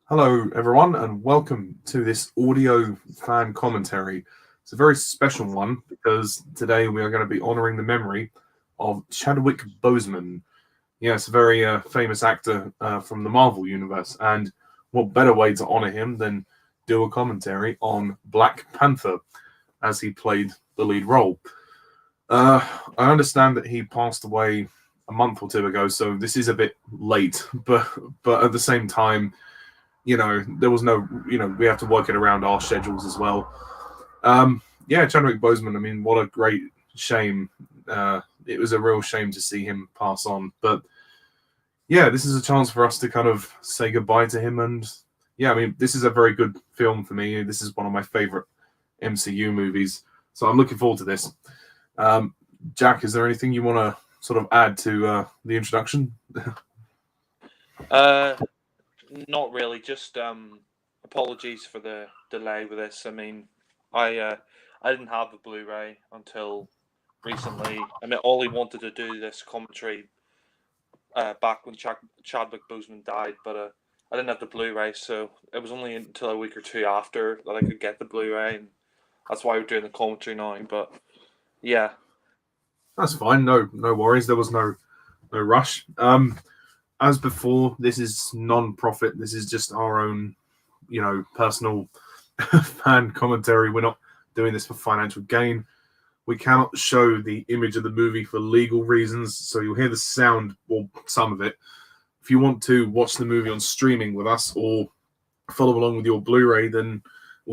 Hello, everyone, and welcome to this audio fan commentary. It's a very special one because today we are going to be honoring the memory of Chadwick Boseman. Yes, a very famous actor from the Marvel Universe. And what better way to honor him than do a commentary on Black Panther as he played the lead role? I understand that he passed away a month or two ago, so this is a bit late, but at the same time, there was no, we have to work it around our schedules as well. Yeah, Chadwick Boseman, I mean, what a great shame. It was a real shame to see him pass on. But yeah, this is a chance for us to kind of say goodbye to him. And yeah, I mean, this is a very good film for me. This is one of my favorite MCU movies. So I'm looking forward to this. Jack, is there anything you want to sort of add to the introduction? Not really. Just apologies for the delay with this. I mean, I didn't have the Blu-ray until recently. I mean, Ollie wanted to do this commentary back when Chadwick Boseman died, but I didn't have the Blu-ray, so it was only until a week or two after that I could get the Blu-ray, and that's why we're doing the commentary now. But yeah, That's fine. No worries. There was no rush. As before, this is non-profit. This is just our own, personal fan commentary. We're not doing this for financial gain. We cannot show the image of the movie for legal reasons, so you'll hear the sound, or some of it. If you want to watch the movie on streaming with us or follow along with your Blu-ray or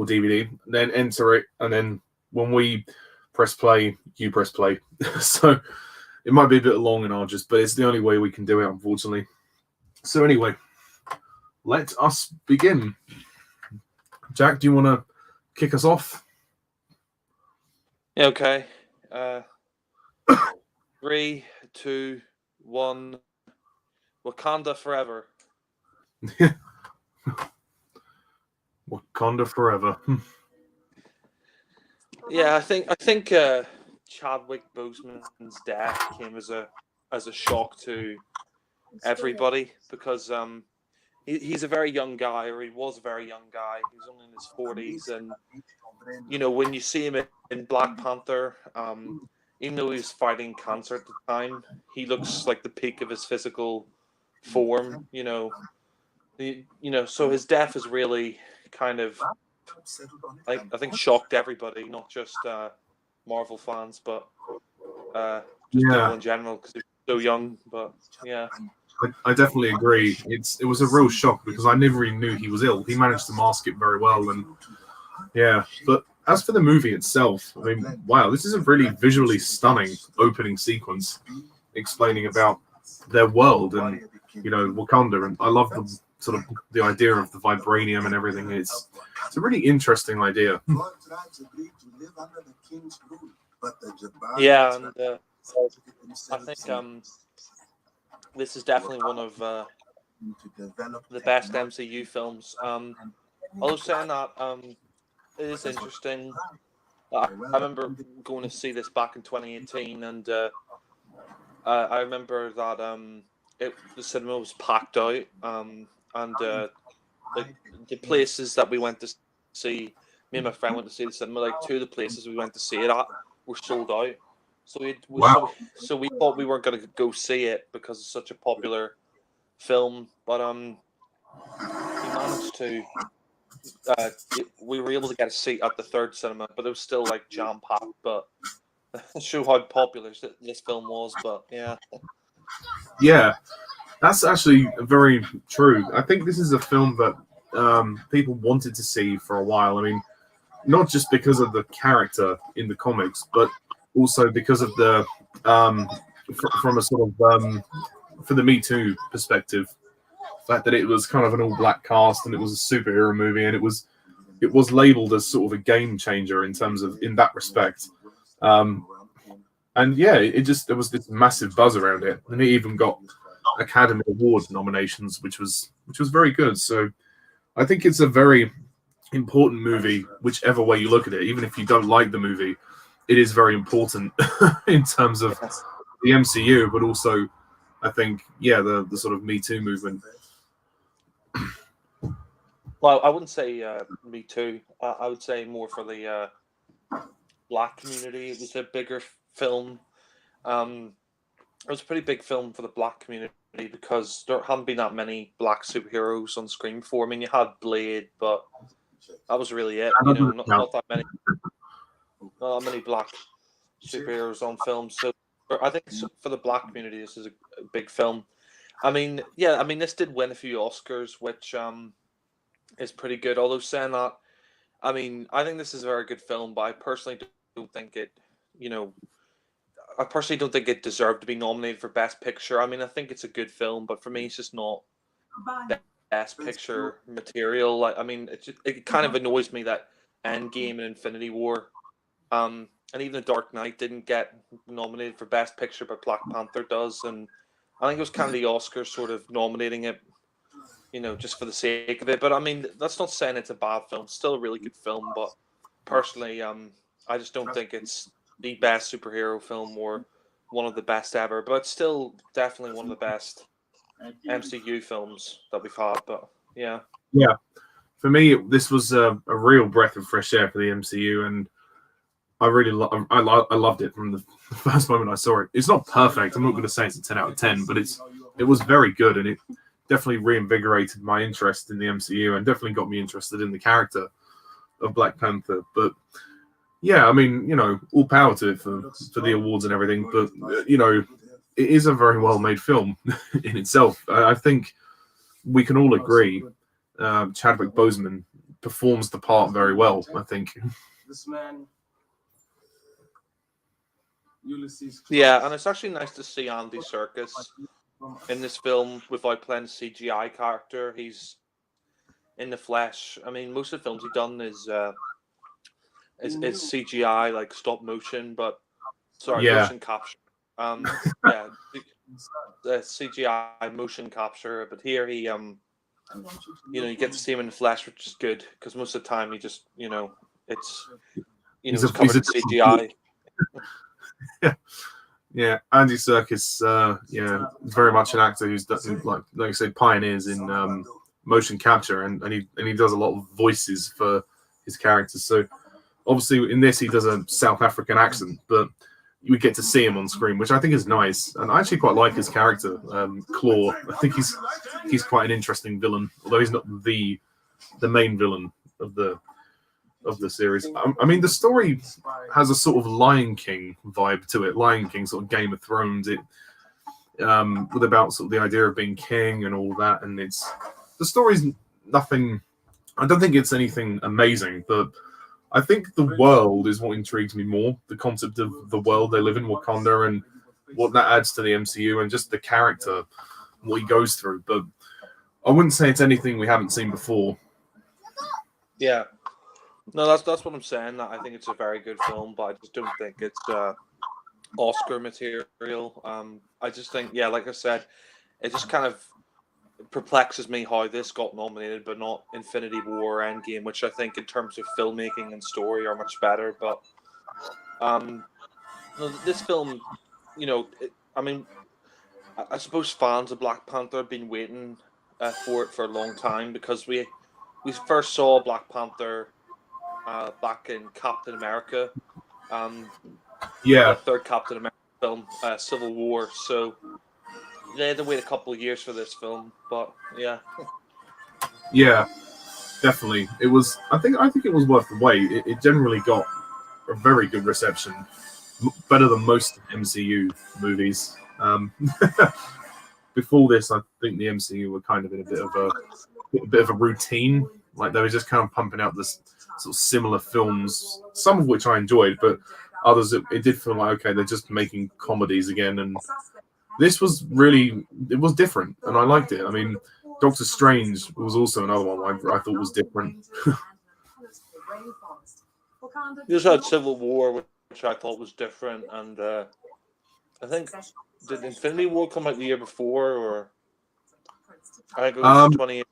DVD, then enter it, and then when we press play, you press play. So it might be a bit long and arduous, but it's the only way we can do it, unfortunately. So anyway, let us begin. Jack, do you want to kick us off? yeah, okay. 3, 2, 1. Wakanda forever. Wakanda forever. Yeah, I think Chadwick Boseman's death came as a shock to everybody because he's a very young guy, or he was a very young guy. He was only in his 40s, and when you see him in Black Panther, even though he was fighting cancer at the time, he looks like the peak of his physical form. So his death is really kind of, I think, shocked everybody, not just Marvel fans, but just people in general, because he's so young. But yeah, I definitely agree. It was a real shock because I never even knew he was ill. He managed to mask it very well, and yeah. But as for the movie itself, I mean, wow, this is a really visually stunning opening sequence explaining about their world and Wakanda, and I love the sort of the idea of the vibranium and everything. It's a really interesting idea. yeah, and I think this is definitely one of the best MCU films. Although saying that, it is interesting. I remember going to see this back in 2018, and I remember that the cinema was packed out, and the places that we went to see, me and my friend went to see the cinema. Like, two of the places we went to see it at were sold out. So we thought we weren't going to go see it because it's such a popular film, but we managed to. We were able to get a seat at the third cinema, but it was still like jam packed. But show how popular this film was. But Yeah, that's actually very true. I think this is a film that people wanted to see for a while. I mean, not just because of the character in the comics, but also because of the from a sort of for the Me Too perspective, the fact that it was kind of an all-black cast and it was a superhero movie, and it was labeled as sort of a game changer in that respect. And yeah, there was this massive buzz around it, and it even got Academy Award nominations, which was very good. So I think it's a very important movie, whichever way you look at it. Even if you don't like the movie, it is very important in terms of the MCU, but also I think the sort of Me Too movement. Well, I wouldn't say Me Too. I would say more for the black community. It was a bigger film. Um, it was a pretty big film for the black community because there haven't been that many black superheroes on screen before. I mean, you had Blade, but that was really it. You know, not that many, not that many black superheroes on film. So I think for the black community, this is a big film. I mean, yeah, I mean, this did win a few Oscars, which is pretty good. Although saying that, I mean, I think this is a very good film, but I personally don't think it, you know, I personally don't think it deserved to be nominated for Best Picture. I mean, I think it's a good film, but for me, it's just not Best Picture material. Like, I mean, it kind of annoys me that Endgame and Infinity War, and even The Dark Knight didn't get nominated for Best Picture, but Black Panther does, and I think it was kind of the Oscars sort of nominating it, you know, just for the sake of it. But I mean, that's not saying it's a bad film. It's still a really good film, but personally, I just don't think it's the best superhero film or one of the best ever. But it's still definitely one of the best MCU films that we've had. But yeah, Yeah, for me, this was a real breath of fresh air for the MCU, and I really I loved it from the first moment I saw it. It's not perfect. I'm not going to say it's a 10 out of 10, but it was very good, and it definitely reinvigorated my interest in the MCU and definitely got me interested in the character of Black Panther. But yeah, I mean, you know, all power to it for the awards and everything. But you know, it is a very well made film in itself. I think we can all agree Chadwick Boseman performs the part very well. I think. yeah, and it's actually nice to see Andy Serkis in this film without playing a CGI character. He's in the flesh. I mean, most of the films he's done is CGI, like stop motion, but sorry, Yeah. motion capture. Yeah, the CGI motion capture. But here he, you know, you get to see him in the flesh, which is good because most of the time he just, you know, it's, you know, it's covered in CGI. Yeah, Andy Serkis, yeah, very much an actor who's like I say, pioneers in motion capture, and he does a lot of voices for his characters. So obviously in this he does a South African accent, but we get to see him on screen, which I think is nice, and I actually quite like his character, Claw. I think he's quite an interesting villain, although he's not the main villain of the series. I mean, the story has a sort of Lion King vibe to it. Lion King, sort of Game of Thrones. It with about sort of the idea of being king and all that. And the story's nothing. I don't think it's anything amazing, but I think the world is what intrigues me more. The concept of the world they live in, Wakanda, and what that adds to the MCU, and just the character, what he goes through. But I wouldn't say it's anything we haven't seen before. Yeah. No, that's what I'm saying. I think it's a very good film, but I just don't think it's Oscar material. I just think, yeah, like I said, it just kind of perplexes me how this got nominated, but not Infinity War or Endgame, which I think in terms of filmmaking and story are much better. But this film, you know, I mean, I suppose fans of Black Panther have been waiting for it for a long time because we first saw Black Panther back in Captain America, Yeah, the third Captain America film, Civil War. So they had to wait a couple of years for this film, but yeah, definitely. It was. I think it was worth the wait. It generally got a very good reception, better than most MCU movies. Before this, I think the MCU were kind of in a bit of a routine. Like they were just kind of pumping out this sort of similar films, some of which I enjoyed, but others it did feel like, okay, they're just making comedies again. And this was it was different, and I liked it. I mean, Doctor Strange was also another one I thought was different. you just had Civil War, which I thought was different, and I think did Infinity War come out the year before, or I think it was 2018.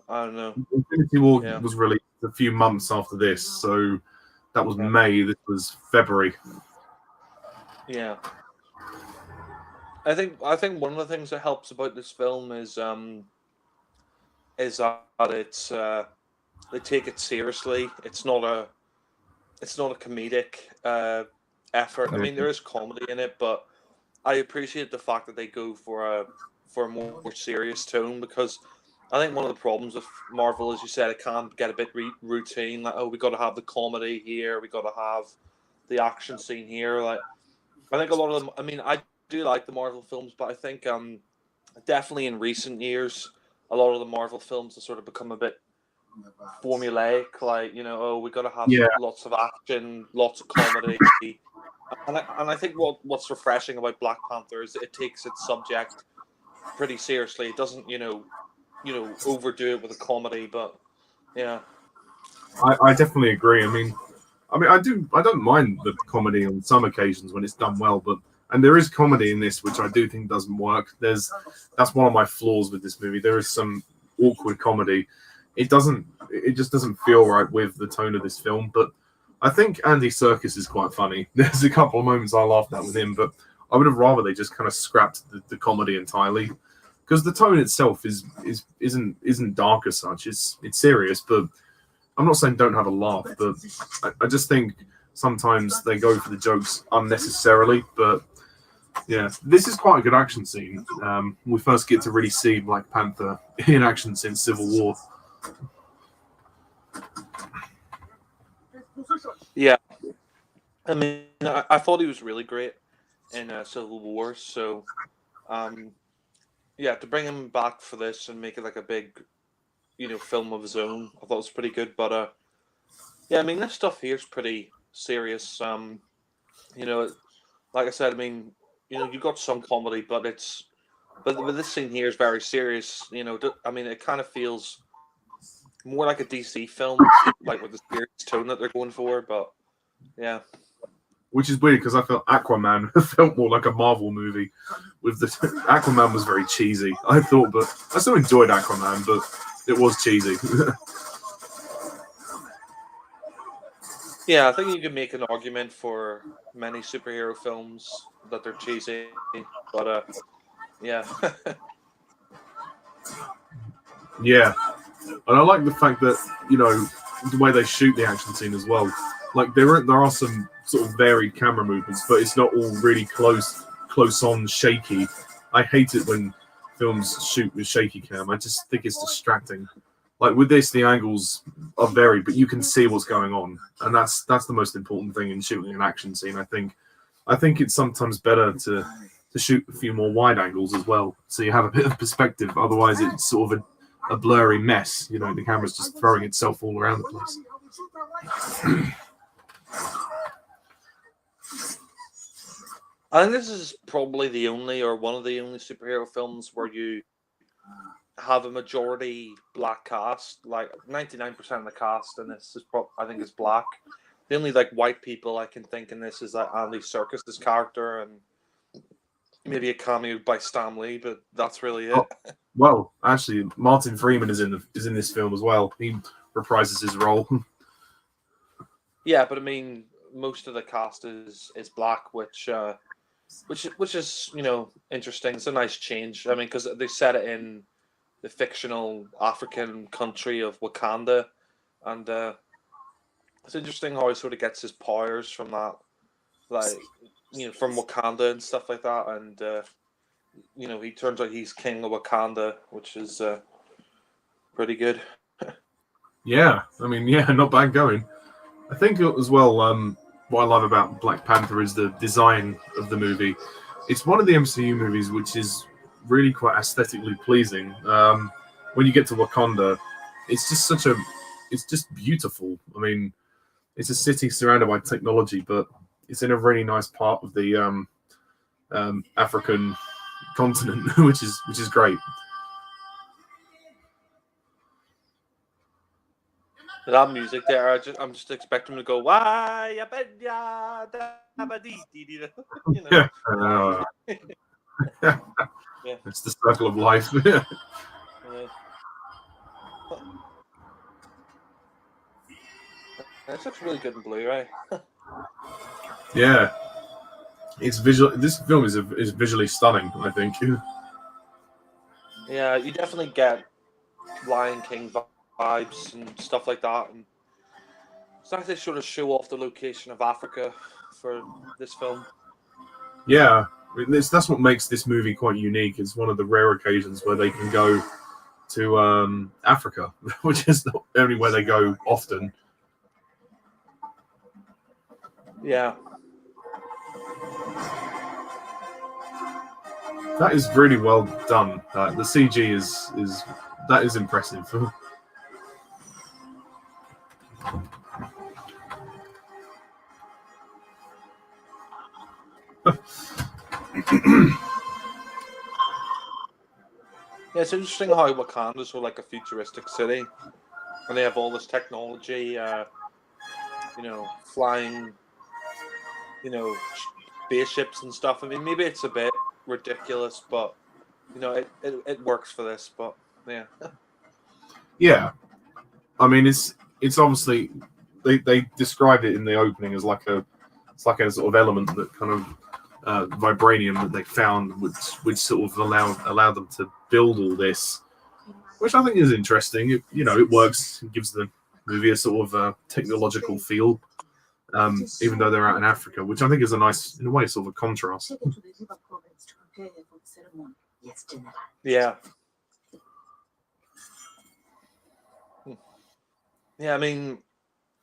I don't know. Infinity War was released a few months after this, so that was May. This was February. Yeah, I think one of the things that helps about this film is that it's they take it seriously. It's not a comedic effort. I mean, there is comedy in it, but I appreciate the fact that they go for a more serious tone, because I think one of the problems with Marvel, as you said, it can get a bit routine. Like, oh, we got to have the comedy here, we got to have the action scene here. Like, I think a lot of them. I mean, I do like the Marvel films, but I think definitely in recent years, a lot of the Marvel films have sort of become a bit formulaic. Like, oh, we got to have lots of action, lots of comedy. And I think what's refreshing about Black Panther is it takes its subject pretty seriously. It doesn't, overdo it with a comedy, but yeah. I definitely agree. I mean, I don't mind the comedy on some occasions when it's done well, and there is comedy in this which I do think doesn't work. That's one of my flaws with this movie. There is some awkward comedy. It just doesn't feel right with the tone of this film. But I think Andy Serkis is quite funny. There's a couple of moments I laughed at with him, but I would have rather they just kind of scrapped the comedy entirely, because the tone itself isn't dark as such. It's serious, but I'm not saying don't have a laugh, but I just think sometimes they go for the jokes unnecessarily. But yeah, this is quite a good action scene. We first get to really see Black Panther in action since Civil War. Yeah, I mean, I thought he was really great in Civil War. So, yeah, to bring him back for this and make it like a big, film of his own, I thought it was pretty good. But yeah, I mean, this stuff here is pretty serious. Like I said, I mean, you got some comedy, but this scene here is very serious. I mean, it kind of feels more like a DC film, like with the serious tone that they're going for. But yeah, which is weird because I felt Aquaman felt more like a Marvel movie. With the Aquaman was very cheesy, I thought, but I still enjoyed Aquaman, but it was cheesy. yeah, I think you can make an argument for many superhero films that they're cheesy, but yeah. Yeah, and I like the fact that the way they shoot the action scene as well. Like there are some sort of varied camera movements, but it's not all really close on shaky. I hate it when films shoot with shaky cam. I just think it's distracting. Like with this, the angles are varied, but you can see what's going on, and that's the most important thing in shooting an action scene. I think it's sometimes better to shoot a few more wide angles as well, so you have a bit of perspective. Otherwise, it's sort of a blurry mess. The camera's just throwing itself all around the place. I think this is probably the only or one of the only superhero films where you have a majority black cast. Like 99% of the cast in this is I think is black. The only like white people I can think in this is like Andy Serkis's character and maybe a cameo by Stan Lee, but that's really it. Well, actually, Martin Freeman is in this film as well. He reprises his role. Yeah, but I mean, most of the cast is black, which is interesting. It's a nice change. I mean, because they set it in the fictional African country of Wakanda, and it's interesting how he sort of gets his powers from that, like from Wakanda and stuff like that, and he turns out he's king of Wakanda, which is pretty good. Yeah, I mean, not bad going. I think as well, what I love about Black Panther is the design of the movie. It's one of the MCU movies which is really quite aesthetically pleasing. When you get to Wakanda, it's just beautiful. I mean, it's a city surrounded by technology, but it's in a really nice part of the African continent, which is great. That music there, I'm just expecting them to go why Yeah. Yeah. It's the circle of life. Yeah. This looks really good in Blu-ray. Yeah, it's visual. This film is visually stunning, I think. Yeah, you definitely get Lion King tribes and stuff like that. And it's nice to sort of show off the location of Africa for this film. Yeah, that's what makes this movie quite unique. It's one of the rare occasions where they can go to Africa, which is not only where they go often. Yeah. That is really well done. The CG is impressive. Yeah, it's interesting how Wakanda's sort of like a futuristic city, and they have all this technology, flying, spaceships and stuff. I mean, maybe it's a bit ridiculous, but it works for this. But yeah, Yeah, I mean it's obviously they described it in the opening as like a sort of element that kind of vibranium that they found, which sort of allowed them to build all this, which I think is interesting. It works. It gives the movie a sort of technological feel, even though they're out in Africa, which I think is a nice, in a way, sort of a contrast. yeah. Yeah, I mean,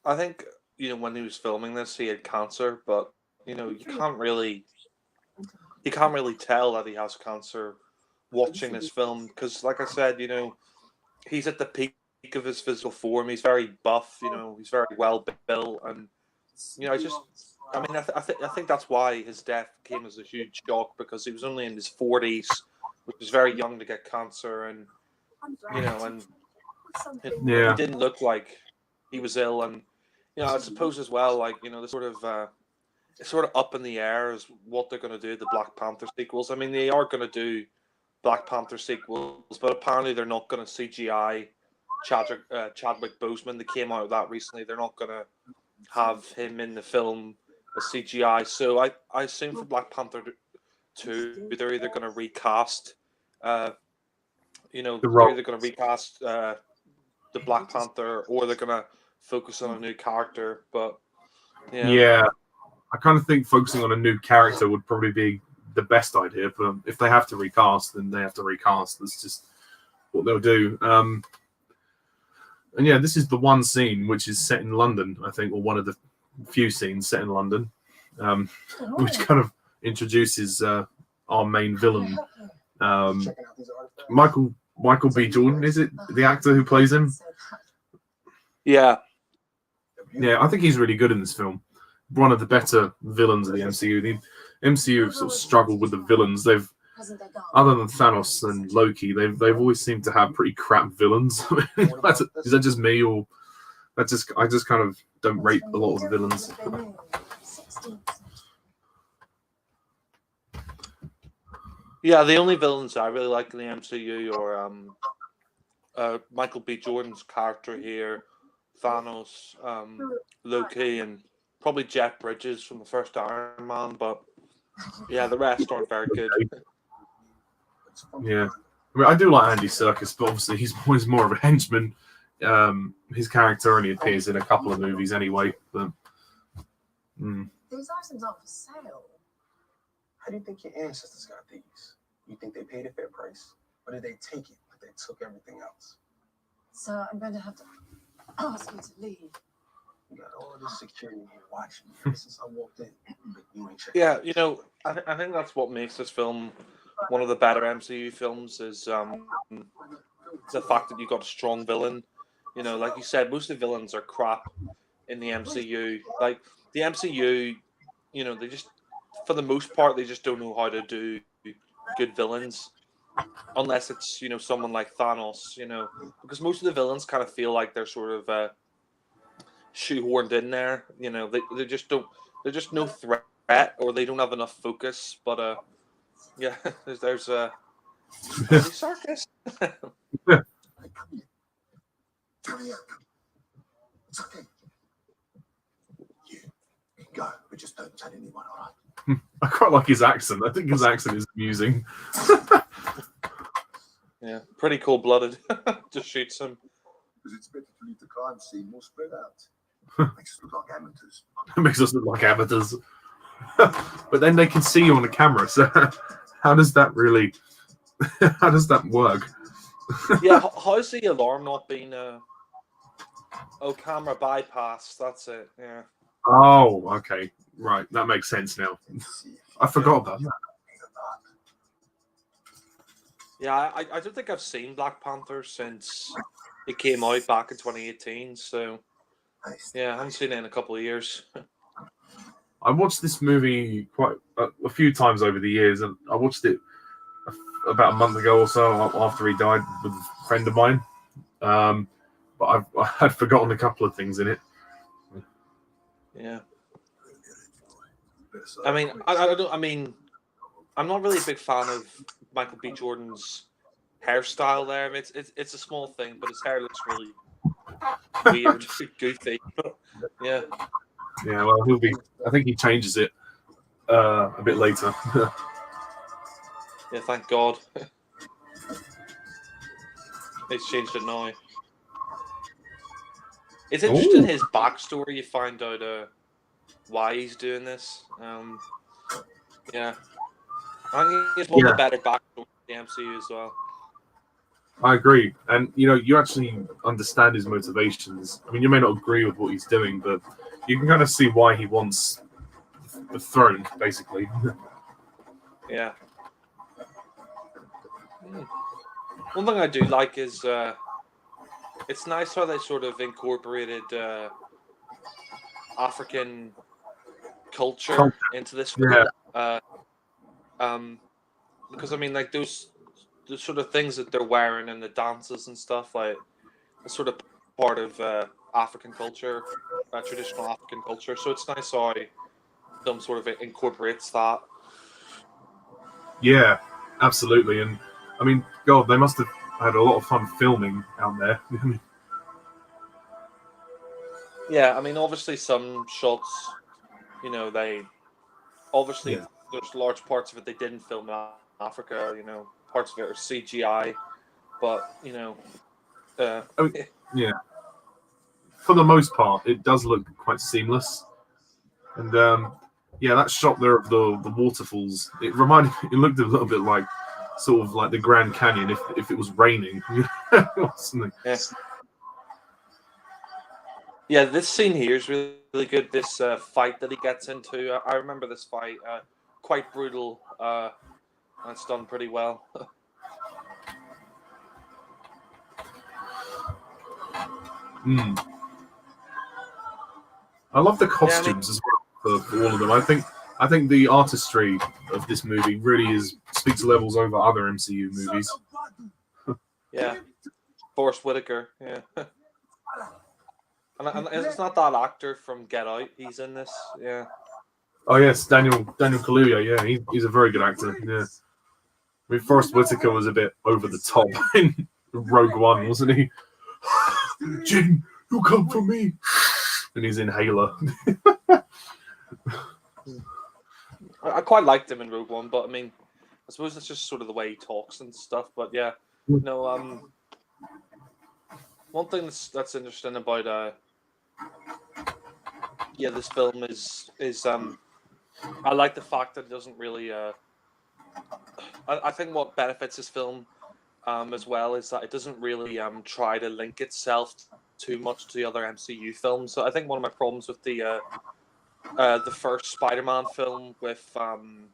I think when he was filming this, he had cancer, but you can't really tell that he has cancer watching this film because, like I said, he's at the peak of his physical form. He's very buff, he's very well built, and I think that's why his death came as a huge shock because he was only in his 40s, which is very young to get cancer, and he didn't look like he was ill, and I suppose as well, like the it's sort of up in the air as what they're going to do the Black Panther sequels. I mean, they are going to do Black Panther sequels, but apparently they're not going to CGI Chadwick Boseman. They came out of that recently. They're not going to have him in the film as CGI. So I assume for Black Panther 2, they're either going to recast, they're either going to recast the Black Panther or they're going to focus on a new character. But yeah. I kind of think focusing on a new character would probably be the best idea, but if they have to recast, then they have to recast. That's just what they'll do. And yeah, this is the one scene which is set in London, I think, or one of the few scenes set in London, which kind of introduces our main villain, Michael B. Jordan. Is it the actor who plays him? Yeah, I think he's really good in this film. One of the better villains of the MCU. The MCU have sort of struggled with the villains. They've, other than Thanos and Loki, they've always seemed to have pretty crap villains. Is that just me, or I just kind of don't rate a lot of the villains? Yeah, the only villains I really like in the MCU are Michael B. Jordan's character here, Thanos, Loki, and probably Jeff Bridges from the first Iron Man, but yeah, the rest aren't very good. Yeah, I mean, I do like Andy Serkis, but obviously he's always more of a henchman. His character only appears in a couple of movies anyway. But these items aren't for sale. How do you think your ancestors got these? You think they paid a fair price, or did they take it like they took everything else? So I'm going to have to ask you to leave. You got all this security here watching me since I walked in, but you ain't checking. Yeah, I think that's what makes this film one of the better MCU films is the fact that you got a strong villain. Like you said, most of the villains are crap in the MCU. Like the MCU, they just, for the most part, they just don't know how to do good villains, unless it's someone like Thanos. Because most of the villains kind of feel like they're sort of shoehorned in there. They just don't. They're just no threat, or they don't have enough focus. But yeah, there's Sarkis. It's okay. You can go, but just don't tell anyone, all right? I quite like his accent. I think his accent is amusing. Yeah, pretty cold-blooded. Just shoots him. Because it's better to leave the crime scene more spread out. Makes us look like amateurs. It makes us look like amateurs. But then they can see you on the camera, so how does that really? How does that work? Yeah, how's the alarm not being camera bypass? That's it. Yeah. Oh, okay, right, that makes sense now. I forgot about that. Yeah, I don't think I've seen Black Panther since it came out back in 2018. So yeah, I haven't seen it in a couple of years. I watched this movie quite a few times over the years, and I watched it about a month ago or so after he died with a friend of mine. But I had forgotten a couple of things in it. Yeah. I mean, I don't. I mean, I'm not really a big fan of Michael B. Jordan's hairstyle there. I mean, it's a small thing, but his hair looks really weird, goofy. Yeah. Yeah, well, he'll be. I think he changes it a bit later. Yeah, thank God. He's changed it now. It's interesting his backstory. You find out why he's doing this. Yeah, I think it's one of the better backstory in the MCU as well. I agree, and you actually understand his motivations. I mean, you may not agree with what he's doing, but you can kind of see why he wants the throne, basically. Yeah. One thing I do like is it's nice how they sort of incorporated African culture into this film. Yeah. Because I mean, like those the sort of things that they're wearing and the dances and stuff, like it's sort of part of African culture, traditional African culture. So it's nice how film sort of incorporates that. Yeah, absolutely. And I mean, God, they must have had a lot of fun filming out there. Yeah, I mean, obviously some shots, they obviously there's large parts of it they didn't film in Africa. Parts of it are CGI, but I mean, yeah, for the most part, it does look quite seamless. And yeah, that shot there of the waterfalls, it looked a little bit like sort of like the Grand Canyon if it was raining. Or something. Yes. Yeah, this scene here is really, really good. This fight that he gets into, I remember this fight, quite brutal. It's done pretty well. I love the costumes as well for all of them. I think the artistry of this movie really speaks levels over other MCU movies. Yeah, Forrest Whitaker. Yeah. And it's not that actor from Get Out. He's in this. Yeah. Oh yes, Daniel Kaluuya. Yeah, he's a very good actor. Yeah. I mean, Forrest Whitaker was a bit over the top in Rogue One, wasn't he? Jin, you come for me. And he's in Halo. I quite liked him in Rogue One, but I mean, I suppose it's just sort of the way he talks and stuff. But yeah, one thing that's interesting about this film is I like the fact that it doesn't really I think what benefits this film as well is that it doesn't really try to link itself too much to the other MCU films. So I think one of my problems with the first Spider-Man film with Tom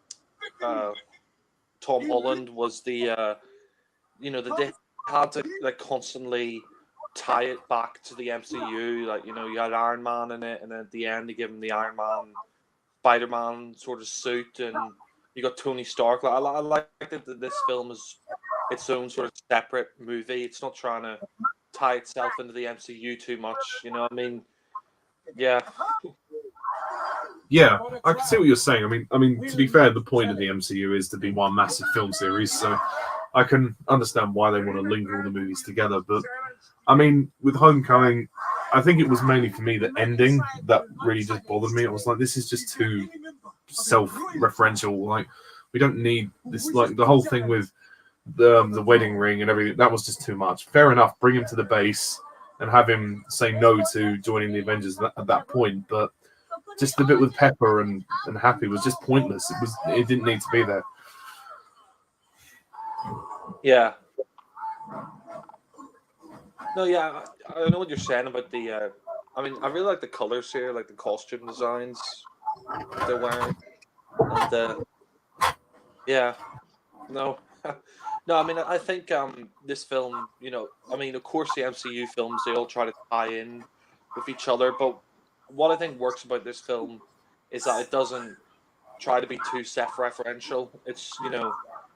Holland was that they had to like constantly tie it back to the MCU. Like you had Iron Man in it, and then at the end they give him the Iron Man Spider-Man sort of suit, and you got Tony Stark. Like, I like that this film is its own sort of separate movie. It's not trying to tie itself into the MCU too much. You know what I mean? Yeah. Yeah, I can see what you're saying. I mean, to be fair, the point of the MCU is to be one massive film series, so I can understand why they want to link all the movies together. But I mean, with Homecoming, I think it was mainly for me the ending that really just bothered me. I was like, this is just too self-referential. Like, we don't need this. Like the whole thing with the wedding ring and everything, that was just too much. Fair enough, bring him to the base, and have him say no to joining the Avengers at that point. But just the bit with Pepper and Happy was just pointless. It didn't need to be there. Yeah. No, yeah, I know what you're saying about the. I mean, I really like the colors here, like the costume designs that they're wearing, and yeah, no, no. I mean, I think this film, I mean, of course, the MCU films they all try to tie in with each other, but what I think works about this film is that it doesn't try to be too self-referential. It's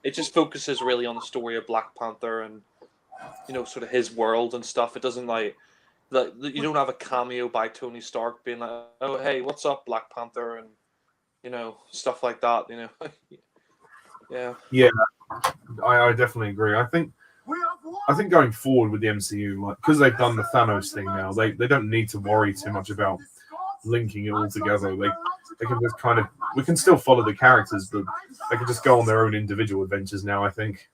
it just focuses really on the story of Black Panther and sort of his world and stuff. It doesn't like you don't have a cameo by Tony Stark being like, "Oh, hey, what's up, Black Panther?" and stuff like that. Yeah. Yeah, I definitely agree. I think going forward with the MCU, like because they've done the Thanos thing now, they don't need to worry too much about linking it all together. They can just kind of we can still follow the characters, but they can just go on their own individual adventures now. I think.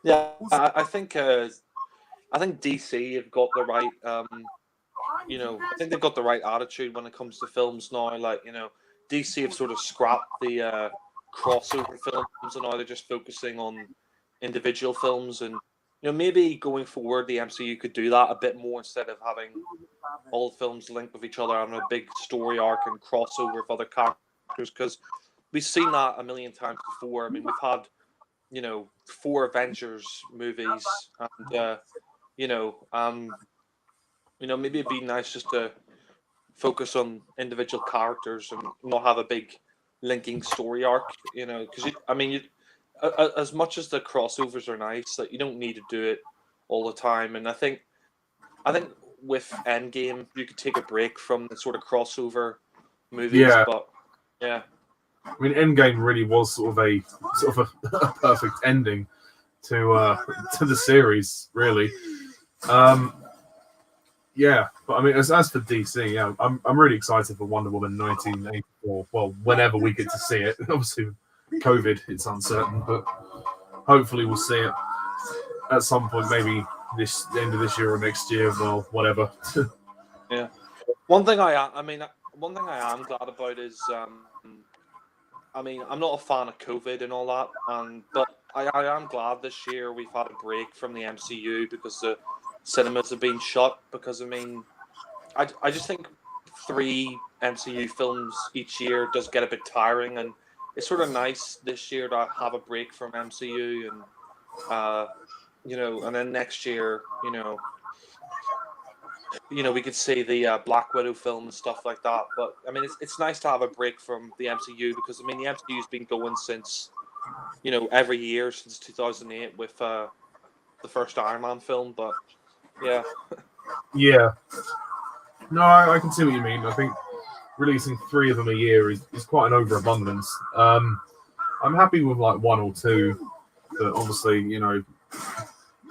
Yeah, I think DC have got the right I think they've got the right attitude when it comes to films now. Like DC have sort of scrapped the crossover films, and now they're just focusing on individual films. And maybe going forward, the MCU could do that a bit more instead of having all films linked with each other and a big story arc and crossover with other characters. Because we've seen that a million times before. I mean, we've had 4 Avengers movies, and maybe it'd be nice just to focus on individual characters and not have a big linking story arc. Because as much as the crossovers are nice, like you don't need to do it all the time. And I think with Endgame, you could take a break from the sort of crossover movies. Yeah. But yeah. I mean, Endgame really was sort of a perfect ending to the series, really. Yeah, but I mean, as for DC, yeah, I'm really excited for Wonder Woman 1984. Well, whenever we get to see it, obviously, COVID, it's uncertain, but hopefully we'll see it at some point, maybe the end of this year or next year. Well, whatever. Yeah. One thing I am glad about is. I mean, I'm not a fan of COVID and all that, but I am glad this year we've had a break from the MCU because the cinemas have been shut. Because I mean, I just think 3 MCU films each year does get a bit tiring, and it's sort of nice this year to have a break from MCU, and and then next year, we could see the Black Widow film and stuff like that. But I mean, it's nice to have a break from the MCU because I mean the MCU's been going since every year since 2008 with the first Iron Man film. But yeah, Yeah. No, I can see what you mean. I think releasing 3 of them a year is quite an overabundance. I'm happy with like 1 or 2, but obviously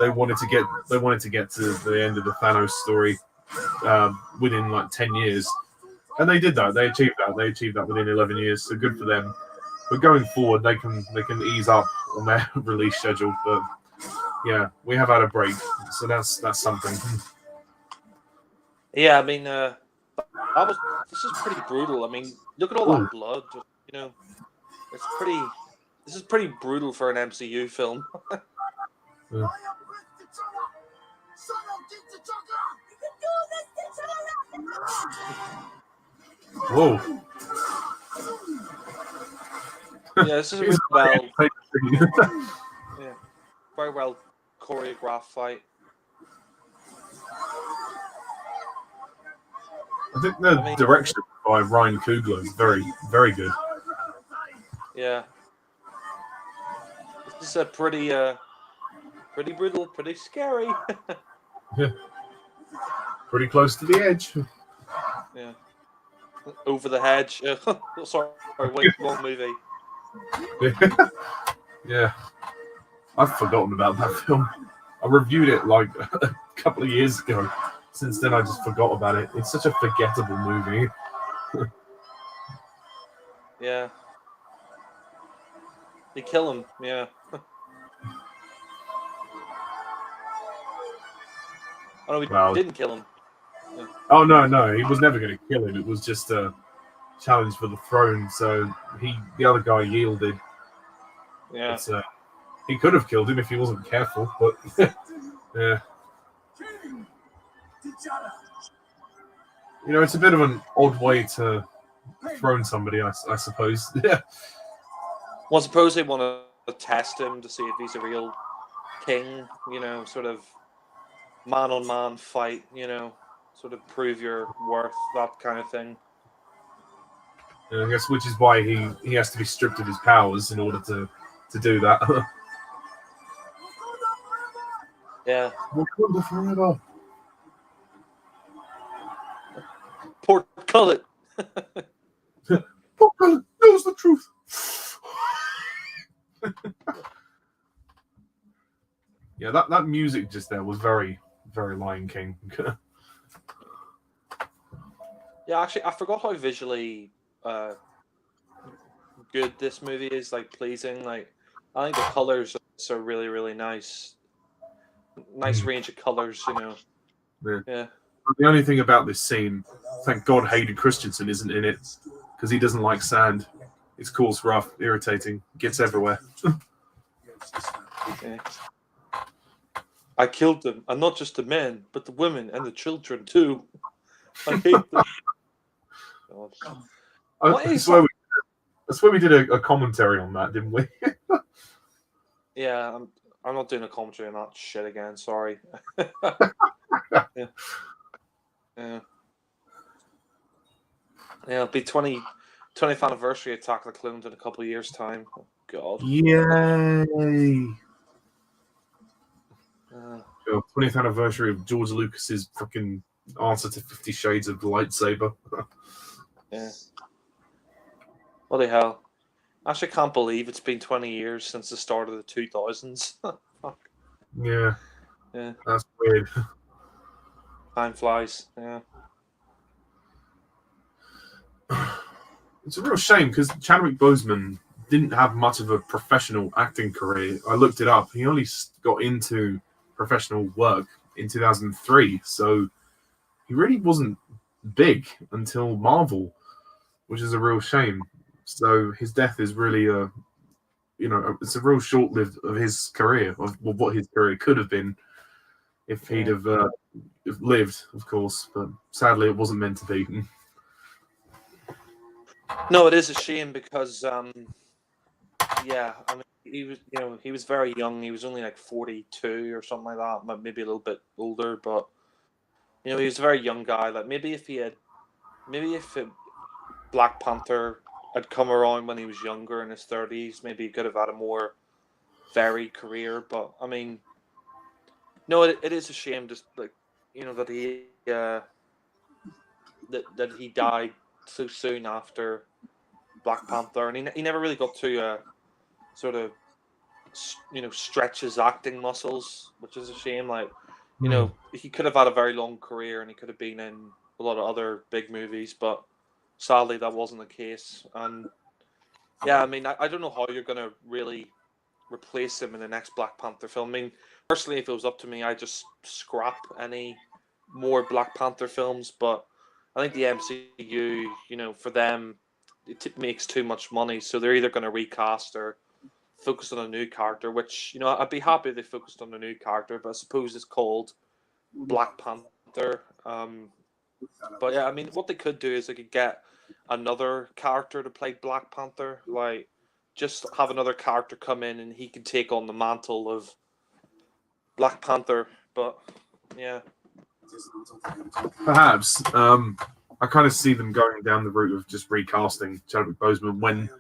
they wanted to get to the end of the Thanos story within like 10 years, and they did that. They achieved that within 11 years. So good for them. But going forward, they can ease up on their release schedule. But yeah, we have had a break, so that's something. yeah. I mean, this is pretty brutal. I mean, look at all that blood. It's pretty. This is pretty brutal for an MCU film. Yeah. Whoa. Yeah, this is a really very well choreographed fight. I think the direction by Ryan Coogler is very, very good. Yeah. This is a pretty brutal, pretty scary. Yeah. Pretty close to the edge. Yeah. Over the hedge. Sorry, wait, wrong movie. Yeah. I've forgotten about that film. I reviewed it like a couple of years ago. Since then, I just forgot about it. It's such a forgettable movie. Yeah. They kill him, yeah. Oh, no, he Well, didn't kill him. oh no, he was never going to kill him. It was just a challenge for the throne. So the other guy yielded. Yeah. But, he could have killed him if he wasn't careful. But yeah, it's a bit of an odd way to throne somebody, I suppose. Yeah. Well, suppose they want to test him to see if he's a real king. Sort of man-on-man fight. Sort of prove your worth, that kind of thing. I guess which is why he has to be stripped of his powers in order to do that. Yeah. Wakanda forever. Portcullet. Portcullet knows the truth. Yeah, that music just there was very, very Lion King. Yeah, actually, I forgot how visually good this movie is. Like, pleasing. Like, I think the colors are really, really nice. Nice range of colors. Yeah. The only thing about this scene, thank God Hayden Christensen isn't in it, because he doesn't like sand. It's coarse, rough, irritating, gets everywhere. Yeah. I killed them, and not just the men, but the women and the children too. I hate them. I swear we did a commentary on that, didn't we? Yeah, I'm not doing a commentary on that shit again. Sorry. Yeah. It'll be 20th anniversary of Attack of the Clones in a couple of years' time. Oh, God. Yay! 20th anniversary of George Lucas's fucking answer to 50 Shades of Lightsaber. Yeah. Bloody hell. I actually can't believe it's been 20 years since the start of the 2000s. Fuck. Yeah. Yeah. That's weird. Time flies. Yeah. It's a real shame because Chadwick Boseman didn't have much of a professional acting career. I looked it up. He only got into professional work in 2003, so he really wasn't big until Marvel, which is a real shame. So his death is really it's a real short-lived of his career, of what his career could have been if he'd have lived, of course. But sadly, it wasn't meant to be. No, it is a shame because, yeah, I mean, he was very young. He was only like 42 or something like that, maybe a little bit older. But he was a very young guy. Like maybe if Black Panther had come around when he was younger in his 30s, maybe he could have had a more varied career. But I mean, no, it is a shame just like that he that he died so soon after Black Panther, and he never really got to sort of stretch his acting muscles, which is a shame. Like he could have had a very long career and he could have been in a lot of other big movies, but sadly that wasn't the case. And yeah, I mean, I don't know how you're gonna really replace him in the next Black Panther film. I mean, personally, if it was up to me, I'd just scrap any more Black Panther films, but I think the MCU, for them, it makes too much money, so they're either going to recast or focus on a new character, which, I'd be happy if they focused on a new character, but I suppose it's called Black Panther. But yeah, I mean, what they could do is they could get another character to play Black Panther, like just have another character come in and he can take on the mantle of Black Panther, but yeah. Perhaps. I kind of see them going down the route of just recasting Chadwick Boseman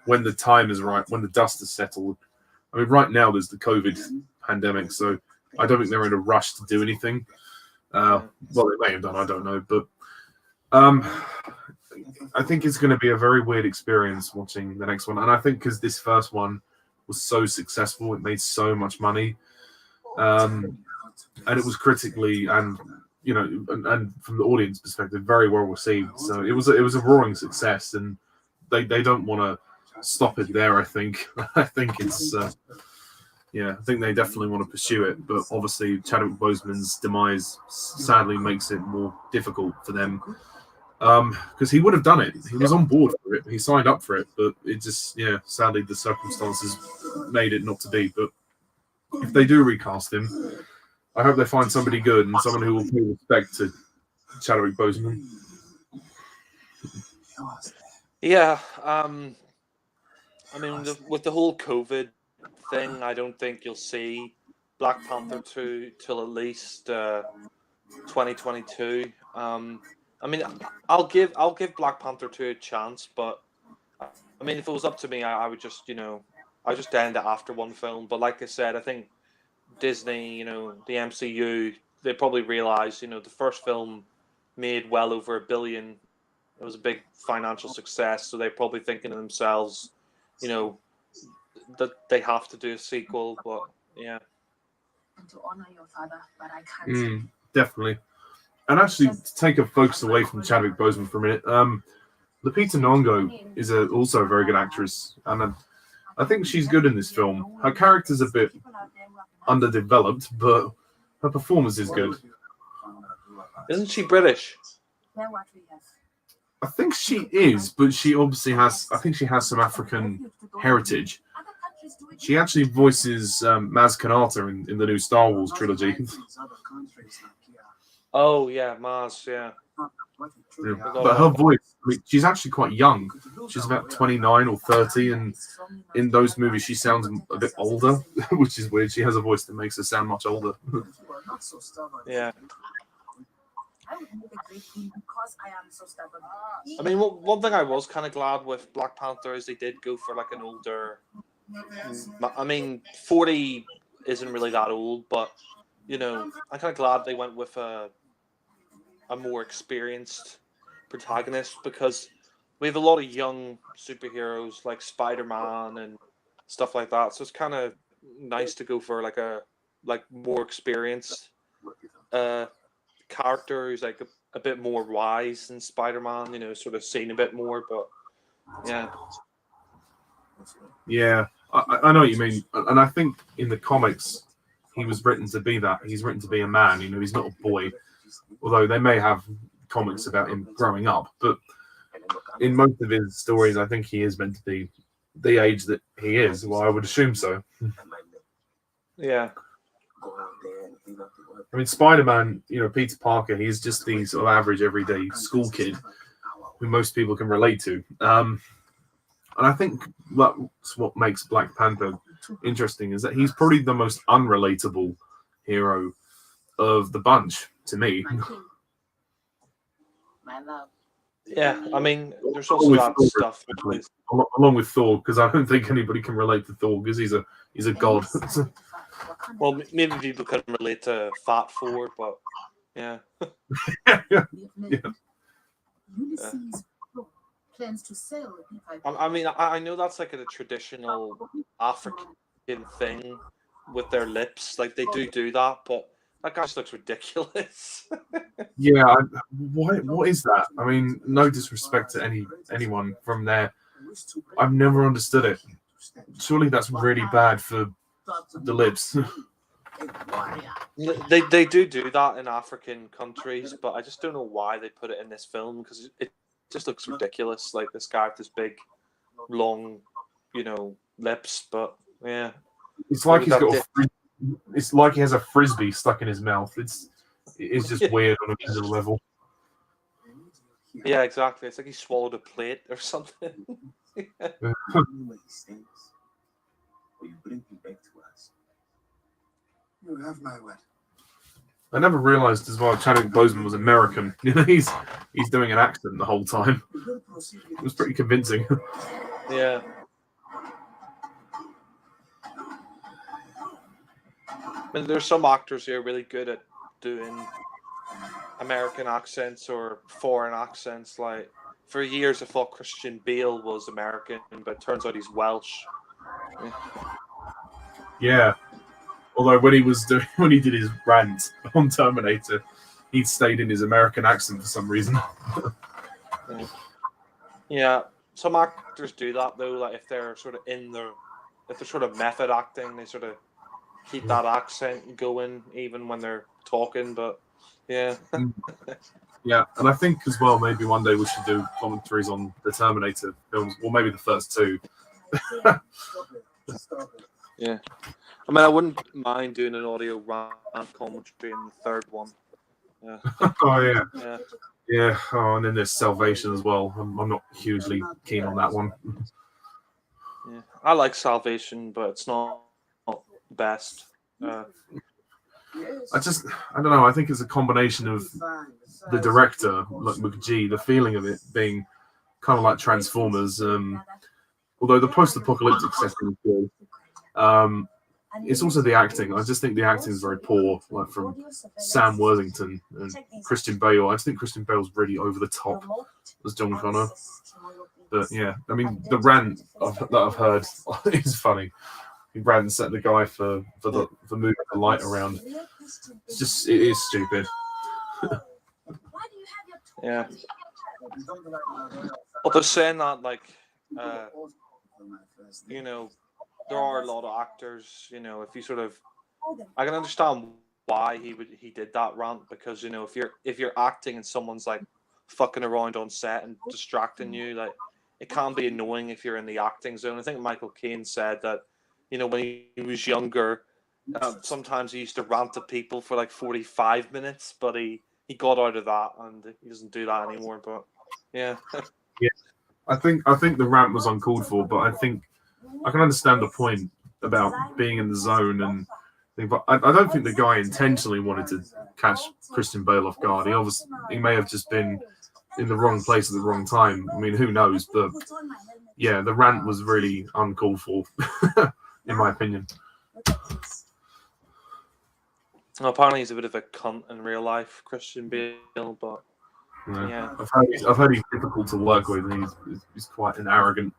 when the time is right, when the dust has settled. I mean, right now there's the COVID pandemic, so I don't think they're in a rush to do anything. Well, they may have done, I don't know. But I think it's going to be a very weird experience watching the next one. And I think because this first one was so successful, it made so much money. And it was critically and and from the audience perspective, very well received. So it was a roaring success, and they don't want to stop it there. I think I think it's yeah, I think they definitely want to pursue it, but obviously Chadwick Boseman's demise sadly makes it more difficult for them. Because he would have done it. He was on board for it. He signed up for it, but it just, yeah, sadly the circumstances made it not to be. But if they do recast him, I hope they find somebody good and someone who will pay respect to Chadwick Boseman. Yeah, I mean, with the whole COVID thing, I don't think you'll see Black Panther 2 till at least 2022. I mean, I'll give Black Panther 2 a chance, but I mean, if it was up to me, I would just, I would just end it after one film. But like I said, I think Disney, the MCU, they probably realized, the first film made well over $1 billion. It was a big financial success, so they're probably thinking to themselves, that they have to do a sequel. But yeah, And to honor your father, but I can't. Definitely. And actually, to take a focus away from Chadwick Boseman for a minute, Lupita Nyong'o is also a very good actress, and I think she's good in this film. Her character's a bit underdeveloped, but her performance is good. Isn't she British? Then what we have. I think she is, but she obviously has. I think she has some African heritage. Other countries do it. She actually voices Maz Kanata in the new Star Wars trilogy. Oh yeah, Mars. Yeah. Yeah. But her voice, I mean, she's actually quite young. She's about 29 or 30, and in those movies, she sounds a bit older, which is weird. She has a voice that makes her sound much older. Yeah. I would make a great queen because I am so stubborn. I mean, one thing I was kind of glad with Black Panther is they did go for like an older. I mean, 40 isn't really that old, but I'm kind of glad they went with a more experienced protagonist, because we have a lot of young superheroes like Spider-Man and stuff like that. So it's kind of nice to go for like a more experienced character who's like a bit more wise than Spider-Man, sort of seen a bit more. But yeah. Yeah, I know what you mean. And I think in the comics, he was written to be that. He's written to be a man, he's not a boy. Although they may have comics about him growing up. But in most of his stories, I think he is meant to be the age that he is. Well, I would assume so. Yeah. I mean, Spider-Man, Peter Parker, he's just the sort of average, everyday school kid who most people can relate to. And I think that's what makes Black Panther interesting, is that he's probably the most unrelatable hero of the bunch to me. My love. Yeah, I mean, there's also that stuff with, along with Thor, because I don't think anybody can relate to Thor because he's a god. well, maybe people can relate to Fat Thor, but yeah. Ulysses plans to sail. I mean, I know that's like a traditional African thing with their lips, like they do that, but that guy just looks ridiculous. Yeah, what is that? I mean, no disrespect to anyone from there. I've never understood it. Surely that's really bad for the lips. They do that in African countries, but I just don't know why they put it in this film, because it just looks ridiculous. Like this guy with this big, long, lips. But yeah, it's like he's got it's like he has a frisbee stuck in his mouth. It's just weird on a visual level. Yeah, exactly. It's like he swallowed a plate or something. You have my word. I never realized as well Chadwick Boseman was American. He's doing an accent the whole time. It was pretty convincing. Yeah. I mean, there's some actors who are really good at doing American accents or foreign accents. Like for years, I thought Christian Bale was American, but it turns out he's Welsh. Yeah. Although when he did his rant on Terminator, he stayed in his American accent for some reason. Yeah, some actors do that though. Like if they're sort of if they're sort of method acting, they sort of keep that accent going even when they're talking. But yeah, Yeah, and I think as well, maybe one day we should do commentaries on the Terminator films, or maybe the first two. yeah. I mean, I wouldn't mind doing an audio rant commentary in the third one. Yeah, Oh yeah, yeah. yeah. Oh, and then there's Salvation as well. I'm not hugely keen on that one. Yeah, I like Salvation, but it's not the best. I don't know. I think it's a combination of the director, like McGee, the feeling of it being kind of like Transformers. Although the post-apocalyptic setting is good, it's also the acting. I just think the acting is very poor, like from Sam Worthington and Christian Bale. I just think Christian Bale's really over the top as John Connor. But yeah, I mean, the rant that I've heard is funny. He rants at the guy for moving the light around. It is stupid. Yeah. But they're saying that, like, you know, there are a lot of actors, you know, if you sort of, I can understand why he did that rant, because, you know, if you're acting and someone's like fucking around on set and distracting you, like, it can be annoying if you're in the acting zone. I think Michael Caine said that, you know, when he was younger, sometimes he used to rant to people for like 45 minutes, but he got out of that and he doesn't do that anymore. But yeah. Yeah, I think the rant was uncalled for, but I think I can understand the point about being in the zone and thing, but I don't think the guy intentionally wanted to catch Christian Bale off guard. He may have just been in the wrong place at the wrong time. I mean, who knows? But yeah, the rant was really uncalled for, in my opinion. Well, apparently he's a bit of a cunt in real life, Christian Bale, but yeah. I've heard he's difficult to work with, and he's quite an arrogant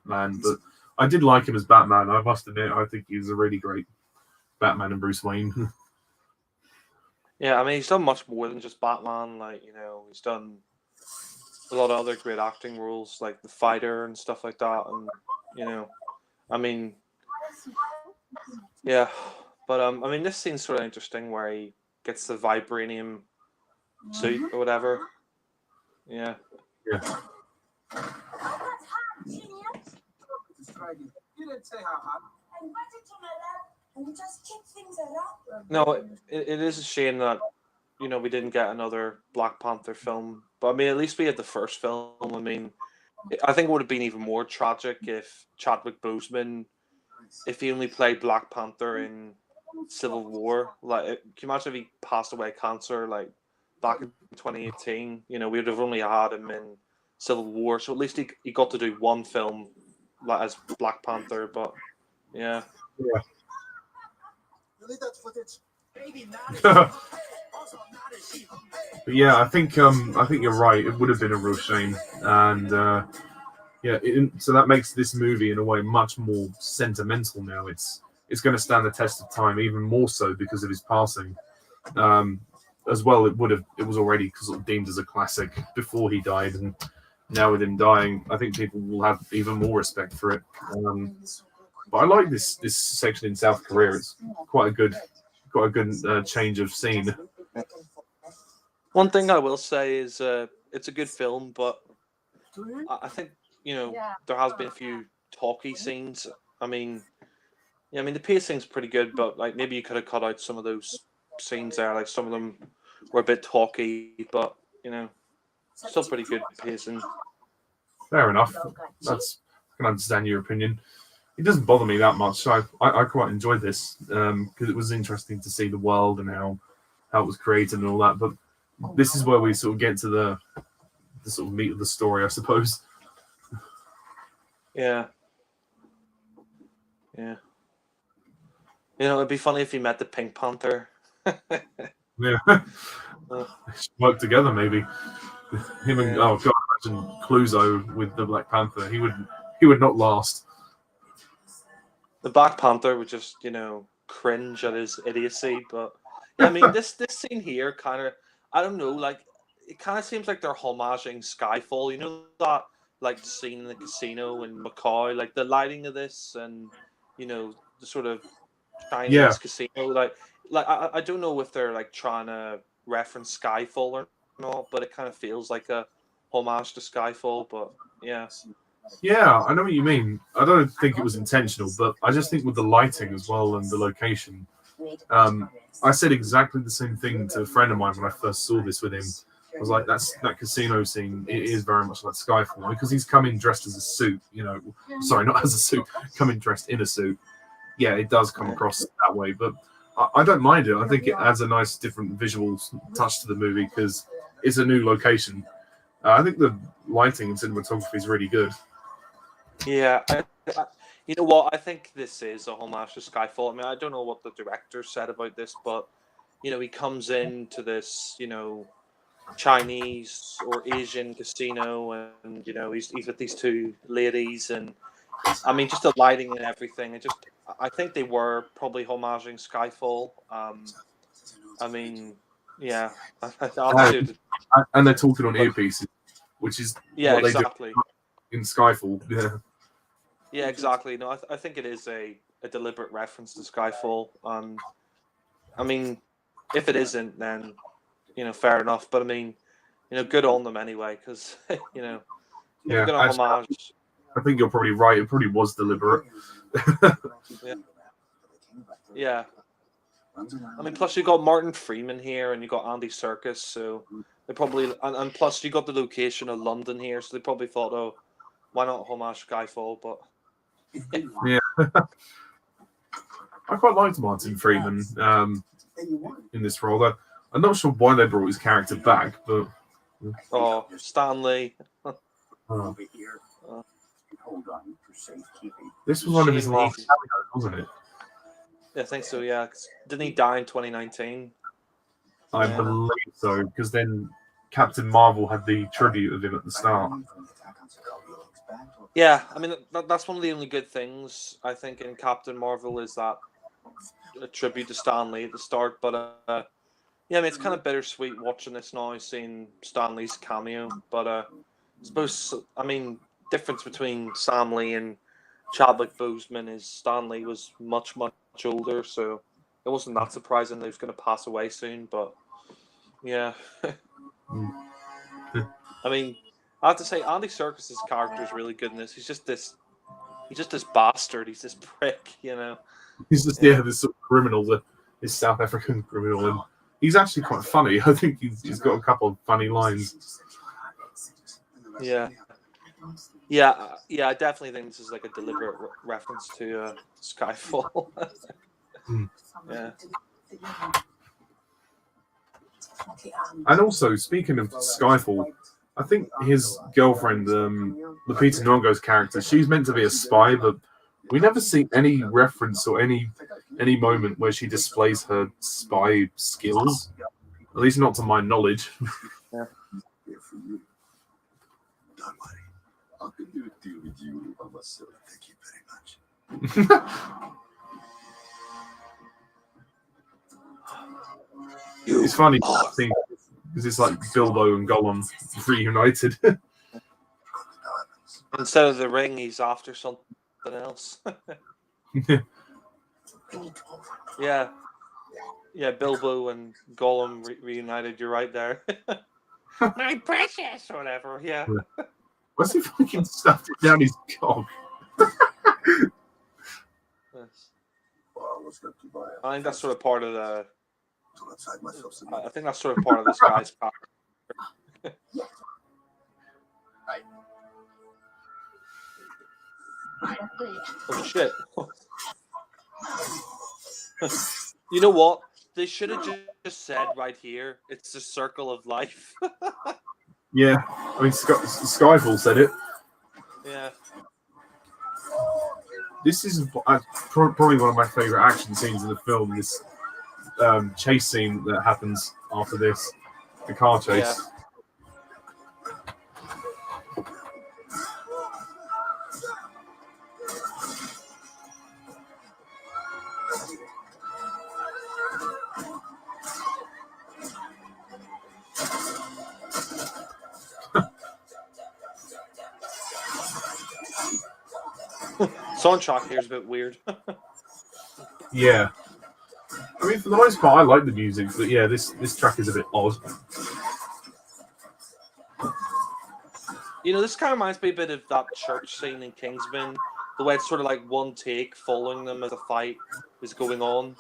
man. But I did like him as Batman. I must admit, I think he's a really great Batman and Bruce Wayne. Yeah, I mean, he's done much more than just Batman. Like, you know, he's done a lot of other great acting roles, like The Fighter and stuff like that. And, you know, I mean, yeah. But, I mean, this scene's sort of interesting where he gets the vibranium suit or whatever. Yeah. Yeah. No, it is a shame that, you know, we didn't get another Black Panther film. But I mean, at least we had the first film. I mean, I think it would have been even more tragic if Chadwick Boseman, if he only played Black Panther in Civil War. Like, can you imagine if he passed away of cancer, like, back in 2018? You know, we would have only had him in Civil War. So at least he got to do one film, like, as Black Panther. But, yeah. Yeah. But yeah, I think you're right. It would have been a real shame, and so that makes this movie in a way much more sentimental now. It's going to stand the test of time even more so because of his passing. As well, it was already sort of deemed as a classic before he died, and now with him dying, I think people will have even more respect for it. But I like this section in South Korea. It's quite a good change of scene. One thing I will say is it's a good film, but I think, you know, there has been a few talky scenes. I mean, the pacing's pretty good, but like maybe you could have cut out some of those scenes there. Like some of them were a bit talky, but you know, still pretty good pacing. Fair enough. I can understand your opinion. It doesn't bother me that much. So I quite enjoyed this because it was interesting to see the world and how it was created and all that. But this is where we sort of get to the sort of meat of the story, I suppose. Yeah. Yeah. You know, it'd be funny if he met the Pink Panther. Yeah. Work together, maybe. Him and imagine Clouseau with the Black Panther. He would not last. The Black Panther would just, you know, cringe at his idiocy. But yeah, I mean, this scene here kind of, I don't know, like it kind of seems like they're homaging Skyfall. You know that like scene in the casino in Macau, like the lighting of this, and you know the sort of Chinese casino. I don't know if they're like trying to reference Skyfall or not, but it kind of feels like a homage to Skyfall. But yeah. Yeah, I know what you mean. I don't think it was intentional, but I just think with the lighting as well and the location. I said exactly the same thing to a friend of mine when I first saw this with him. I was like, that casino scene, it is very much like Skyfall because he's coming dressed as a suit, sorry, not as a suit, coming dressed in a suit. Yeah, it does come across that way, but I don't mind it. I think it adds a nice different visual touch to the movie because it's a new location. I think the lighting and cinematography is really good. Yeah, you know what? I think this is a homage to Skyfall. I mean, I don't know what the director said about this, but he comes into this, Chinese or Asian casino, and he's with these two ladies, and I mean, just the lighting and everything. I think they were probably homaging Skyfall. I mean, yeah, and they're talking on earpieces, which is what exactly. they do in Skyfall. Yeah, exactly. No, I think it is a deliberate reference to Skyfall. I mean, if it isn't, then fair enough. But I mean, good on them anyway, because if you're gonna homage. I think you're probably right. It probably was deliberate. Yeah. I mean, plus you got Martin Freeman here, and you got Andy Serkis, so they probably and plus you got the location of London here, so they probably thought, oh, why not homage Skyfall? But yeah. I quite liked Martin Freeman in this role. I'm not sure why they brought his character back, but Stanley. This was one of his last cameos, wasn't it? Yeah, I think so. Yeah, didn't he die in 2019? I believe so, because then Captain Marvel had the tribute of him at the start. Yeah, I mean that's one of the only good things I think in Captain Marvel is that a tribute to Stan Lee at the start. But yeah, I mean it's kind of bittersweet watching this now, seeing Stan Lee's cameo. But I suppose difference between Sam Lee and Chadwick Boseman is Stan Lee was much older, so it wasn't that surprising that he was going to pass away soon. But yeah, I mean. I have to say, Andy Serkis' character is really good in this. He's just this bastard. He's this prick, He's just this sort of criminal, this South African criminal, and he's actually quite funny. I think he's got a couple of funny lines. Yeah. I definitely think this is like a deliberate reference to Skyfall. Yeah. And also, speaking of Skyfall. I think his girlfriend, Lupita Nyong'o's character, she's meant to be a spy, but we never see any reference or any moment where she displays her spy skills. At least not to my knowledge. Yeah. Don't worry. I can do a deal with you by myself. Thank you very much. It's funny, I think. Because it's like Bilbo and Gollum reunited. Instead of the ring, he's after something else. Yeah, Bilbo and Gollum reunited. You're right there. My precious, or whatever. Yeah. What's he fucking stuffed it down his cock? I think that's sort of part of the. I think that's sort of part of this guy's power. Oh shit! You know what? They should have just said right here. It's the circle of life. Yeah, I mean Skyfall said it. Yeah. This is probably one of my favorite action scenes in the film. This chase scene that happens after this, the car chase. Yeah. Soundtrack here is a bit weird. Yeah. I mean, for the most part, I like the music, but yeah, this track is a bit odd. You know, this kind of reminds me a bit of that church scene in Kingsman, the way it's sort of like one take following them as a fight is going on.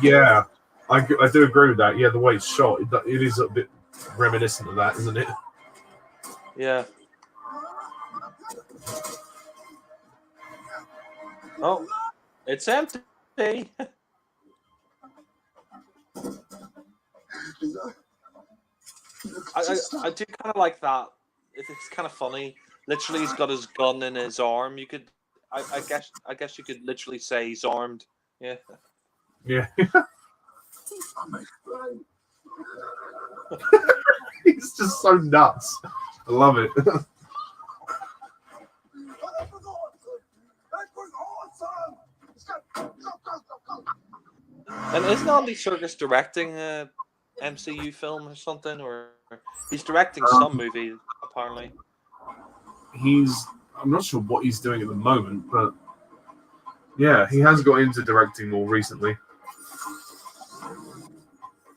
Yeah, I do agree with that. Yeah, the way it's shot, it is a bit reminiscent of that, isn't it? Yeah. Oh, it's empty. I do kind of like that. It's kind of funny. Literally, he's got his gun in his arm. You could, I guess you could literally say he's armed. Yeah. Yeah. He's just so nuts. I love it. And isn't Andy Serkis directing a MCU film or something? Or he's directing some movie apparently. I'm not sure what he's doing at the moment, but yeah, he has got into directing more recently.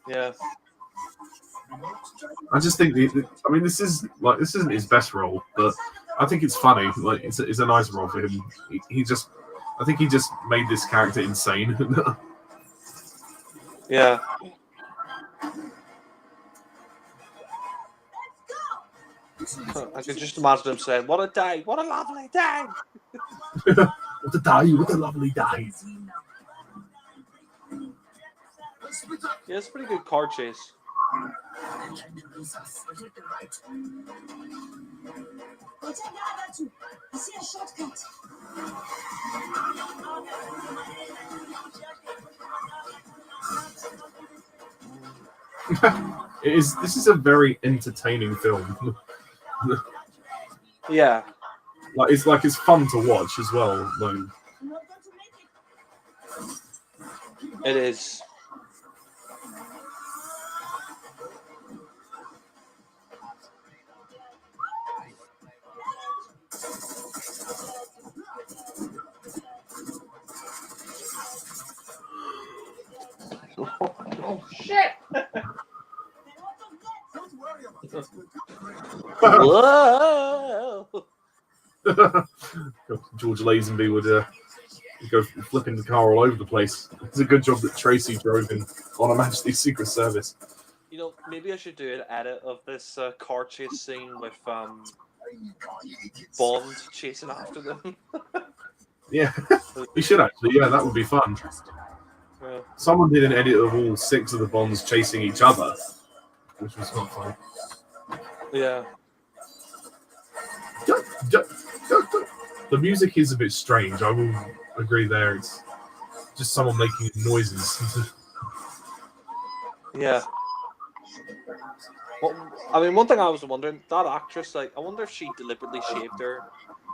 Yeah. I just think I mean, this isn't his best role, but I think it's funny. Like, it's a nice role for him. I think he just made this character insane. Yeah. I could just imagine him saying, "What a day! What a lovely day!" What a day! What a lovely day! Yeah, it's a pretty good car chase. This is a very entertaining film. Yeah. It's fun to watch as well. Like, It is. Oh shit! Whoa! George Lazenby would go flipping the car all over the place. It's a good job that Tracy drove in on a Majesty's Secret Service. You know, maybe I should do an edit of this car chase scene with Bond chasing after them. Yeah, we should actually. Yeah, that would be fun. Yeah. Someone did an edit of all 6 of the Bonds chasing each other, which was not fun. Yeah. The music is a bit strange. I will agree there. It's just someone making noises. Yeah. Well, I mean, one thing I was wondering, that actress, like, I wonder if she deliberately shaved her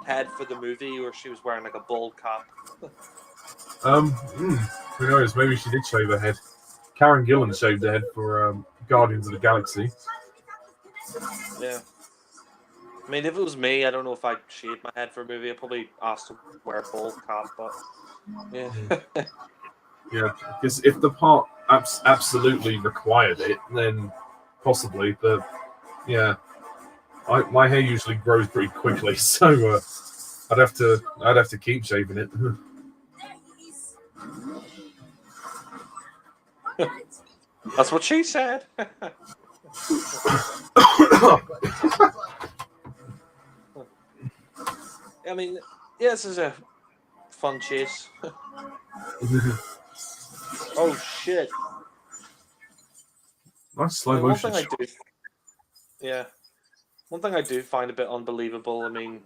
head for the movie, or she was wearing like a bald cap. Who knows? Maybe she did shave her head. Karen Gillan shaved her head for Guardians of the Galaxy. Yeah. I mean, if it was me, I don't know if I'd shave my head for a movie. I'd probably ask to wear a bald cap, but yeah. Yeah, because if the part absolutely required it, then possibly. But yeah, my hair usually grows pretty quickly, so I'd have to keep shaving it. That's what she said. I mean, yeah, this is a fun chase. Oh shit! Nice slow motion. One thing I do find a bit unbelievable. I mean,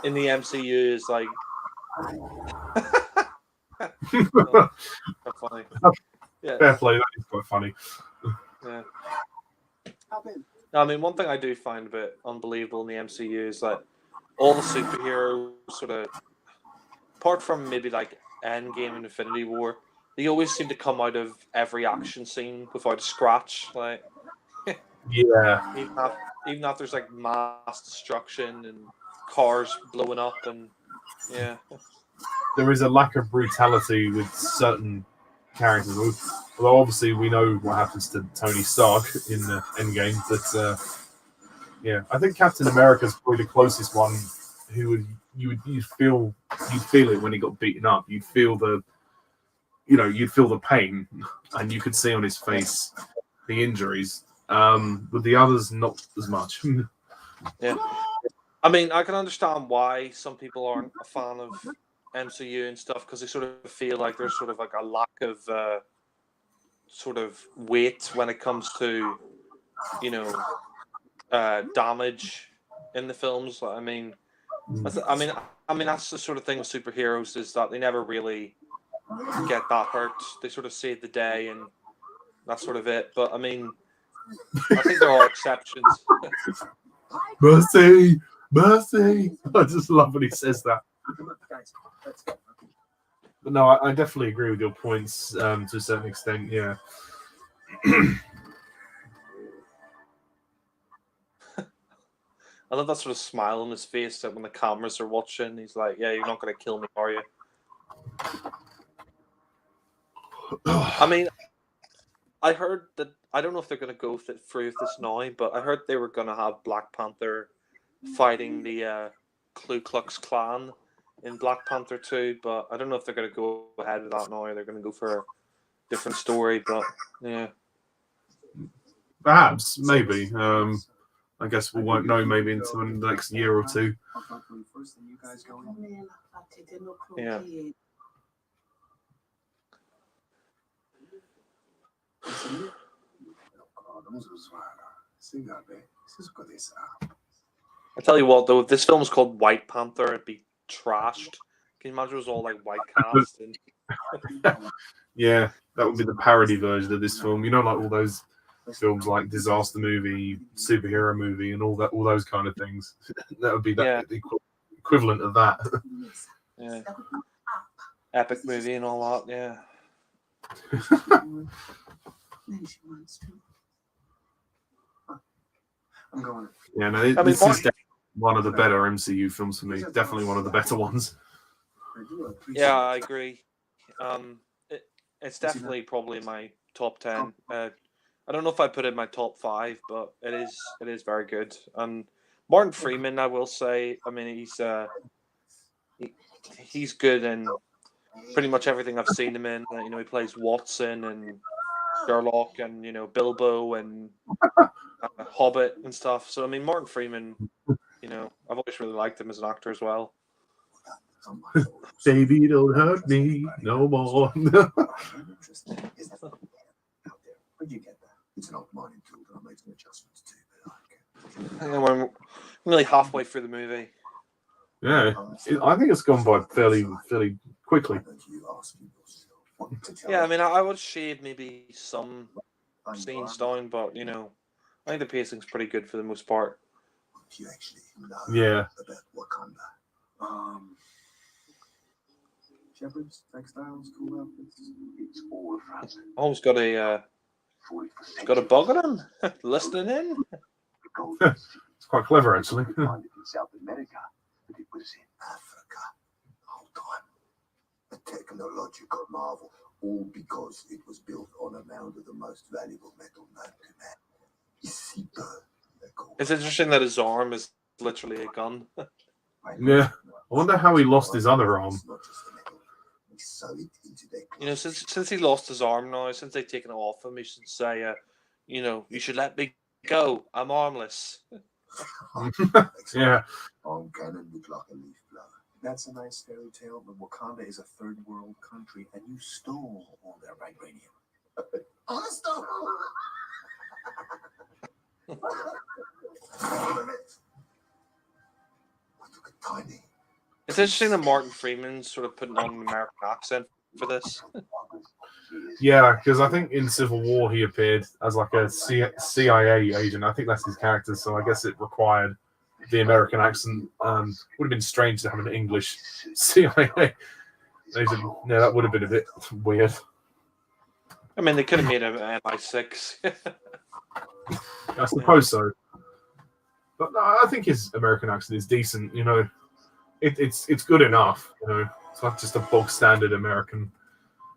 in the MCU is like, oh, funny. Yeah, fair play. That is quite funny. Yeah. I mean, one thing I do find a bit unbelievable in the MCU is that all the superheroes sort of, apart from maybe like Endgame and Infinity War, they always seem to come out of every action scene without a scratch. Like, yeah, even after there's like mass destruction and cars blowing up, and yeah, there is a lack of brutality with certain characters. Although obviously we know what happens to Tony Stark in the Endgame, but yeah, I think Captain America's probably the closest one who you'd feel it when he got beaten up. You'd feel the pain, and you could see on his face the injuries. With the others, not as much. Yeah. I mean, I can understand why some people aren't a fan of MCU and stuff, because they sort of feel like there's sort of like a lack of sort of weight when it comes to, damage in the films. I mean, that's the sort of thing with superheroes, is that they never really get that hurt. They sort of save the day, and that's sort of it. But I mean, I think there are exceptions. Mercy, mercy! I just love when he says that. But no, I definitely agree with your points to a certain extent. Yeah. I love that sort of smile on his face that when the cameras are watching, he's like, "Yeah, you're not going to kill me, are you?" I mean, I heard that, I don't know if they're going to go through with this now, but I heard they were going to have Black Panther fighting the Ku Klux Klan in Black Panther 2, but I don't know if they're going to go ahead with that now, or they're going to go for a different story. But yeah, Perhaps, maybe. I guess we won't know maybe until the next year or two. yeah. I tell you what, though, if this film was called White Panther, it'd be trashed. Can you imagine it was all like white cast? And... Yeah, that would be the parody version of this film. Like all those films like disaster movie, superhero movie, and all those kind of things. That would be the equivalent of that. Yeah. Epic movie and all that, yeah. Yeah, no, this is one of the better MCU films for me. Definitely one of the better ones. Yeah, I agree. It's definitely probably my top 10. I don't know if I put it in my top 5, but it is very good. And Martin Freeman, I will say, I mean, he's good in pretty much everything I've seen him in. He plays Watson and Sherlock and Bilbo and Hobbit and stuff. So I mean, Martin Freeman, I've always really liked him as an actor as well. Baby, don't hurt me no more. We're nearly halfway through the movie. Yeah, I think it's gone by fairly quickly. Yeah, I mean, I would shade maybe some scenes down, but I think the pacing's pretty good for the most part. Yeah. Shepherds, textiles, cool outfits. It's all France. Almost got a bug on him. Listening in. It's quite clever, actually. In South America, but it was in Africa. Hold on. A technological marvel, all because it was built on a mound of the most valuable metal known to man. It's interesting that his arm is literally a gun. Yeah. I wonder how he lost his other arm. Since he lost his arm now, since they've taken it off him, he should say, you should let me go. I'm armless. Yeah. That's a nice fairy tale, but Wakanda is a third world country, and you stole all their vibranium. I stole. It's interesting that Martin Freeman's sort of putting on an American accent for this. Yeah, because I think in Civil War he appeared as like a CIA agent. I think that's his character, so I guess it required the American accent. Would have been strange to have an English CIA agent. Yeah, that would have been a bit weird. I mean, they could have made him an MI6. I suppose so. But no, I think his American accent is decent. It's good enough. It's not just a bog standard American.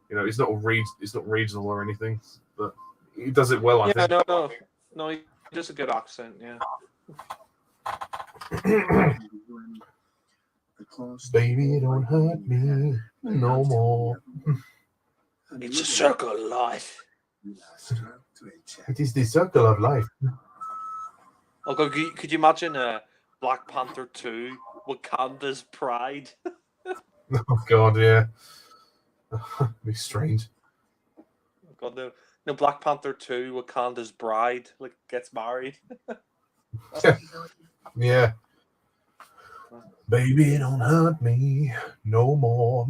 You know, it's not regional or anything, but he does it well. I think. No, he does a good accent. Yeah. Baby, don't hurt me no more. It's a circle of life. It is the circle of life. Oh, could you imagine Black Panther 2, Wakanda's Pride? Oh God, yeah. Be strange. Oh God, no, Black Panther 2, Wakanda's Bride, like gets married. Yeah. Baby, don't hurt me no more.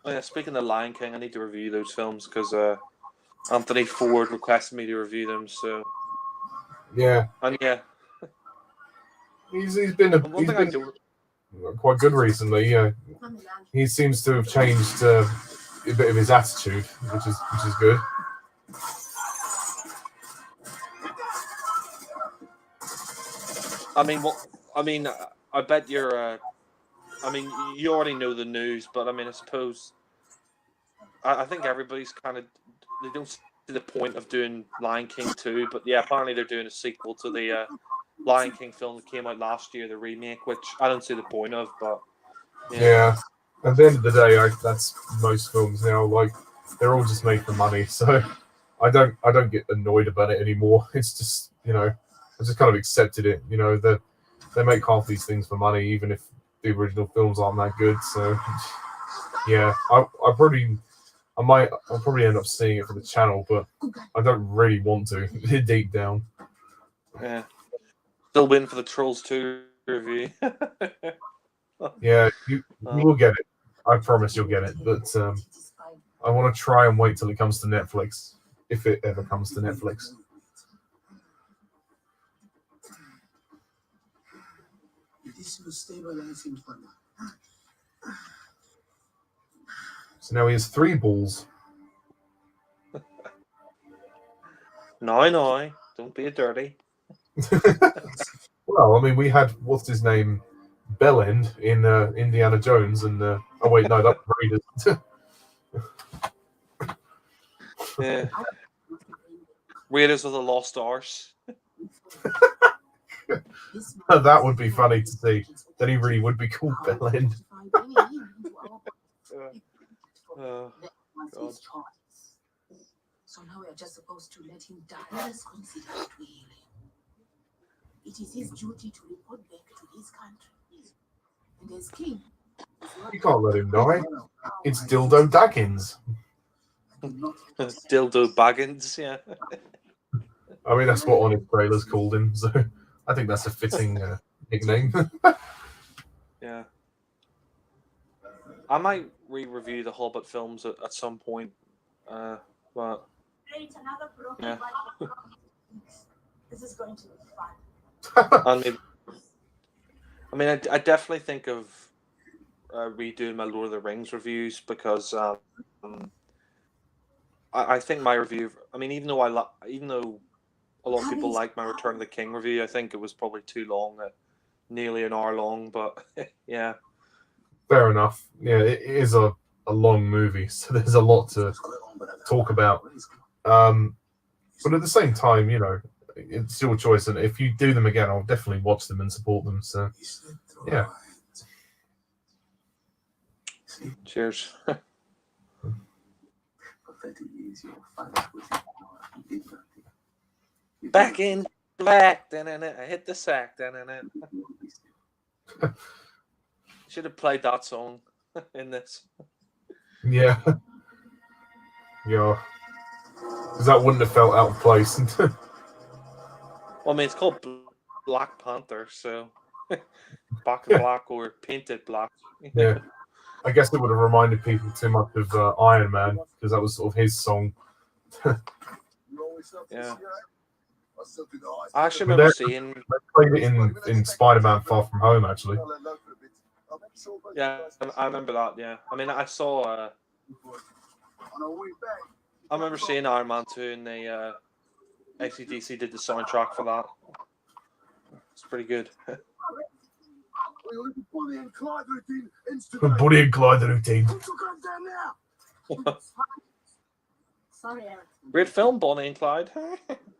Oh, yeah, speaking of Lion King, I need to review those films because Anthony Ford requested me to review them. So yeah, and yeah, he's been quite good recently. Yeah, he seems to have changed a bit of his attitude, which is good. I bet you're. You already know the news, but I suppose I think everybody's they don't see the point of doing Lion King 2, but yeah, apparently they're doing a sequel to the Lion King film that came out last year, the remake, which I don't see the point of, but yeah. At the end of the day, that's most films now. Like they're all just made for money, so I don't get annoyed about it anymore. It's just I just kind of accepted it. They make half these things for money, even if the original films aren't that good. So yeah, I'll probably end up seeing it for the channel, but I don't really want to deep down. Yeah, still waiting for the Trolls 2 review. Yeah, you will get it. I promise you'll get it. But I want to try and wait till it comes to Netflix, if it ever comes to Netflix. So now he has 3 balls. No, don't be a dirty. Well, we had what's his name, Bellend in Indiana Jones, and oh wait, no, that's Raiders. Yeah, Raiders of the Lost Arse. That would be funny to see. That he really would be called Bellend. God. So now we are just supposed to let him die. Let us consider it really. It is his duty to report back to his country. And as king, You can't let him die. It's Dildo Daggins. Dildo Baggins, yeah. That's what on his trailers called him, so I think that's a fitting nickname. Yeah. I might re-review the Hobbit films at some point, but yeah. this is going to be fun. And I definitely think of redoing my Lord of the Rings reviews because I think my review. Even though a lot of people like my Return of the King review, I think it was probably too long, nearly an hour long. But yeah, fair enough. Yeah, it is a long movie, so there's a lot to talk about. But at the same time, it's your choice, and if you do them again, I'll definitely watch them and support them. So yeah. Cheers. Back in black, I hit the sack, Should have played that song in this. Yeah. Yeah. Because that wouldn't have felt out of place. Well, it's called Black Panther, so back in black or painted black. Yeah. I guess it would have reminded people too much of Iron Man, because that was sort of his song. Yeah. I actually remember seeing. They played it in Spider-Man Far From Home, actually. Yeah, I remember that. Yeah, I saw. I remember seeing Iron Man 2, and they AC/DC did the soundtrack for that. It's pretty good. Bonnie and Clyde routine instantly. Bonnie and Clyde routine. Put your guns down now. Sorry, Eric. Great film, Bonnie and Clyde.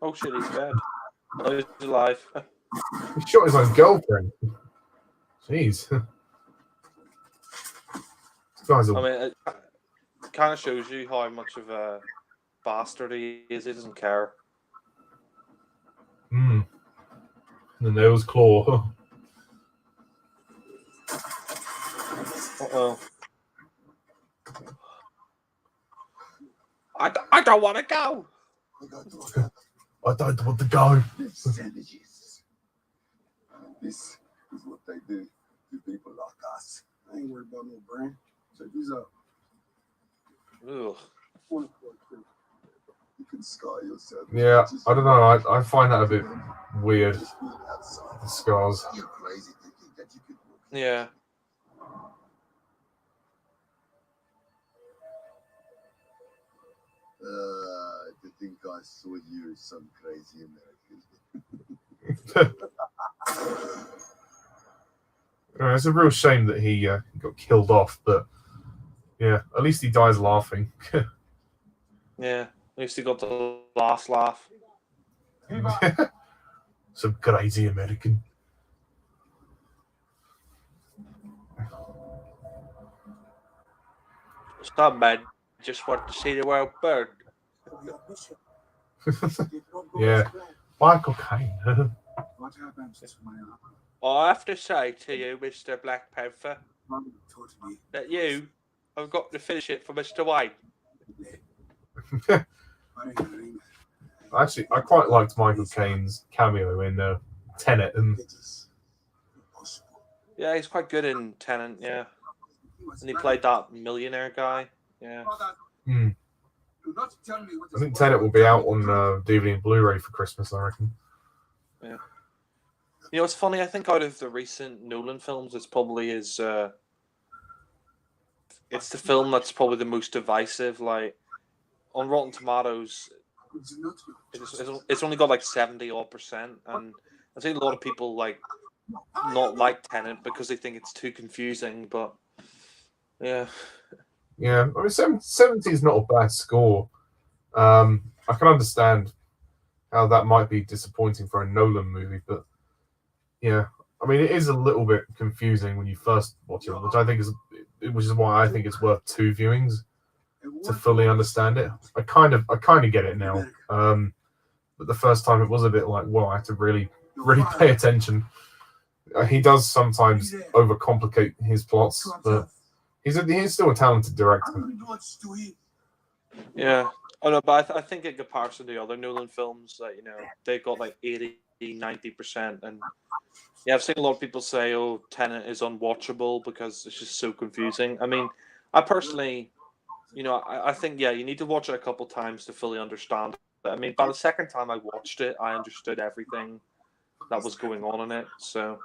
Oh shit, he's dead. Oh, he's alive. He shot his own girlfriend. Jeez. This guy's I a... mean, it kind of shows you how much of a bastard he is. He doesn't care. And the nose claw. Uh-oh. I don't want to go. I don't want to go. Savages. This is what they do to people like us. I ain't worried about no brand. Check these out. Ugh. You can scar yourself. Yeah, I don't know. I find that a bit weird. Just being outside. The scars. You're crazy thinking that you could walk. Yeah. To think I saw you, some crazy American. It's a real shame that he got killed off, but yeah, at least he dies laughing. Yeah. At least he got the last laugh. Some crazy American. It's not bad. Just want to see the world burn. Yeah. Buy cocaine. What happens to my arm? I have to say to you, Mr. Black Panther, Mom taught me. that you have got to finish it for Mr. Wayne. Actually, I quite liked Michael Caine's cameo in Tenet, and Yeah, he's quite good in Tenant, yeah. And he played that millionaire guy. Yeah. I think Tenet will be out on DVD and Blu-ray for Christmas, I reckon. Yeah. You know, it's funny. I think out of the recent Nolan films, it's probably his. It's the film that's probably the most divisive. Like on Rotten Tomatoes, it's only got like 70% and I think a lot of people not like Tenet because they think it's too confusing. But yeah, I mean, 70 is not a bad score. I can understand how that might be disappointing for a Nolan movie, but yeah, I mean, it is a little bit confusing when you first watch it, which is why I think it's worth 2 viewings to fully understand it. I kind of get it now, but the first time it was a bit like, well, I had to really pay attention. He does sometimes overcomplicate his plots, but he's still a talented director. yeah. Oh no, but I think in comparison to the other Nolan films, that they got like 80-90%, and yeah, I've seen a lot of people say, "Oh, Tenet is unwatchable because it's just so confusing." I mean, I personally, I think you need to watch it a couple times to fully understand it. I mean, by the second time I watched it, I understood everything that was going on in it. So,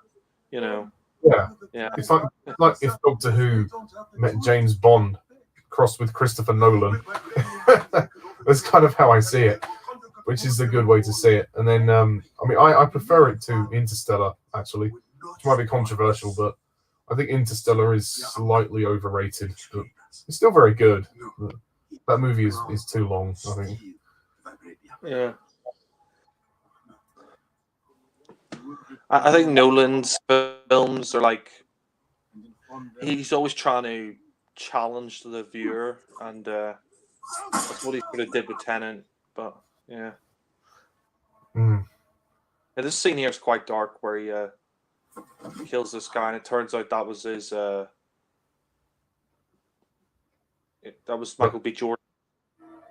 yeah. It's like if Doctor Who met James Bond crossed with Christopher Nolan. That's kind of how I see it, which is a good way to see it. And then, I mean, I prefer it to Interstellar, actually, which might be controversial, but I think Interstellar is slightly overrated, but it's still very good. But that movie is too long, I think. Yeah. I think Nolan's films are like, he's always trying to challenge the viewer, and that's what he sort of did with Tenet. But yeah, this scene here is quite dark, where he kills this guy, and it turns out that was his. That was Michael B. Jordan's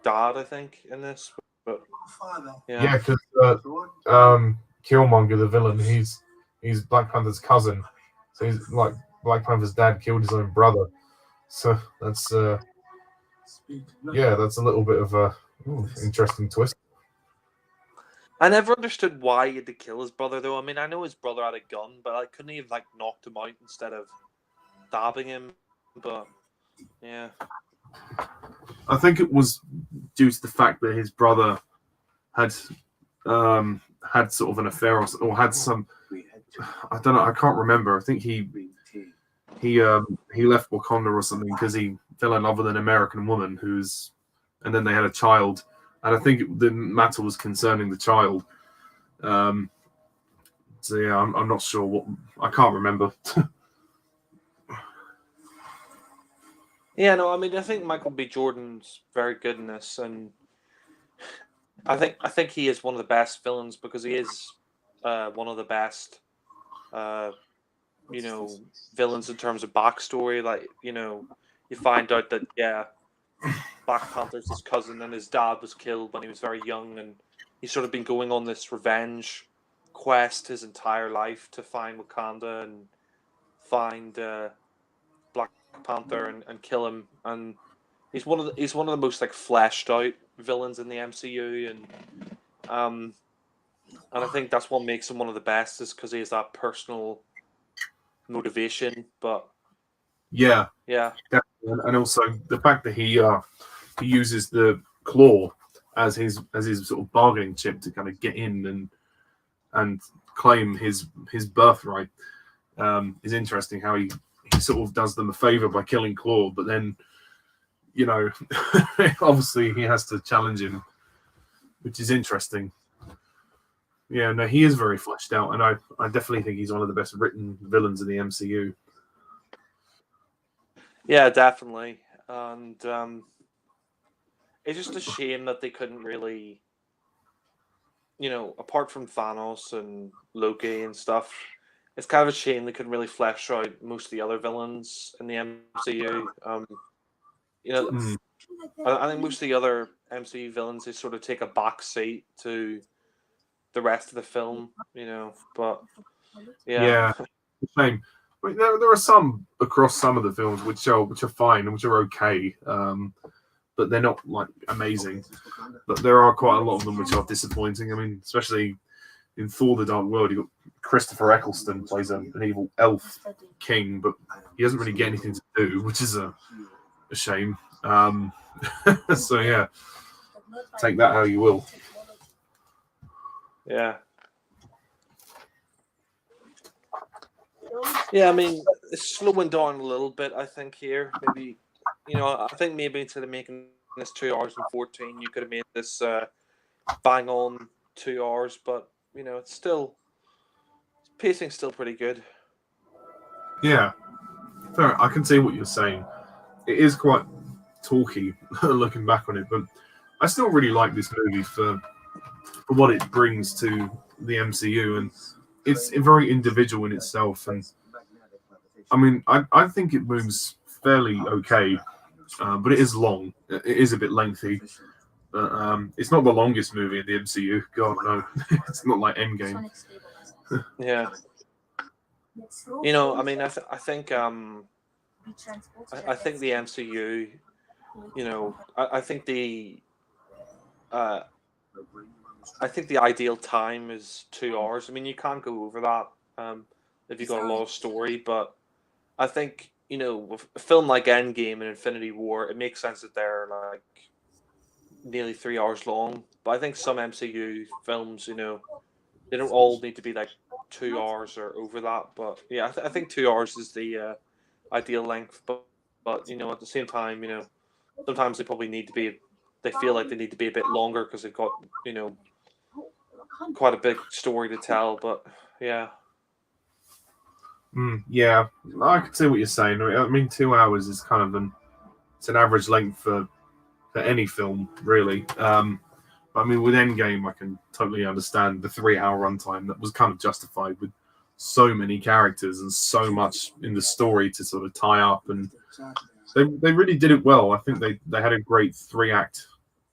dad, I think, in this. But Yeah, because Killmonger, the villain, he's Black Panther's cousin. So he's like Black Panther's dad killed his own brother. So that's that's a little bit of a interesting twist. I never understood why he had to kill his brother, though. I mean, I know his brother had a gun, but I couldn't he have knocked him out instead of stabbing him? But yeah, I think it was due to the fact that his brother had sort of an affair or had some. I don't know. I can't remember. I think he he left Wakanda or something because he fell in love with an American woman and then they had a child, and I think the matter was concerning the child. So yeah, I'm not sure what, I can't remember. Yeah, no, I mean, I think Michael B. Jordan's very good in this, and I think he is one of the best villains because he is one of the best, villains in terms of backstory. Like, you find out that Black Panther's his cousin, and his dad was killed when he was very young, and he's sort of been going on this revenge quest his entire life to find Wakanda and find Black Panther and kill him. And he's one of the most like fleshed out villains in the MCU, and I think that's what makes him one of the best, is because he has that personal motivation. But Yeah, yeah, definitely. And also the fact that he uses the claw as his sort of bargaining chip to kind of get in and claim his birthright is interesting. How he sort of does them a favor by killing Claw, but then obviously he has to challenge him, which is interesting. Yeah, no, he is very fleshed out, and I definitely think he's one of the best written villains in the MCU. yeah, definitely. And it's just a shame that they couldn't really, apart from Thanos and Loki and stuff, it's kind of a shame they couldn't really flesh out most of the other villains in the MCU. I think most of the other MCU villains, they sort of take a back seat to the rest of the film, But Yeah, same. I mean, there are some across some of the films which are fine and which are okay, but they're not like amazing. But there are quite a lot of them which are disappointing. I mean, especially in Thor: The Dark World, you got Christopher Eccleston plays an evil elf king, but he doesn't really get anything to do, which is a shame. So yeah, take that how you will. Yeah. Yeah, I mean, it's slowing down a little bit, I think, here. Maybe, I think maybe instead of making this 2 hours and 14, you could have made this bang on 2 hours, but, it's still, pacing's still pretty good. Yeah, fair. I can see what you're saying. It is quite talky looking back on it, but I still really like this movie for what it brings to the MCU, and it's very individual in itself. And I mean, I think it moves fairly okay, but it is long. It is a bit lengthy. But it's not the longest movie in the MCU. God no, it's not like Endgame. Yeah. I mean, I think I think the MCU, I think I think the ideal time is 2 hours. I mean, you can't go over that if you've got a lot of story, but I think, with a film like Endgame and Infinity War, it makes sense that they're like nearly 3 hours long. But I think some MCU films, they don't all need to be like 2 hours or over that. But yeah, I think 2 hours is the ideal length. But at the same time, sometimes they probably need to be. They feel like they need to be a bit longer because they've got quite a big story to tell. But yeah. Yeah, I can see what you're saying. I mean, 2 hours is kind of it's an average length for any film, really. But I mean, with Endgame, I can totally understand the 3 hour runtime that was kind of justified with so many characters and so much in the story to sort of tie up, and they really did it well. I think they had a great 3-act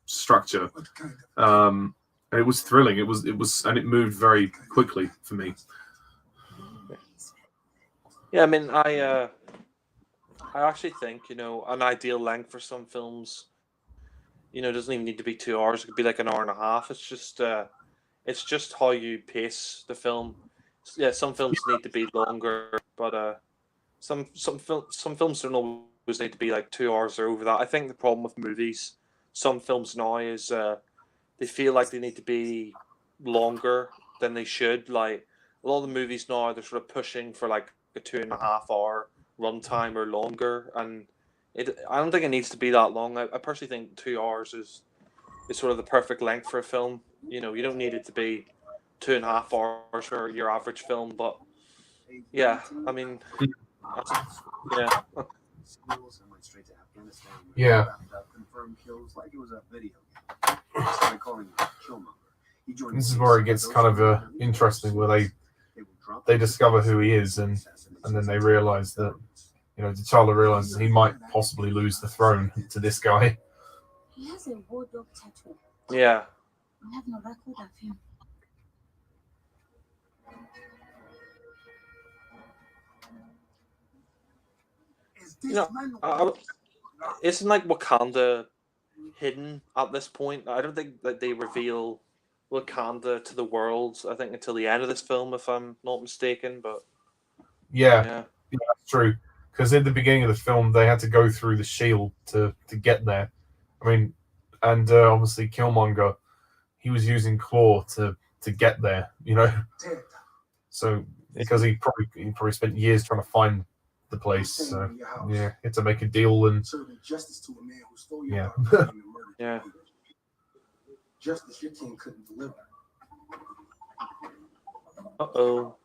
structure, and it was thrilling. It was, and it moved very quickly for me. Yeah, I mean, I actually think an ideal length for some films, doesn't even need to be 2 hours. It could be like an hour and a half. It's just how you pace the film. Yeah, some films need to be longer, but some films don't always need to be like 2 hours or over that. I think the problem with movies, some films now is they feel like they need to be longer than they should. Like a lot of the movies now, they're sort of pushing for like a 2.5 hour runtime or longer, and I don't think it needs to be that long. I personally think 2 hours is sort of the perfect length for a film. You know, you don't need it to be 2.5 hours for your average film, but yeah, I mean, yeah. Yeah. Confirmed kills like it was a video game. Started calling him Killmonger. This is where it gets kind of interesting, where they discover who he is, and then they realize that, you know, T'Challa realizes he might possibly lose the throne to this guy. He has a war dog tattoo. Yeah. I have no record of him. You know, isn't like Wakanda hidden at this point? I don't think that they reveal Wakanda to the world, I think, until the end of this film, if I'm not mistaken. But yeah, that's true. Because in the beginning of the film, they had to go through the shield to get there. I mean, and obviously Killmonger, he was using Claw to get there, you know. So because he probably spent years trying to find the place. So yeah, he had to make a deal and yeah. Yeah. Justice your king couldn't deliver. Uh-oh.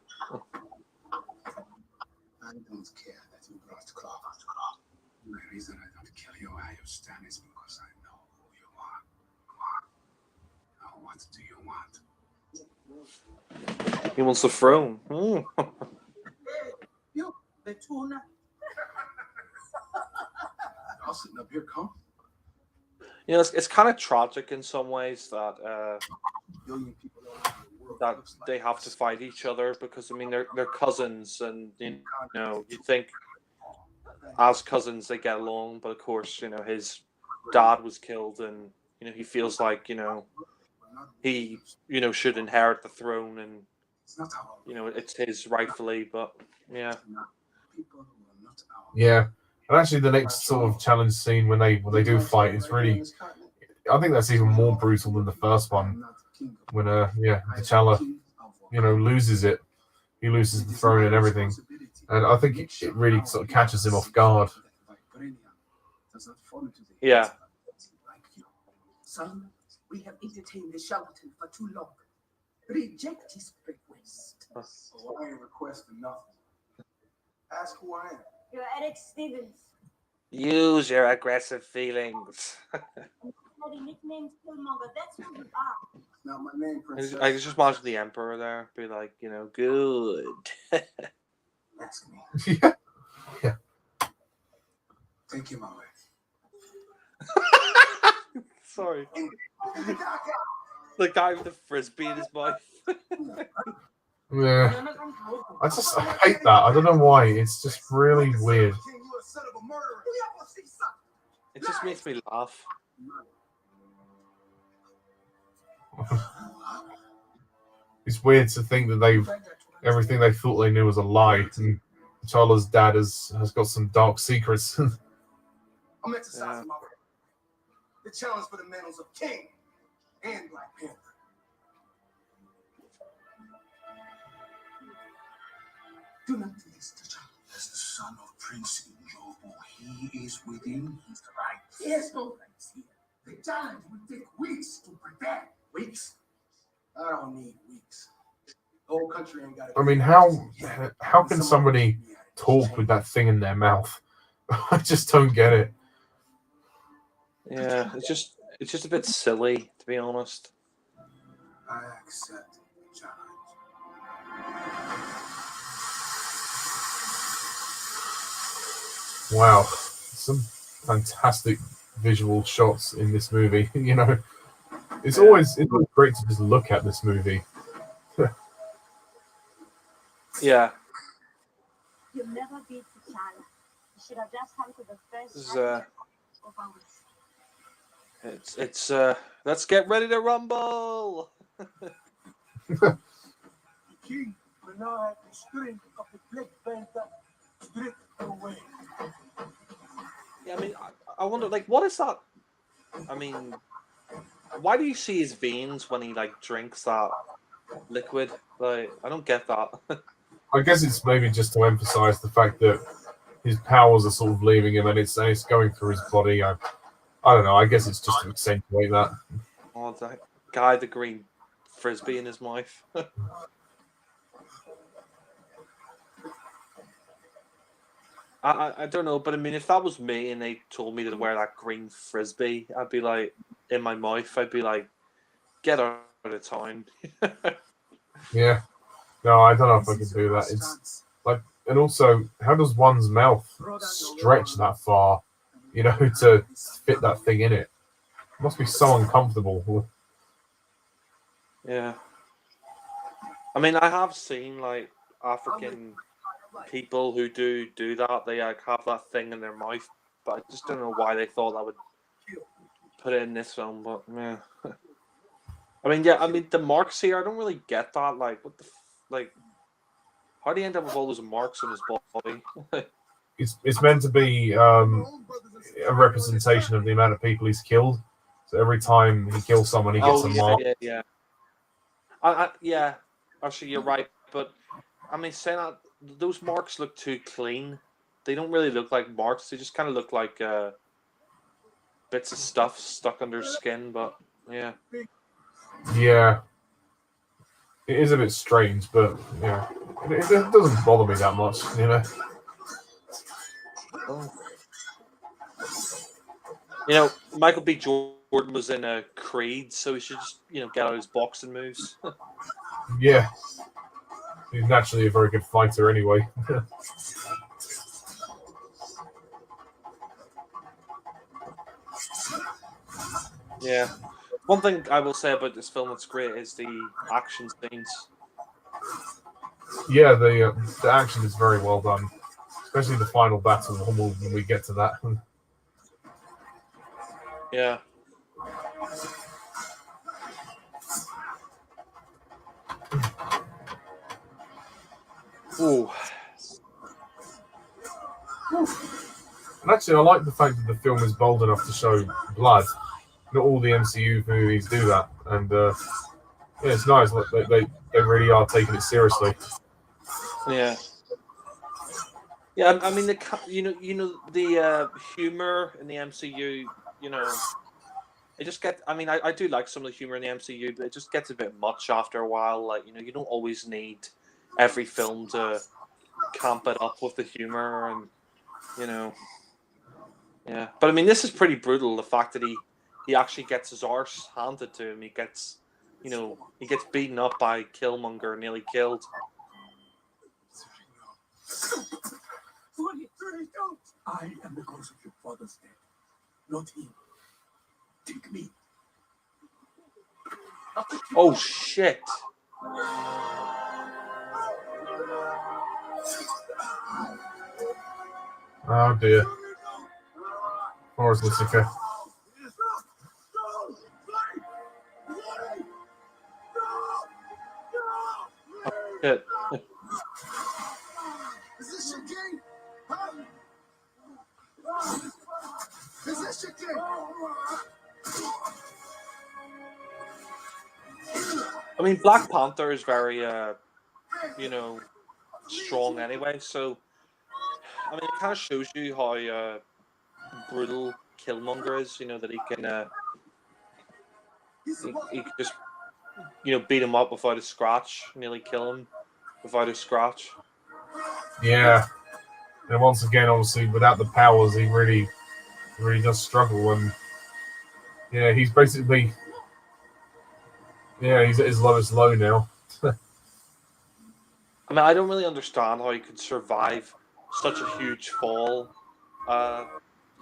I don't care that you brought Claw. The reason I don't kill you where you stand is because I know who you are. Now, what do you want? He wants the throne. You, the tuna. I'll sit up here, come. You know, it's kind of tragic in some ways that that they have to fight each other, because I mean they're cousins, and you know, you think as cousins they get along, but of course, you know, his dad was killed, and you know, he feels like, you know, he, you know, should inherit the throne, and you know, it's his rightfully, but yeah. And actually, the next sort of challenge scene when they do fight is really, I think that's even more brutal than the first one. When T'Challa, you know, loses it, he loses the throne and everything, and I think it really sort of catches him off guard. Yeah. Son, we have entertained the charlatan for too long. Reject his request. Oh, I ain't requesting nothing. Ask who I am. You're Eric Stevens. Use your aggressive feelings. Nicknamed Killmonger. That's who you are. Not my name, princess. I just imagine the Emperor there, be like, you know, good. Ask me. Yeah. Take him away. Sorry. The guy with the frisbee in his mouth. Yeah. I hate that. I don't know why. It's just really weird. It just makes me laugh. It's weird to think that everything they thought they knew was a lie, and T'Challa's dad has got some dark secrets. I'm exercising my right. The challenge for the mantles of King and Black Panther. Do not do this, T'Challa. As the son of Prince Njobu, he is within his rights. There's no rights here. The challenge will take weeks to prepare. Weeks? I don't need weeks. The whole country ain't got. I mean, how can somebody talk with that thing in their mouth? I just don't get it. Yeah, it's just a bit silly, to be honest. I accept the challenge. Wow, some fantastic visual shots in this movie. You know, it's always great to just look at this movie. Yeah. You'll never beat T'Challa. You should have just come to the first. This is, it's let's get ready to rumble. King will now have the strength of the Black Panther stripped away. Yeah, I mean, I wonder, like, what is that? I mean, why do you see his veins when he like drinks that liquid? Like, I don't get that. I guess it's maybe just to emphasize the fact that his powers are sort of leaving him, and it's going through his body. I don't know. I guess it's just to accentuate that. Oh, that guy, the green frisbee in his mouth. I don't know, but I mean, if that was me and they told me to wear that green frisbee, I'd be like, in my mouth, I'd be like, get out of town. Yeah. No, I don't know if I can do that. It's like, and also, how does one's mouth stretch that far, you know, to fit that thing in it? It must be so uncomfortable. Yeah. I mean, I have seen like African people who do that. They like have that thing in their mouth, but I just don't know why they thought I would put it in this film. But yeah. I mean, yeah. I mean, the marks here, I don't really get that. Like, what the like? How do you end up with all those marks on his body? It's meant to be a representation of the amount of people he's killed. So every time he kills someone, he gets a mark. Yeah. Yeah. Actually, you're right. But I mean, saying that, those marks look too clean. They don't really look like marks. They just kind of look like bits of stuff stuck under skin. But yeah. Yeah. It is a bit strange, but yeah, it doesn't bother me that much, you know. Oh. You know, Michael B. Jordan was in a Creed, so he should just, get out his boxing moves. Yeah. He's naturally a very good fighter anyway. Yeah. One thing I will say about this film that's great is the action scenes. Yeah, the action is very well done, especially the final battle when we get to that. Yeah. Ooh. And actually, I like the fact that the film is bold enough to show blood. Not all the MCU movies do that, and yeah, it's nice. They really are taking it seriously. Yeah. Yeah, I mean the humor in the MCU, it just gets. I mean, I do like some of the humor in the MCU, but it just gets a bit much after a while. Like, you don't always need every film to camp it up with the humor, and yeah. But I mean, this is pretty brutal. The fact that he actually gets his arse handed to him. He gets, he gets beaten up by Killmonger, nearly killed. I am the cause of your father's death, not him. Take me. Oh shit! Oh dear. Forrest Whitaker. Shit. Is this your game? Huh? Is this your game? I mean, Black Panther is very, strong anyway. So, I mean, it kind of shows you how brutal Killmonger is. That he can, he can just, beat him up without a scratch, nearly kill him without a scratch. Yeah, and once again, obviously, without the powers, he really does struggle, and yeah, he's basically, he's at his lowest low now. I mean, I don't really understand how he could survive such a huge fall. I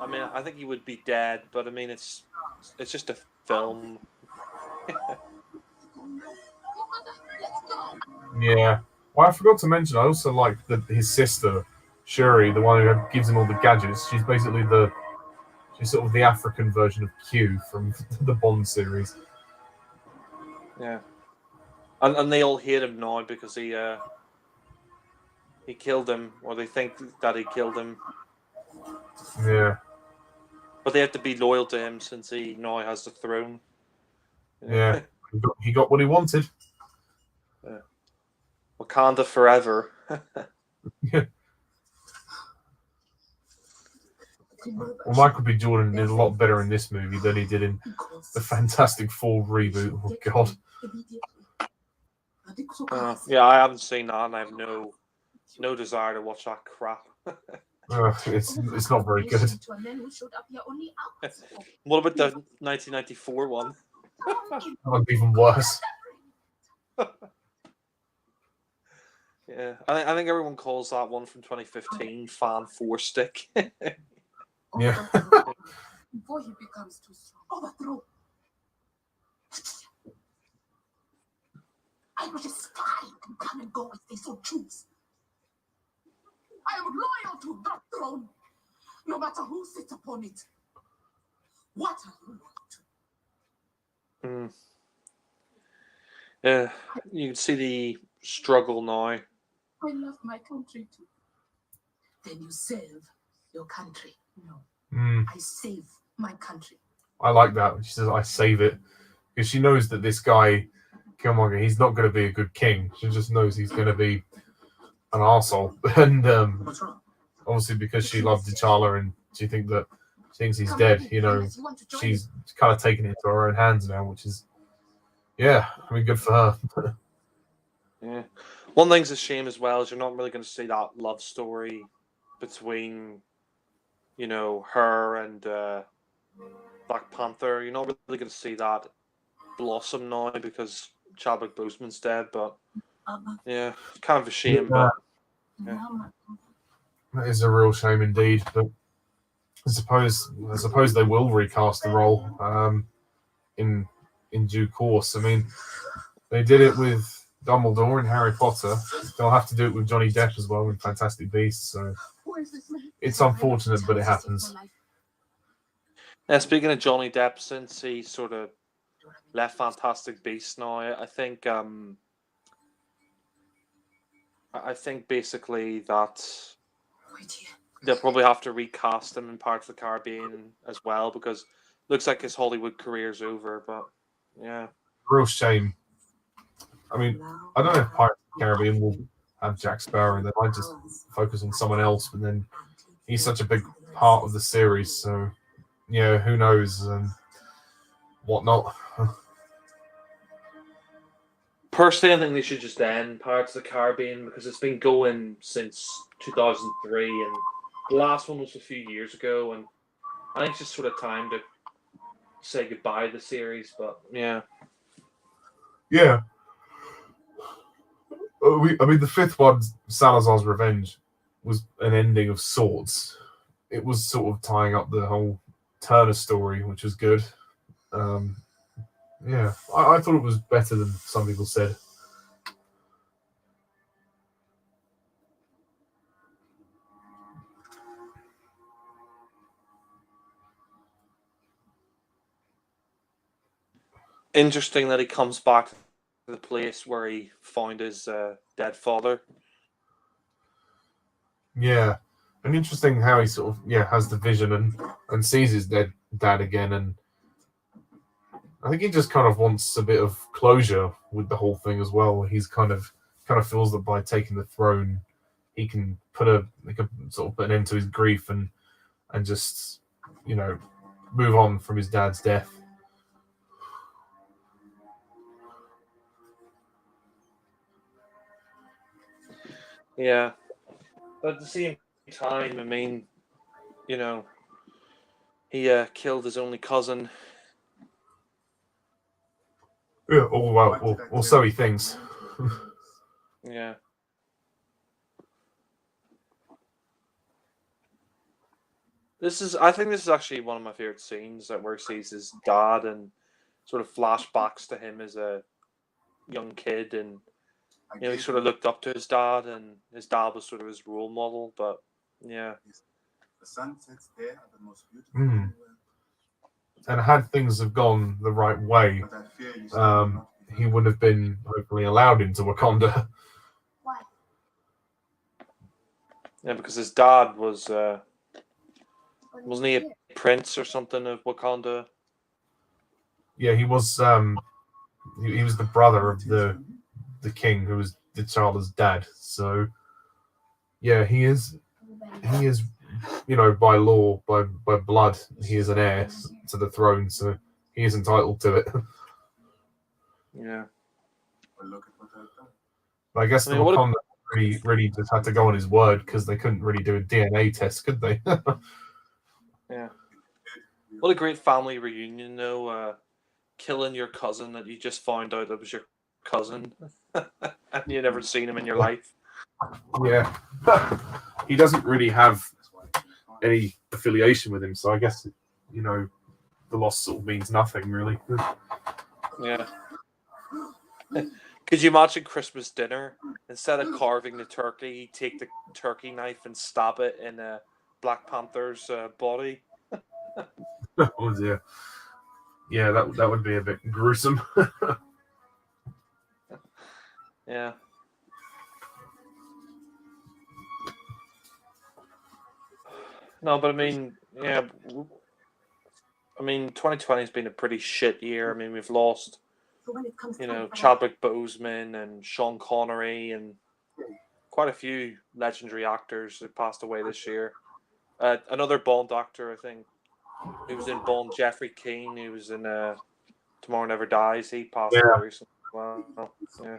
mean, I think he would be dead, but I mean, it's just a film. Yeah. Well, I forgot to mention, I also like his sister, Shuri, the one who gives him all the gadgets. She's basically she's sort of the African version of Q from the Bond series. Yeah. And they all hate him now because he killed him, or they think that he killed him. Yeah. But they have to be loyal to him since he now has the throne. Yeah. He got what he wanted. Yeah. Wakanda forever. Yeah. Well, Michael B. Jordan did a lot better in this movie than he did in the Fantastic Four reboot. Oh, God. Yeah, I haven't seen that, and I have no desire to watch that crap. It's not very good. What about the 1994 one? That's even worse. Yeah, I think everyone calls that one from 2015 Fan 4 Stick. Yeah. Before he becomes too strong. Overthrow. I was a spy and come and go as they so choose. I am loyal to that throne, no matter who sits upon it. What are you loyal to? Yeah, you can see the struggle now. I love my country too. Then you save your country. No, I save my country. I like that. She says, I save it. Because she knows that this guy, Killmonger, he's not going to be a good king. She just knows he's going to be an arsehole. And obviously because she loved T'Challa and she thinks he's dead, you know, she's kind of taking it into her own hands now, which is, yeah, I mean, good for her. Yeah. One thing's a shame as well is you're not really going to see that love story between, you know, her and Black Panther. You're not really going to see that blossom now because Chadwick Boseman's dead. But yeah, kind of a shame. But yeah. That is a real shame indeed. But I suppose they will recast the role in due course. I mean, they did it with Dumbledore in Harry Potter. They'll have to do it with Johnny Depp as well in Fantastic Beasts. So it's unfortunate, but it happens. Yeah, speaking of Johnny Depp, since he sort of left Fantastic Beasts now, I think basically that they'll probably have to recast him in Pirates of the Caribbean as well because it looks like his Hollywood career's over. But yeah, Real shame. I mean, I don't know if Pirates of the Caribbean will have Jack Sparrow. They might just focus on someone else, but then he's such a big part of the series. So, yeah, who knows and whatnot. personally, I think they should just end Pirates of the Caribbean because it's been going since 2003, and the last one was a few years ago, and I think it's just sort of time to say goodbye to the series. But yeah. Yeah. I mean, the fifth one, Salazar's Revenge, was an ending of sorts. It was sort of tying up the whole Turner story, which was good. Yeah, I thought it was better than some people said. Interesting that he comes back to the place where he found his dead father. Yeah, and interesting how he sort of has the vision and sees his dead dad again, and I think he just kind of wants a bit of closure with the whole thing as well. He's kind of feels that by taking the throne, he can put an end to his grief and just move on from his dad's death. Yeah, but at the same time, I mean, he killed his only cousin. Yeah, or so he thinks. Yeah. I think this is actually one of my favorite scenes where he sees his dad and sort of flashbacks to him as a young kid, and he sort of looked up to his dad, and his dad was sort of his role model. But yeah, the sun sets there at the most beautiful. And had things have gone the right way, he would have been hopefully allowed into Wakanda. Why? Yeah, because his dad was wasn't he a prince or something of Wakanda? Yeah, he was. He was the brother of the king, who was T'Challa's dad. So, yeah, he is by law, by blood, he is an heir to the throne, so he is entitled to it. Yeah. But I guess the Wakanda really just had to go on his word because they couldn't really do a DNA test, could they? Yeah. What a great family reunion, though. Killing your cousin that you just found out that was your cousin, and you never seen him in your life. Yeah. He doesn't really have any affiliation with him, so I guess the loss sort of means nothing, really. Yeah. Could you imagine Christmas dinner? Instead of carving the turkey, you take the turkey knife and stab it in Black Panther's body. Oh dear. Yeah, that would be a bit gruesome. Yeah. No, but I mean, yeah. I mean, 2020 has been a pretty shit year. I mean, we've lost, Chadwick Boseman and Sean Connery and quite a few legendary actors that passed away this year. Another Bond actor, I think, who was in Bond, Jeffrey Keane, who was in Tomorrow Never Dies. He passed away recently. Wow. Yeah.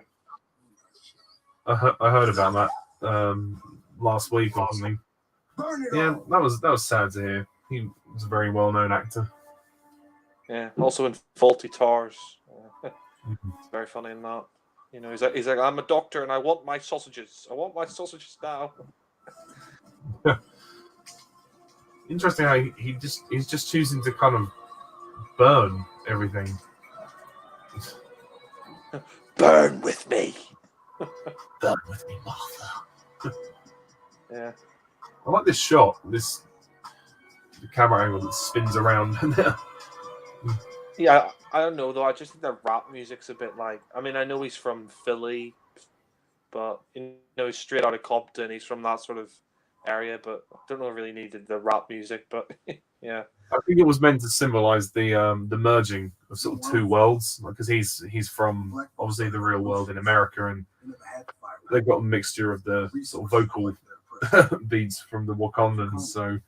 I heard about that last week or something. Yeah, that was sad to hear. He was a very well-known actor. Yeah, also in Faulty Towers. It's very funny in that. He's like, I'm a doctor and I want my sausages. I want my sausages now. Interesting how he's just choosing to kind of burn everything. Burn with me. Burn with me, Martha. Yeah. I like this shot. The camera angle that spins around. Yeah, I don't know though. I just think the rap music's a bit like. I mean, I know he's from Philly, but he's straight out of Compton. He's from that sort of area, but I don't know if really needed the rap music. But yeah, I think it was meant to symbolize the merging of sort of two worlds, because he's from obviously the real world in America, and they've got a mixture of the sort of vocal beats from the Wakandans. So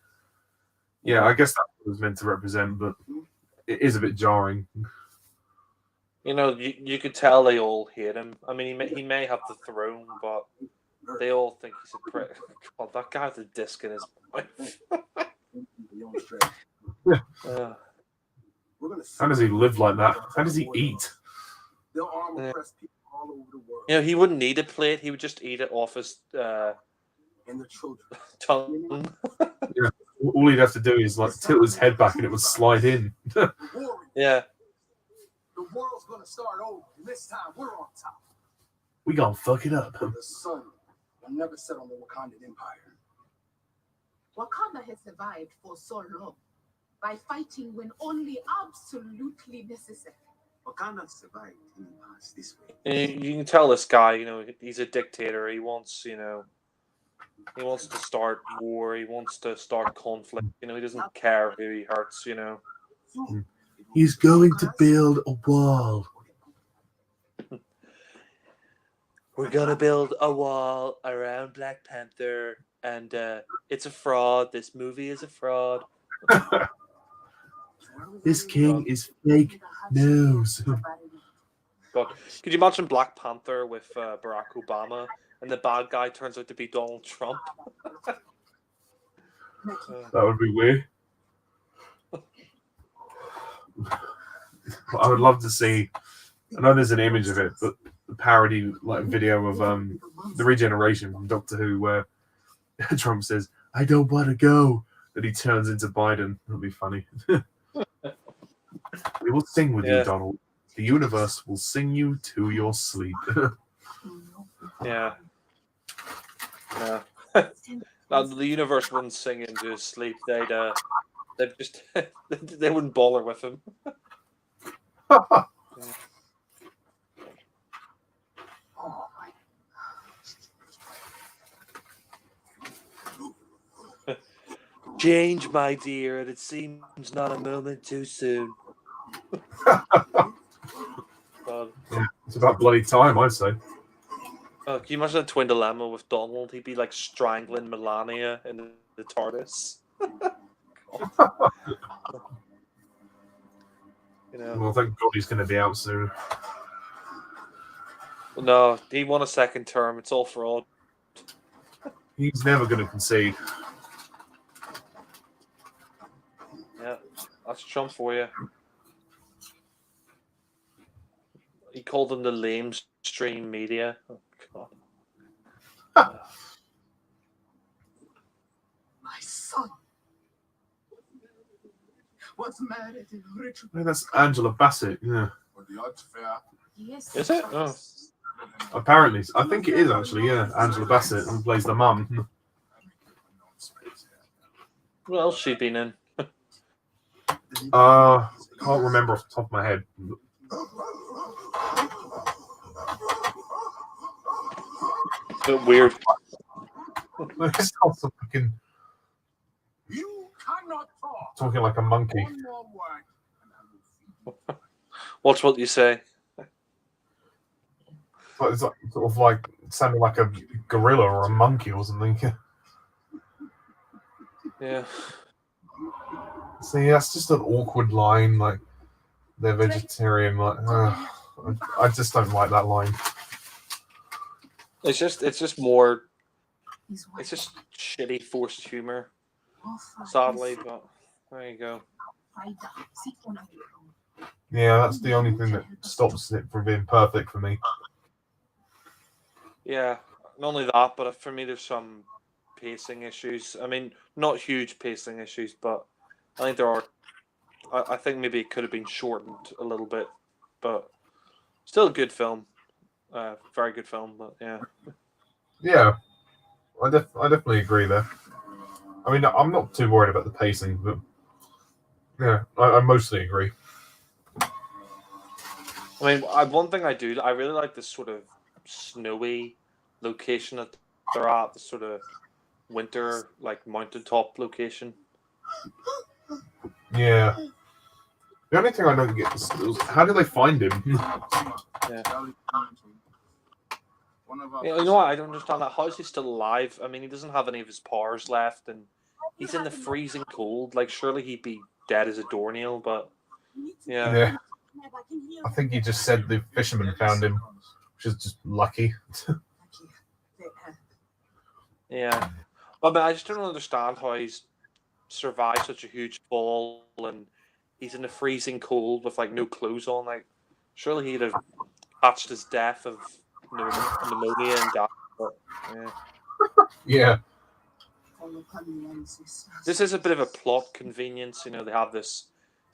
yeah, I guess that was meant to represent, but it is a bit jarring. You could tell they all hate him. I mean, he may have the throne, but they all think he's a prick. God, that guy with a disc in his mouth. How does he live like that? How does he eat? He wouldn't need a plate. He would just eat it off his tongue. Yeah. All he'd have to do is tilt his head back and it would slide in. Yeah. The world's gonna start over, and this time we're on top. We gonna fuck it up. The sun will never set on the Wakandan Empire. Wakanda has survived for so long by fighting when only absolutely necessary. Wakanda survived in the past this way. You can tell this guy, he's a dictator. He wants, he wants to start war. He wants to start conflict. He doesn't care who he hurts. He's going to build a wall. We're gonna build a wall around Black Panther, and it's a fraud. This movie is a fraud. This king is fake news. God, could you imagine Black Panther with Barack Obama, and the bad guy turns out to be Donald Trump? That would be weird. I would love to see. I know there's an image of it, but the parody video of the regeneration from Doctor Who, where Trump says, "I don't want to go," and he turns into Biden. That'll be funny. We will sing with you, Donald. The universe will sing you to your sleep. Yeah. Now, the universe wouldn't sing into his sleep. They wouldn't bother with him. Change, my dear, and it seems not a moment too soon. It's about bloody time, I'd say. Can you imagine a twin dilemma with Donald? He'd be like strangling Melania in the TARDIS. You know. Well, thank God he's going to be out soon. No, he won a second term. It's all fraud. He's never going to concede. Yeah, that's Trump for you. He called them the lamestream media. Oh, God. My son was married in ritual. No, that's Angela Bassett. Yeah, Yes. Is it? Oh. apparently. I think it is actually. Yeah, Angela Bassett, who plays the mum. What else she been in? Can't remember off the top of my head. A bit weird. It's also fucking You cannot talk. talking like a monkey. One more word, and I will feed you. Watch what you say. It's like, sort of like sounding like a gorilla or a monkey or something. Yeah. See, that's just an awkward line. Like they're vegetarian. Like I just don't like that line. It's just more. It's just shitty forced humor. Sadly, but there you go. Yeah, that's the only thing that stops it from being perfect for me. Yeah, not only that, but for me, there's some pacing issues. I mean, not huge pacing issues, but I think there are. I think maybe it could have been shortened a little bit, but still a good film. Very good film, but yeah. Yeah, I definitely agree there. I mean, I'm not too worried about the pacing, but yeah, I mostly agree. I mean, one thing I really like this sort of snowy location that they're at, the sort of winter, like mountaintop location. Yeah. The only thing I don't get is how do they find him? Yeah. You know what? I don't understand that. How is he still alive? I mean, he doesn't have any of his powers left, and he's in the freezing cold. Like, surely he'd be dead as a doornail, but yeah. I think he just said the fisherman found him, which is just lucky. Yeah. But I just don't understand how he's survived such a huge fall, and he's in the freezing cold with like no clothes on. Like, surely he'd have patched his death of pneumonia and death. But yeah. Yeah. This is a bit of a plot convenience, you know. They have this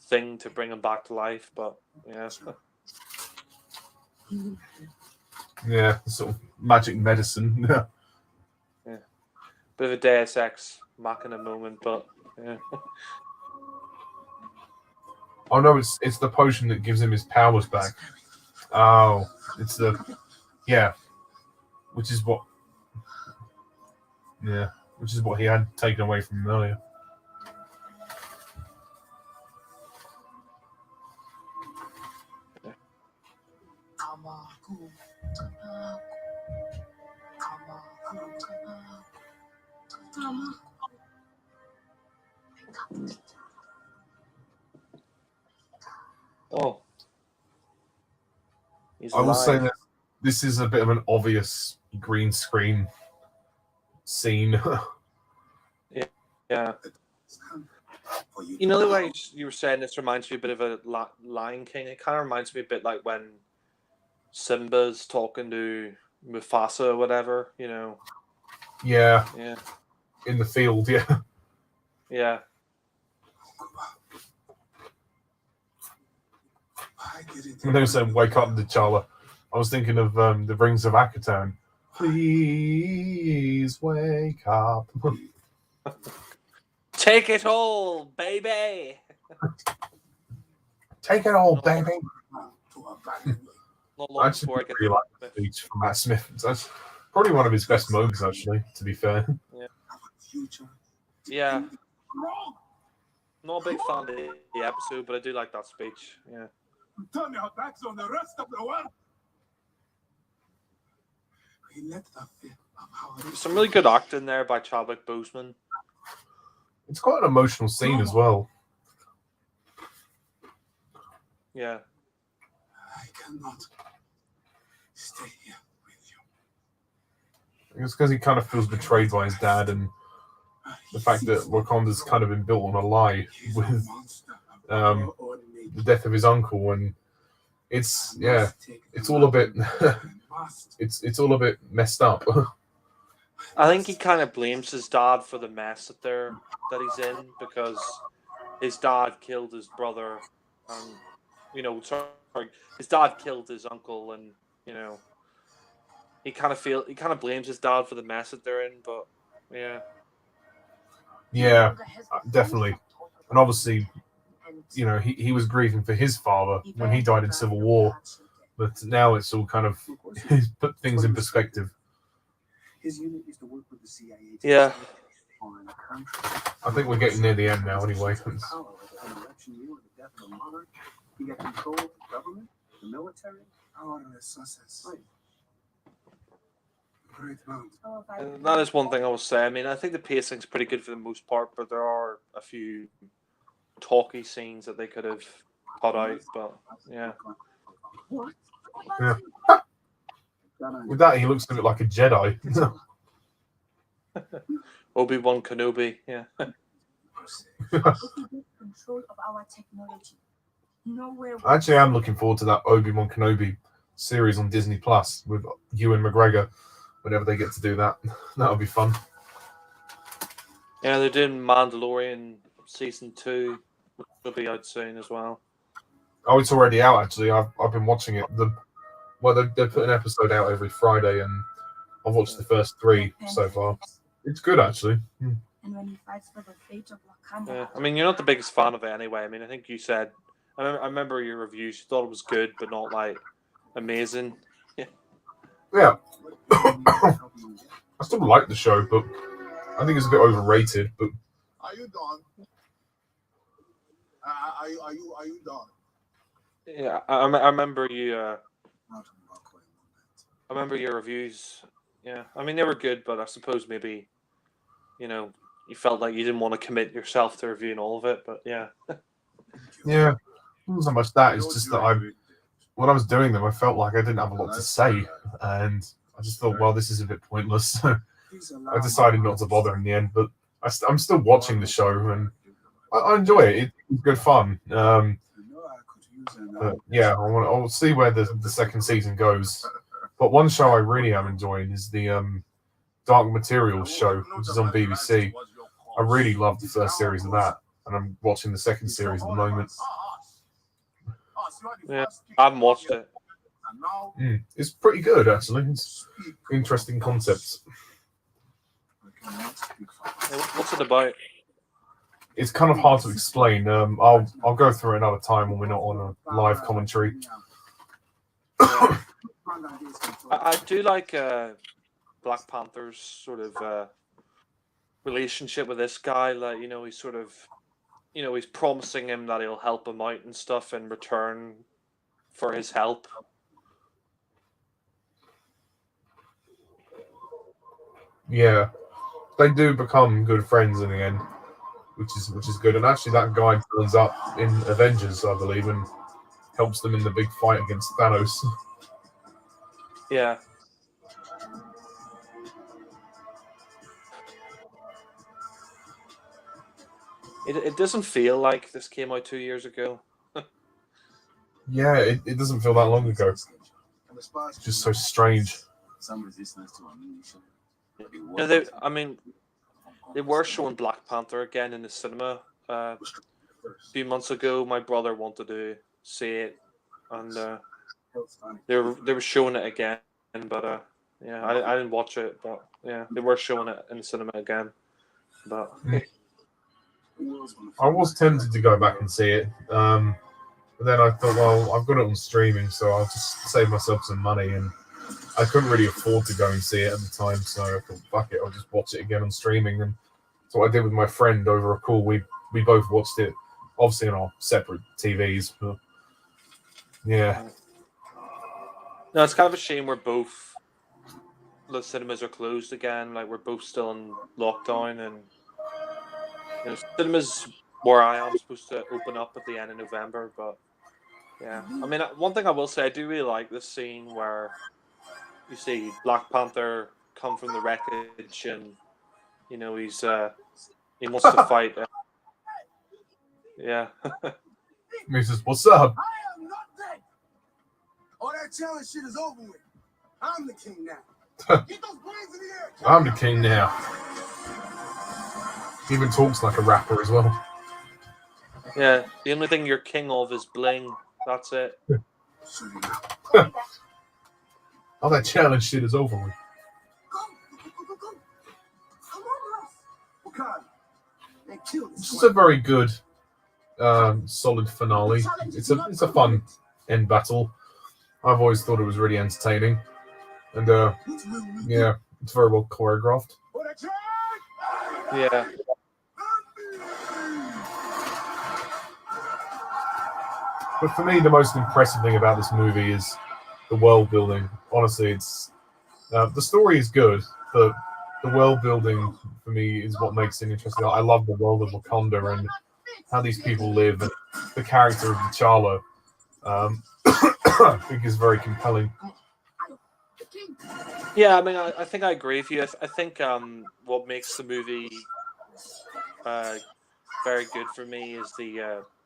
thing to bring him back to life, but yeah. Yeah, sort of magic medicine. Yeah. Bit of a Deus Ex Machina moment, but yeah. Oh no, it's the potion that gives him his powers back. Oh, it's the which is what he had taken away from him earlier. Oh. He's I will say alive. that this is a bit of an obvious green screen scene. Yeah. You know the way you were saying this reminds me a bit of a Lion King. It kind of reminds me a bit like when Simba's talking to Mufasa or whatever, you know. Yeah. Yeah. In the field, yeah. Yeah. When they were saying "Wake up, T'Challa," I was thinking of the Rings of Akatan. Please wake up. Take it all, baby. Take it all, baby. Not long I before I actually get really like the speech from Matt Smith. That's probably one of his best moments, actually, to be fair. Yeah. Not a big fan of the episode, but I do like that speech. Yeah. Turn your backs on the rest of the world. Some really good acting there by Chadwick Boseman. It's quite an emotional scene as well. Yeah. I cannot stay here with you. It's because he kind of feels betrayed by his dad, and the fact that Wakanda's kind of been built on a lie with the death of his uncle, and it's all a bit it's all a bit messed up. I think he kind of blames his dad for the mess that he's in, because his dad killed his brother, and his dad killed his uncle, and he kind of blames his dad for the mess that they're in. But yeah, definitely. And obviously, he was grieving for his father when he died in Civil War, but now it's all kind of he's put things in perspective. His unit is to work with the CIA. Yeah. I think we're getting near the end now, anyway. He got control of the government, the military. And that is one thing I will say. I mean, I think the pacing's pretty good for the most part, but there are a few talky scenes that they could have cut out. But yeah. With that, he looks a bit like a Jedi. Obi-Wan Kenobi, yeah. Actually, I'm looking forward to that Obi-Wan Kenobi series on Disney Plus with Ewan McGregor. Whenever they get to do that, that'll be fun. Yeah, they're doing Mandalorian season 2, which will be out soon as well. Oh, it's already out. Actually, I've been watching it. They put an episode out every Friday, and I've watched the first 3 so far. It's good, actually. And when he fights for the fate of Wakanda. Yeah, I mean, you're not the biggest fan of it anyway. I mean, I think you said, I remember your reviews. You thought it was good, but not like amazing. Yeah. I still like the show, but I think it's a bit overrated. But Are you done? Are you done? Yeah, I remember you. I remember your reviews. Yeah, I mean they were good, but I suppose maybe, you felt like you didn't want to commit yourself to reviewing all of it. But yeah. Yeah, it wasn't so much that. It's just that when I was doing them, I felt like I didn't have a lot to say, and I just thought, well, this is a bit pointless. I decided not to bother in the end, but I'm still watching the show, and I enjoy it. It's good fun. But yeah, I'll see where the second season goes. But one show I really am enjoying is the Dark Materials show, which is on BBC. I really loved the first series of that, and I'm watching the second series at the moment. Yeah, I haven't watched it. It's pretty good, actually. It's interesting concepts. What's it about? It's kind of hard to explain. I'll go through it another time when we're not on a live commentary. I do like Black Panther's sort of relationship with this guy. Like, he's sort of, he's promising him that he'll help him out and stuff in return for his help. Yeah, they do become good friends in the end, which is good. And actually, that guy turns up in Avengers, I believe, and helps them in the big fight against Thanos. Yeah. It doesn't feel like this came out 2 years ago. Yeah, it doesn't feel that long ago. It's just so strange. They were showing Black Panther again in the cinema a few months ago. My brother wanted to see it, and they were showing it again. But yeah, I didn't watch it. But yeah, they were showing it in the cinema again. But I was tempted to go back and see it, but then I thought, well, I've got it on streaming, so I'll just save myself some money, and I couldn't really afford to go and see it at the time, so I thought, fuck it, I'll just watch it again on streaming. And so what I did with my friend over a call. We both watched it, obviously on our separate TVs, but yeah. No, it's kind of a shame the cinemas are closed again. Like, we're both still in lockdown, and cinemas where I am supposed to open up at the end of November, but yeah. I mean, one thing I will say, I do really like this scene where you see Black Panther come from the wreckage, and he wants to fight. Yeah. He says, "What's up?" I am not dead. All that challenge shit is over with. I'm the king now. Get those brains in the air. I'm the king now. He even talks like a rapper as well. Yeah. The only thing you're king of is bling. That's it. All that challenge shit is over with. Go. Come on, Russ. This is a very good, solid finale. It's a fun end battle. I've always thought it was really entertaining, and yeah, it's very well choreographed. Yeah. But for me, the most impressive thing about this movie is the world building. Honestly, it's the story is good, but the world building for me is what makes it interesting. I love the world of Wakanda and how these people live, and the character of T'Challa. I think is very compelling. Yeah, I mean, I think I agree with you. I think what makes the movie very good for me is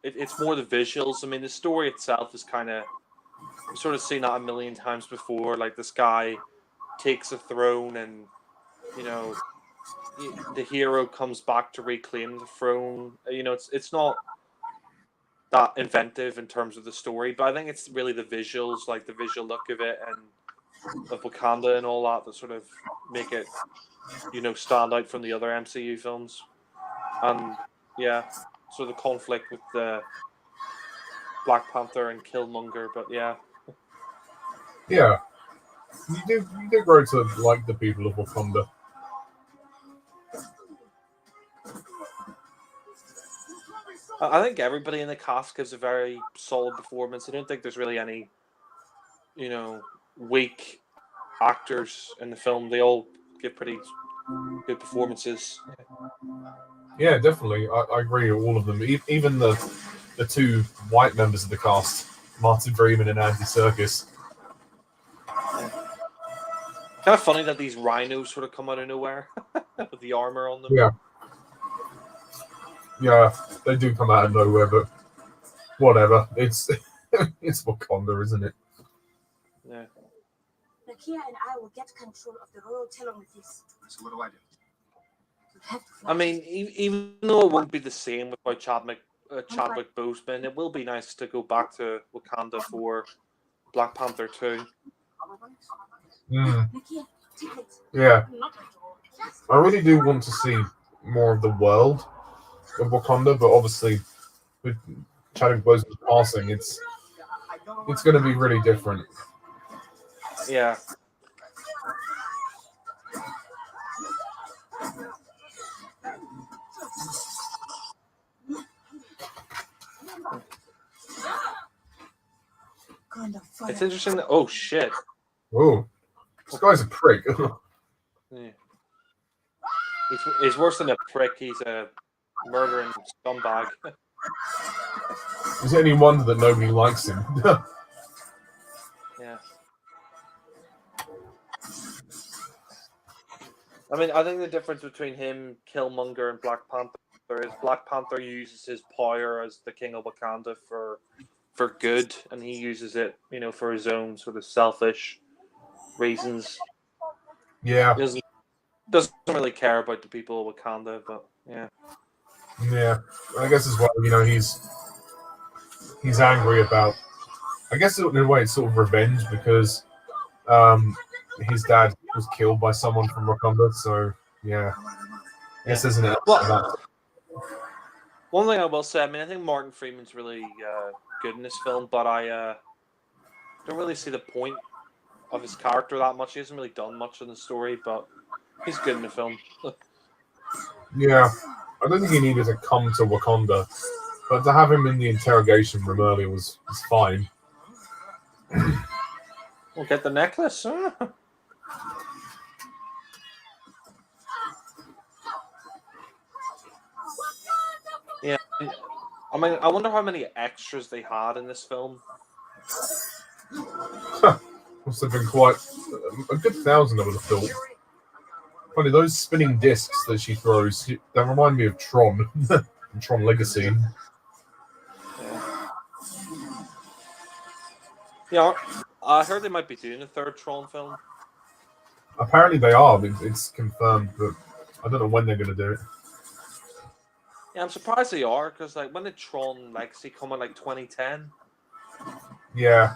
it's more the visuals. I mean, the story itself is kind of, we've sort of seen that a million times before. Like, this guy takes a throne, and the hero comes back to reclaim the throne. It's not that inventive in terms of the story, but I think it's really the visuals, like the visual look of it and of Wakanda and all that sort of make it, stand out from the other MCU films. And yeah, so the conflict with the Black Panther and Killmonger, but yeah. Yeah, you do grow to like the people of Wakanda. I think everybody in the cast gives a very solid performance. I don't think there's really any, weak actors in the film. They all give pretty good performances. Yeah, definitely. I agree with all of them. Even the two white members of the cast, Martin Freeman and Andy Serkis. Kind of funny that these rhinos sort of come out of nowhere with the armor on them. Yeah, they do come out of nowhere, but whatever. It's it's Wakanda, isn't it? Yeah. Nakia and I will get control of the royal telemetries. So what do I do? You have to fly. I mean, even though it won't be the same without Chadwick Boseman, it will be nice to go back to Wakanda for Black Panther 2. Mm. Nakia, take it. Yeah, Not at all. I really do want to see more of the world of Wakanda, but obviously with Chadwick Boseman's passing, it's going to be really different. Yeah. It's interesting that, oh shit. Oh, this guy's a prick. Yeah. He's worse than a prick. He's a murdering scumbag. Is it any wonder that nobody likes him? Yeah. I mean, I think the difference between him, Killmonger, and Black Panther is Black Panther uses his power as the king of Wakanda for good, and he uses it, for his own sort of selfish reasons. Yeah. He doesn't really care about the people of Wakanda, but yeah. Yeah, I guess as well, he's angry about, I guess in a way it's sort of revenge because his dad was killed by someone from Wakanda, so yeah. I guess there's an element of that. One thing I will say, I mean, I think Martin Freeman's really good in this film, but I don't really see the point of his character that much. He hasn't really done much in the story, but he's good in the film. Yeah, I don't think he needed to come to Wakanda, but to have him in the interrogation room earlier was fine. We'll get the necklace. Yeah. I mean, I wonder how many extras they had in this film. Must have been quite a good 1,000, I would have thought. Funny, those spinning discs that she throws, they remind me of Tron, from Tron Legacy. Yeah, I heard they might be doing a third Tron film. Apparently they are. It's confirmed, but I don't know when they're going to do it. Yeah, I'm surprised they are, because like when did Tron Legacy come in, like 2010? Yeah.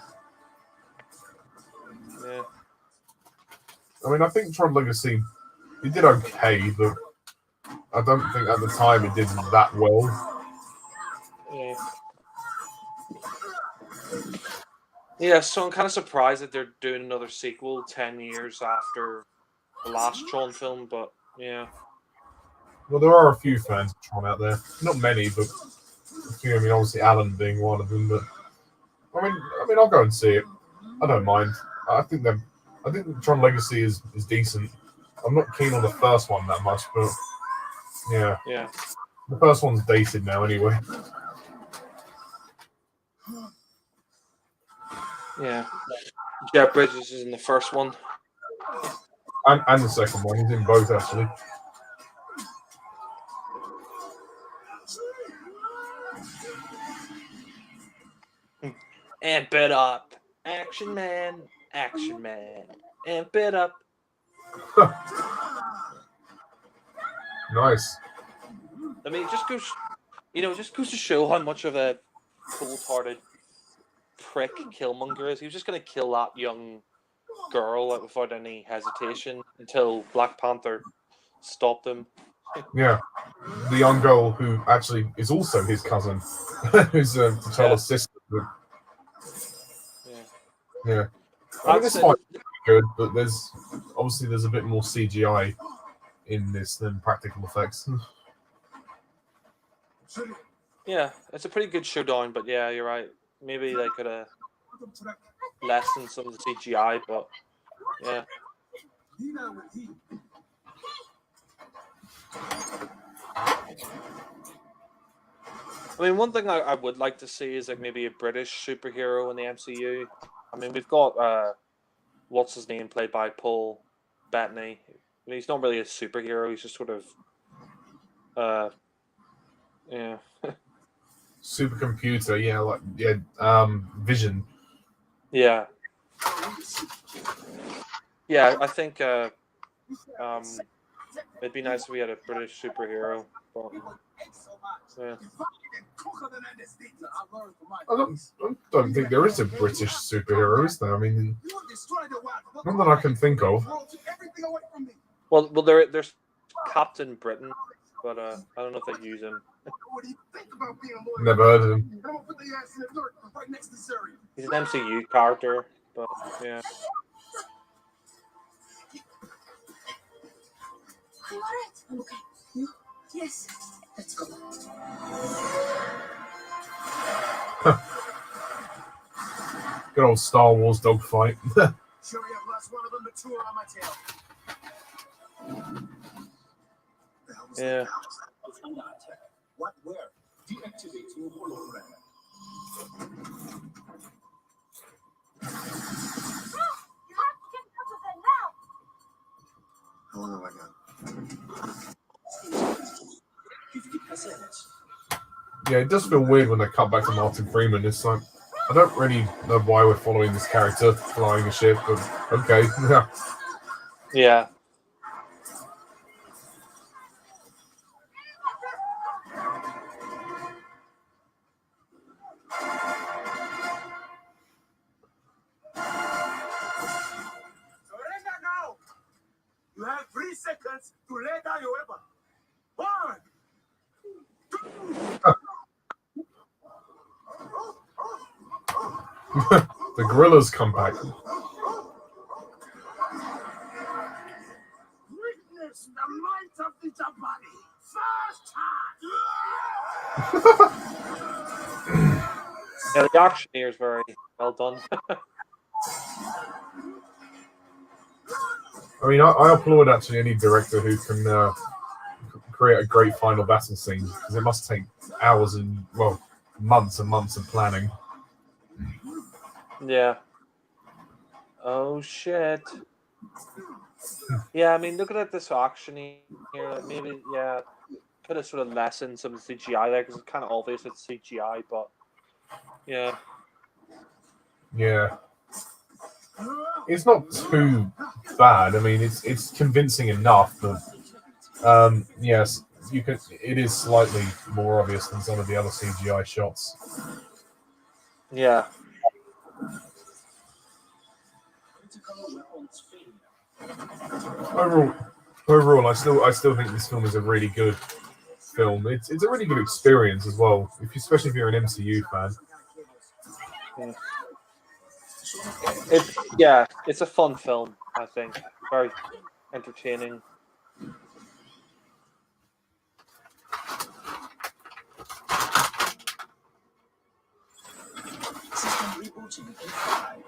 Yeah. I mean, I think Tron Legacy, it did okay, but I don't think at the time it did that well. Yeah. Yeah, so I'm kind of surprised that they're doing another sequel 10 years after the last Tron film, but yeah. Well, there are a few fans of Tron out there. Not many, but a few. I mean, obviously Alan being one of them. But I mean, I'll go and see it. I don't mind. I think Tron Legacy is decent. I'm not keen on the first one that much, but yeah. The first one's dated now, anyway. Yeah. Jeff Bridges is in the first one. And the second one. He's in both, actually. Amp it up. Action man. Action man. Amp it up. Nice. I mean, it just goes to show how much of a cold-hearted prick Killmonger is. He was just going to kill that young girl without any hesitation until Black Panther stopped him. Yeah, the young girl who actually is also his cousin, who's T'Challa's sister. Yeah. I mean, this fight is good, but there's a bit more CGI in this than practical effects. Yeah, it's a pretty good showdown, but yeah, you're right. Maybe they could have lessened some of the CGI, but yeah. I mean, one thing I would like to see is like maybe a British superhero in the MCU. I mean, we've got what's his name, played by Paul Bettany. I mean, he's not really a superhero. He's just sort of yeah. Supercomputer, Vision. Yeah. Yeah, I think it'd be nice if we had a British superhero. But, yeah. I don't think there is a British superhero, is there? I mean, not that I can think of. Well, there's Captain Britain, but I don't know if they use him. Never heard of him. He's an MCU character, but yeah. Are you alright? I'm okay. You? Yes. Let's go. Good old Star Wars dogfight. Sure, I've lost one of them, but two are on my tail. Yeah. What? Where? Deactivate your hologram. You have to get up with it now. How long have I got? 50%. Yeah, it does feel weird when they cut back to Martin Freeman. It's like, I don't really know why we're following this character flying a ship, but okay. Yeah. Surrender now! You have 3 seconds to lay down your weapon. 1, 2. The gorillas come back. Witness the might of the Jabari. First time. Yeah, the action here is very well done. I mean, I applaud actually any director who can create a great final battle scene because it must take hours and months and months of planning. Yeah. Oh shit. Yeah, I mean, looking at this auction here, like maybe could have sort of lessened some of the CGI there because it's kind of obvious it's CGI, but yeah. Yeah. It's not too bad. I mean, it's convincing enough that yes, you could. It is slightly more obvious than some of the other CGI shots. Yeah. Overall, I still think this film is a really good film. It's a really good experience as well, especially if you're an MCU fan. It's a fun film, I think. Very entertaining. System rebooting in 5,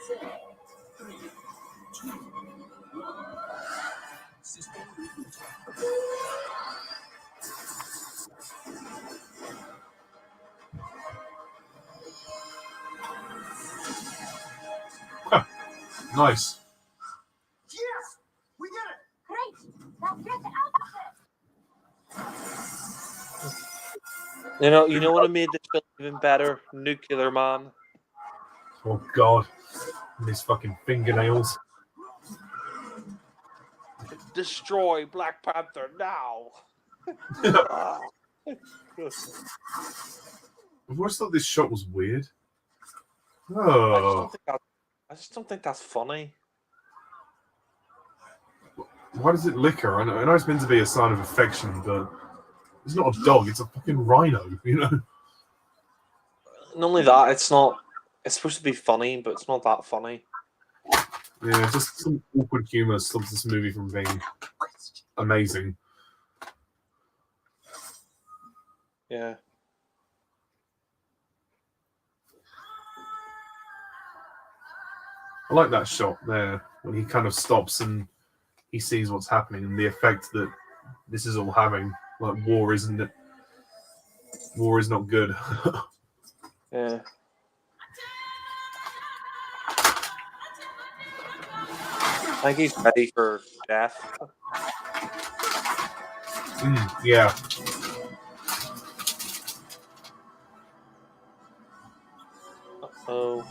4, 3, 2, 1. System rebooting. Nice. Yes! We did it! Great! Now get out of it! You know what made this film even better? Nuclear Man. Oh God, and his fucking fingernails. Destroy Black Panther now. I've always thought this shot was weird. I Oh, just don't think that's funny. why does it lick her? I know it's meant to be a sign of affection, but it's not a dog. It's a fucking rhino, you know. Not only that, it's not. It's supposed to be funny, but it's not that funny. Yeah, just some awkward humor stops this movie from being amazing. Yeah. I like that shot there when he kind of stops and he sees what's happening and the effect that this is all having. Like war is not good. Yeah. I think he's ready for death. Yeah. Oh.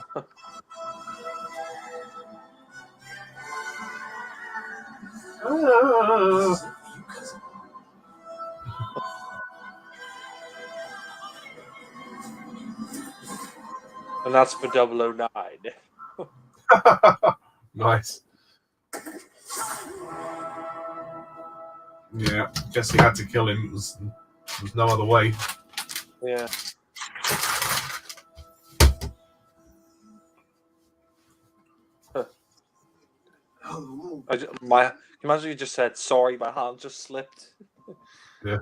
And that's for 009. Nice. Yeah, Jesse had to kill him. There's no other way. Yeah. Can you imagine you just said, sorry, my hand just slipped? Yeah.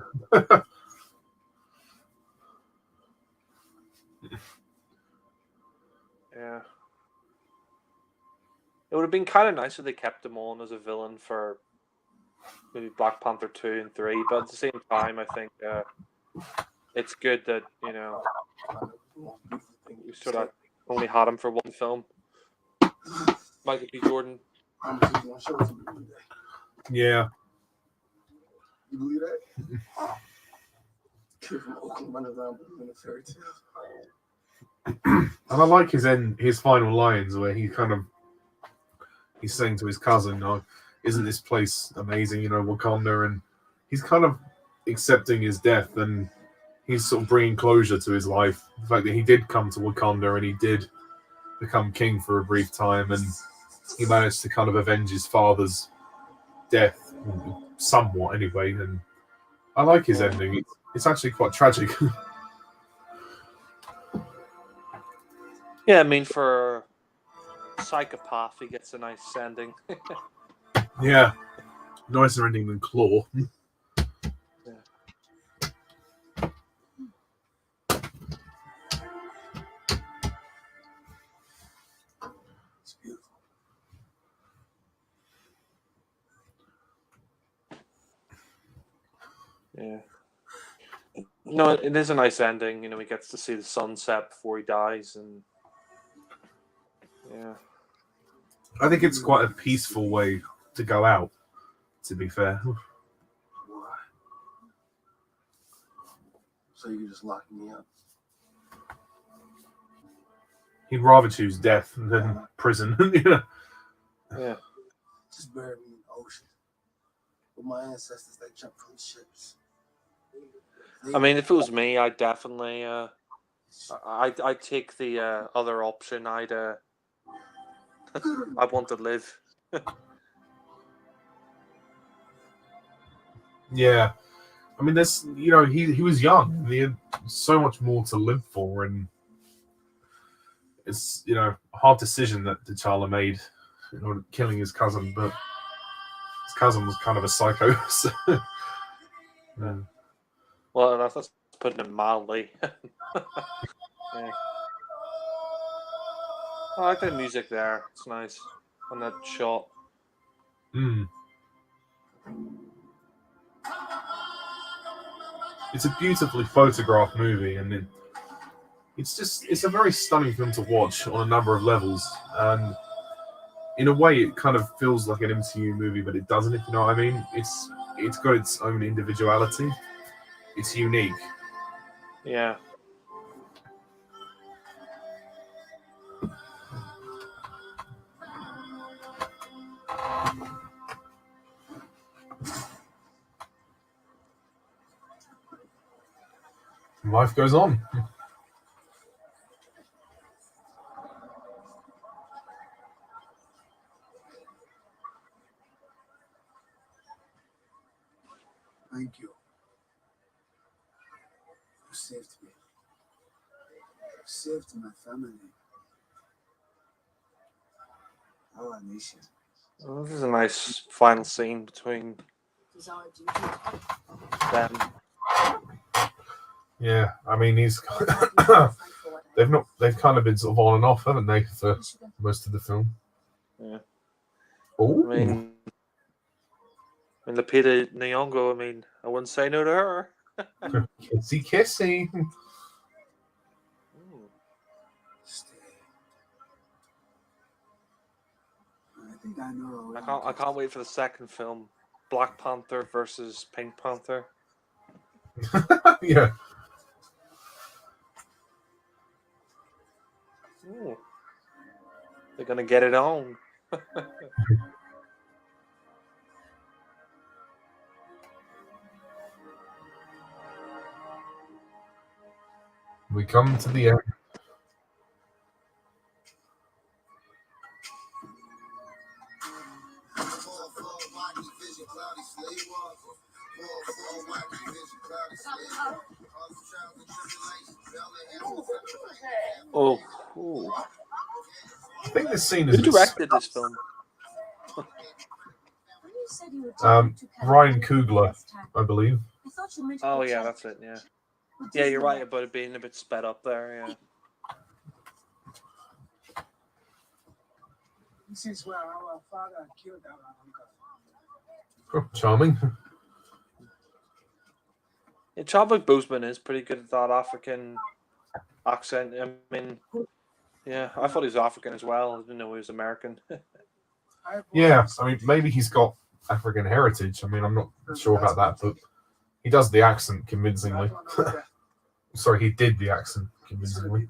Yeah. It would have been kind of nice if they kept him on as a villain for maybe Black Panther 2 and 3, but at the same time, I think it's good that, we sort of only had him for one film. Michael B. Jordan. Yeah. You believe that? Kid from Oakland running around believing a fairy tale. And I like his final lines where he's saying to his cousin, "Oh, isn't this place amazing? Wakanda," and he's kind of accepting his death, and he's sort of bringing closure to his life. The fact that he did come to Wakanda and he did become king for a brief time, and he managed to kind of avenge his father's death, somewhat anyway. And I like his ending. It's actually quite tragic. Yeah, I mean, for Psychopath, he gets a nice ending. Yeah, nicer ending than Claw. It's beautiful. Yeah. No, it is a nice ending. You know, he gets to see the sunset before he dies, and yeah. I think it's quite a peaceful way to go out, to be fair. Why? So you just locking me up? He'd rather choose death than prison. You know? Yeah. Just bury me in the ocean. With my ancestors, they jumped from the ships. I mean, if it was me, I'd definitely, I'd take the other option. I'd want to live. Yeah. I mean, there's, you know, he was young. He had so much more to live for, and it's, you know, a hard decision that T'Challa made, you know, killing his cousin, but his cousin was kind of a psycho. So, yeah. Well, that's putting it mildly. Yeah. I like the music there. It's nice on that shot. Mm. It's a beautifully photographed movie, and it's a very stunning film to watch on a number of levels. And in a way, it kind of feels like an MCU movie, but it doesn't. If you know what I mean, it's got its own individuality. It's unique. Yeah. Life goes on. Thank you. You saved me. You saved my family. Our nation. Well, this is a nice final scene between them. Yeah, I mean, they've kind of been sort of on and off, haven't they, for most of the film? Yeah. Oh, I mean, Lupita Nyong'o, I mean, I wouldn't say no to her. kissy. Stay. I think I know. I can't wait for the second film, Black Panther versus Pink Panther. Yeah. Ooh. They're gonna get it on. We come to the end. Oh, ooh. I think this scene is. Who directed this film? Ryan Coogler, I believe. Oh yeah, that's it. Yeah, yeah, you're right about it being a bit sped up there. Yeah. This is where our father killed our uncle. Oh, charming. Yeah, Chadwick Boseman is pretty good at that African accent. I mean, yeah, I thought he was African as well. I didn't know he was American. Yeah, I mean, maybe he's got African heritage. I mean, I'm not sure about that, but he does the accent convincingly. Sorry, he did the accent convincingly.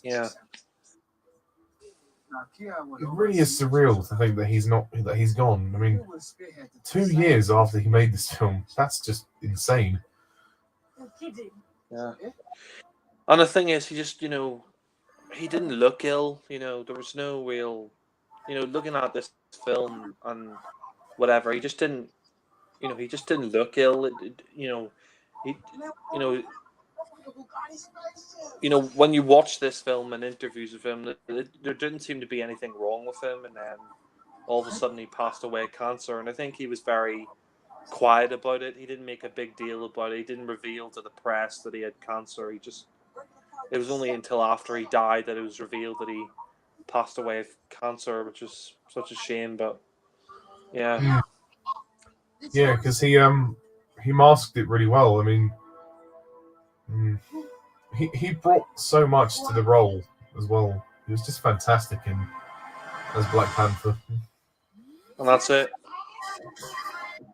Yeah. It really is surreal to think that he's gone. I mean, 2 years after he made this film, that's just insane. Yeah. And the thing is, he just, he didn't look ill. There was no real, looking at this film and whatever, he just didn't look ill. When you watch this film and interviews with him, there didn't seem to be anything wrong with him, and then all of a sudden he passed away of cancer, and I think he was very quiet about it. He didn't make a big deal about it. He didn't reveal to the press that he had cancer. It was only until after he died that it was revealed that he passed away of cancer, which is such a shame, but yeah. Yeah, because he masked it really well. I mean, he brought so much to the role as well. He was just fantastic in as Black Panther. And that's it.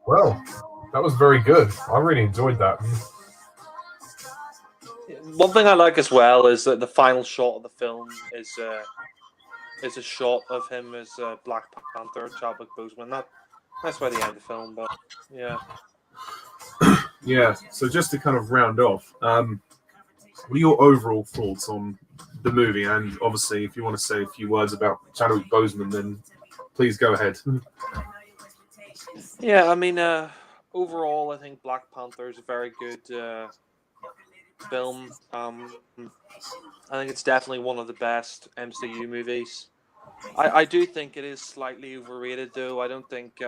Well, that was very good. I really enjoyed that. One thing I like as well is that the final shot of the film is a shot of him as Black Panther, Chadwick Boseman. That's by the end of the film, but yeah. Yeah. So just to kind of round off, what are your overall thoughts on the movie? And obviously, if you want to say a few words about Chadwick Boseman, then please go ahead. Yeah, I mean, overall, I think Black Panther is a very good film. I think it's definitely one of the best MCU movies. I do think it is slightly overrated, though. I don't think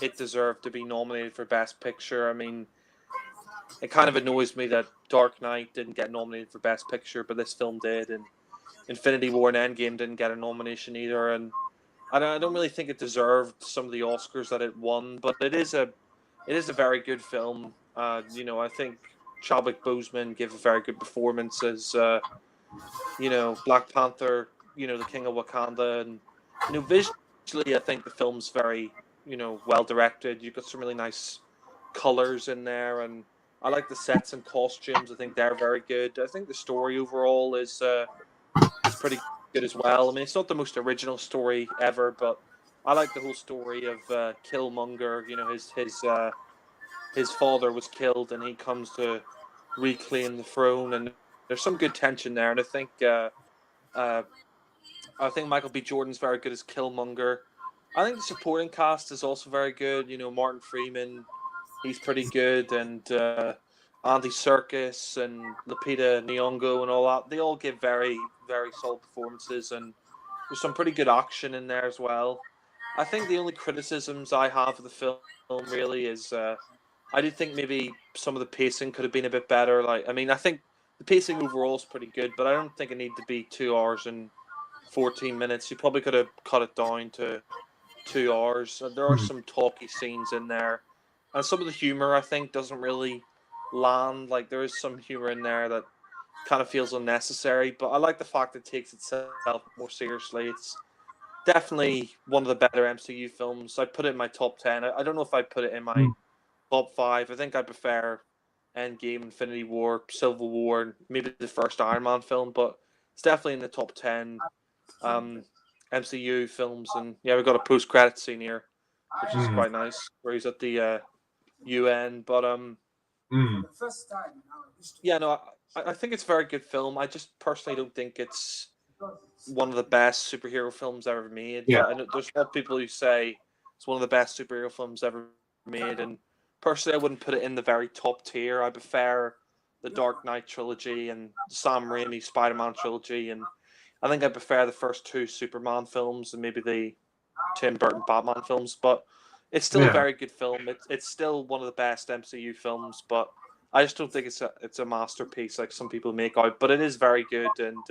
it deserved to be nominated for Best Picture. I mean, it kind of annoys me that Dark Knight didn't get nominated for Best Picture, but this film did, and Infinity War and Endgame didn't get a nomination either. And I don't really think it deserved some of the Oscars that it won, but it is a very good film. I think Chadwick Boseman gave a very good performance as Black Panther, the King of Wakanda, and visually I think the film's very well directed. You've got some really nice colors in there, and I like the sets and costumes. I think they're very good. I think the story overall is pretty good as well. I mean, it's not the most original story ever, but I like the whole story of Killmonger. His father was killed, and he comes to reclaim the throne. And there's some good tension there. And I think Michael B. Jordan's very good as Killmonger. I think the supporting cast is also very good. Martin Freeman, he's pretty good, and Andy Serkis and Lupita Nyong'o and all that. They all give very, very solid performances, and there's some pretty good action in there as well. I think the only criticisms I have of the film really is I do think maybe some of the pacing could have been a bit better. I think the pacing overall is pretty good, but I don't think it needed to be 2 hours and 14 minutes. You probably could have cut it down to 2 hours. There are some talky scenes in there, and some of the humor I think doesn't really land. Like there is some humor in there that kind of feels unnecessary, but I like the fact it takes itself more seriously. It's definitely one of the better MCU films. I put it in my top 10. I don't know if I put it in my top 5. I think I prefer Endgame, Infinity War, Civil War, and maybe the first Iron Man film, but it's definitely in the top 10 MCU films. And yeah, we've got a post-credit scene here, which is quite nice, where he's at the UN. But yeah, no, I think it's a very good film. I just personally don't think it's one of the best superhero films ever made. Yeah. But I know there's a lot of people who say it's one of the best superhero films ever made, and personally, I wouldn't put it in the very top tier. I prefer the Dark Knight trilogy and Sam Raimi Spider-Man trilogy, and I think I prefer the first 2 Superman films and maybe the Tim Burton Batman films. But it's still a very good film. It's still one of the best MCU films, but I just don't think it's a masterpiece like some people make out. But it is very good, and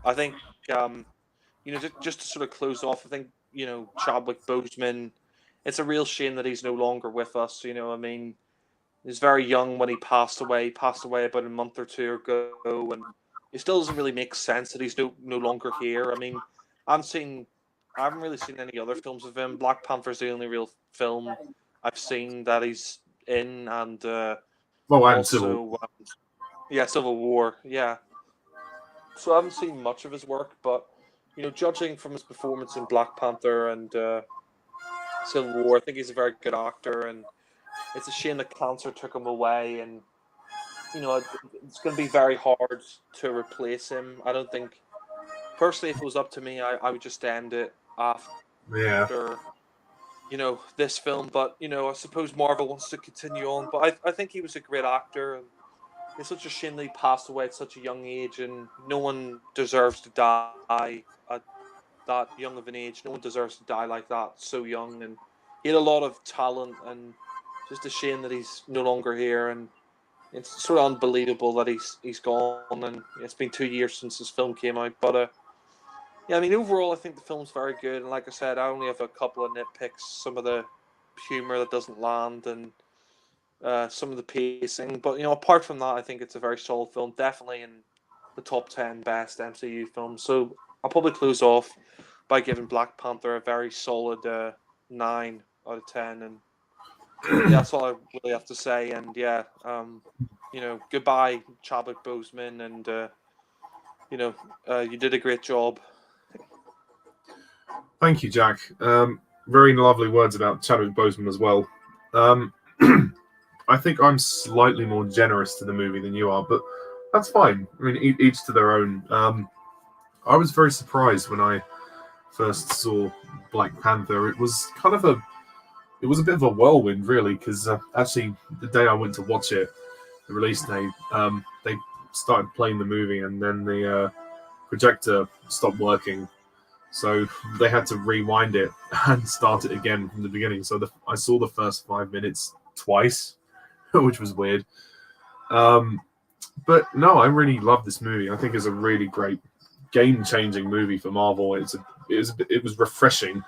I think just to sort of close off, I think Chadwick Boseman. It's a real shame that he's no longer with us. He was very young when he passed away. He passed away about a month or 2 ago, and it still doesn't really make sense that he's no longer here. I mean, I haven't really seen any other films of him. Black Panther's the only real film I've seen that he's in, and Civil. Civil War, yeah. So I haven't seen much of his work, but judging from his performance in Black Panther and Civil War, I think he's a very good actor, and it's a shame that cancer took him away, and it's going to be very hard to replace him. I don't think, personally, if it was up to me, I would just end it after this film, but I suppose Marvel wants to continue on, but I think he was a great actor, and it's such a shame that he passed away at such a young age, and no one deserves to die at that young of an age. No one deserves to die like that so young, and he had a lot of talent, and just a shame that he's no longer here, and it's sort of unbelievable that he's gone, and it's been 2 years since this film came out. But yeah, I mean overall I think the film's very good, and like I said, I only have a couple of nitpicks. Some of the humor that doesn't land, and some of the pacing. But apart from that, I think it's a very solid film. Definitely in the top 10 best MCU films. So I'll probably close off by giving Black Panther a very solid 9 out of 10, and that's all I really have to say. And goodbye, Chadwick Boseman, and you did a great job. Thank you, Jack. Very lovely words about Chadwick Boseman as well. I think I'm slightly more generous to the movie than you are, but that's fine. I mean, each to their own. I was very surprised when I first saw Black Panther. It was a bit of a whirlwind, really, because actually the day I went to watch it, the release day, they started playing the movie, and then the projector stopped working, so they had to rewind it and start it again from the beginning. So I saw the first 5 minutes twice, which was weird. But no, I really love this movie. I think it's a really great, game-changing movie for Marvel. It was refreshing,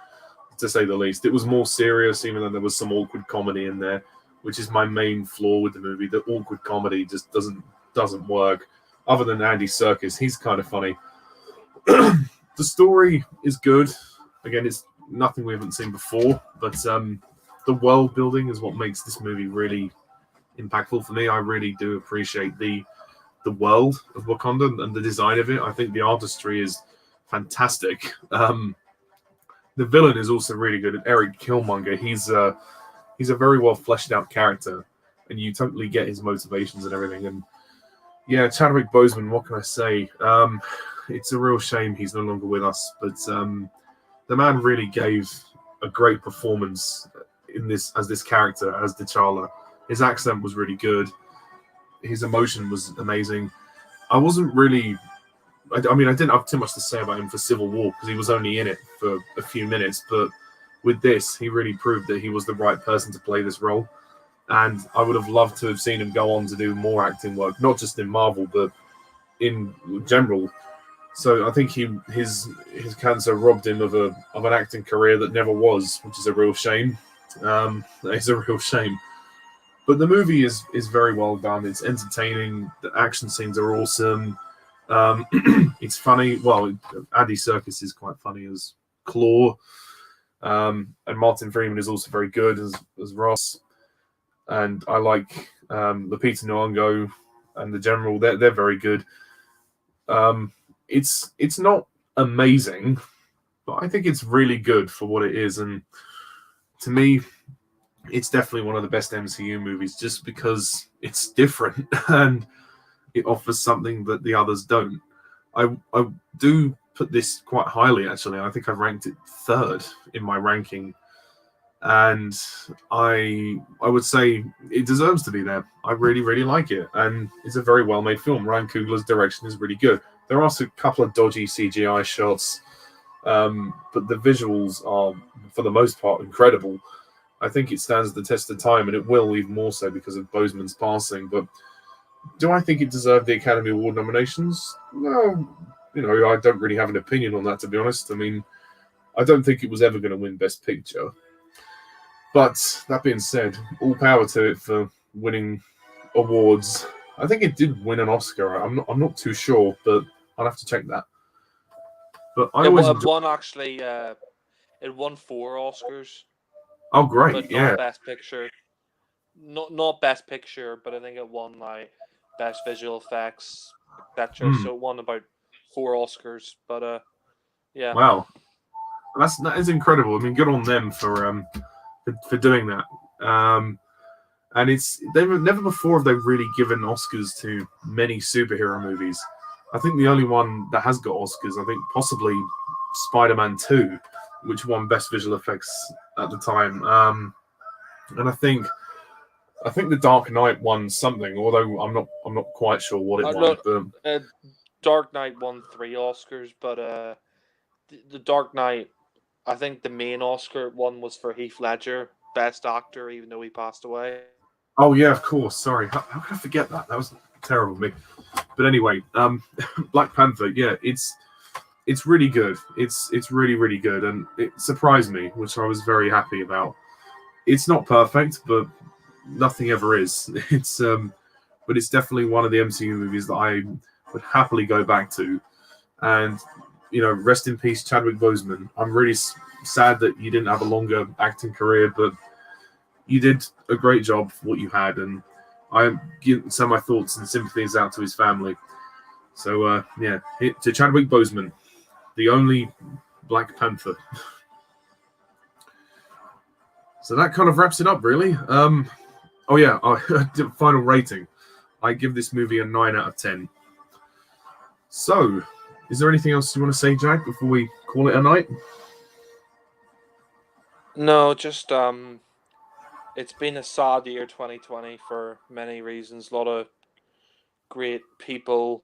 to say the least. It was more serious, even though there was some awkward comedy in there, which is my main flaw with the movie. The awkward comedy just doesn't work. Other than Andy Serkis, he's kind of funny. The story is good. Again, it's nothing we haven't seen before, but the world building is what makes this movie really impactful for me. I really do appreciate the world of Wakanda and the design of it. I think the artistry is fantastic. The villain is also really good. Eric Killmonger, he's a very well fleshed out character, and you totally get his motivations and everything. And yeah, Chadwick Boseman, what can I say? It's a real shame he's no longer with us, but the man really gave a great performance in this as this character, as T'Challa. His accent was really good. His emotion was amazing. I didn't have too much to say about him for Civil War because he was only in it for a few minutes, but with this, he really proved that he was the right person to play this role. And I would have loved to have seen him go on to do more acting work, not just in Marvel, but in general. So I think his cancer robbed him of an acting career that never was, which is a real shame. It's a real shame. But the movie is very well done. It's entertaining. The action scenes are awesome. It's funny. Well, Andy Serkis is quite funny as Claw. And Martin Freeman is also very good as Ross. And I like Lupita Nyong'o and the General. They're very good. It's not amazing, but I think it's really good for what it is. And to me, it's definitely one of the best MCU movies just because it's different and it offers something that the others don't. I do put this quite highly, actually. I think I've ranked it 3rd in my ranking. And I would say it deserves to be there. I really, really like it. And it's a very well-made film. Ryan Coogler's direction is really good. There are also a couple of dodgy CGI shots, but the visuals are, for the most part, incredible. I think it stands the test of time, and it will even more so because of Boseman's passing. But do I think it deserved the Academy Award nominations? No, I don't really have an opinion on that, to be honest. I mean, I don't think it was ever going to win Best Picture. But that being said, all power to it for winning awards. I think it did win an Oscar. I'm not too sure, but I'll have to check that. But it won 4 Oscars. Oh, great! But yeah, not Best Picture. Not Best Picture, but I think it won like Best Visual Effects, etc. So it won about 4 Oscars. But yeah. Wow, that is incredible. I mean, good on them for doing that. And they've never before have they really given Oscars to many superhero movies. I think the only one that has got Oscars, I think possibly Spider-Man 2, which won Best Visual Effects at the time. And I think the Dark Knight won something, although I'm not quite sure what it won. But Dark Knight won 3 Oscars, but the Dark Knight, I think the main Oscar one was for Heath Ledger, Best Actor, even though he passed away. Oh yeah, of course. Sorry, how could I forget that? That was terrible of me. But anyway, Black Panther, yeah, it's really good. It's really, really good, and it surprised me, which I was very happy about. it's not perfect, but nothing ever is. But it's definitely one of the MCU movies that I would happily go back to. And rest in peace, Chadwick Boseman. I'm really sad that you didn't have a longer acting career, but you did a great job for what you had, and I send my thoughts and sympathies out to his family. So to Chadwick Boseman, the only Black Panther. So that kind of wraps it up, really. Final rating. I give this movie a 9 out of 10. So, is there anything else you want to say, Jack, before we call it a night? No, just it's been a sad year, 2020, for many reasons. A lot of great people,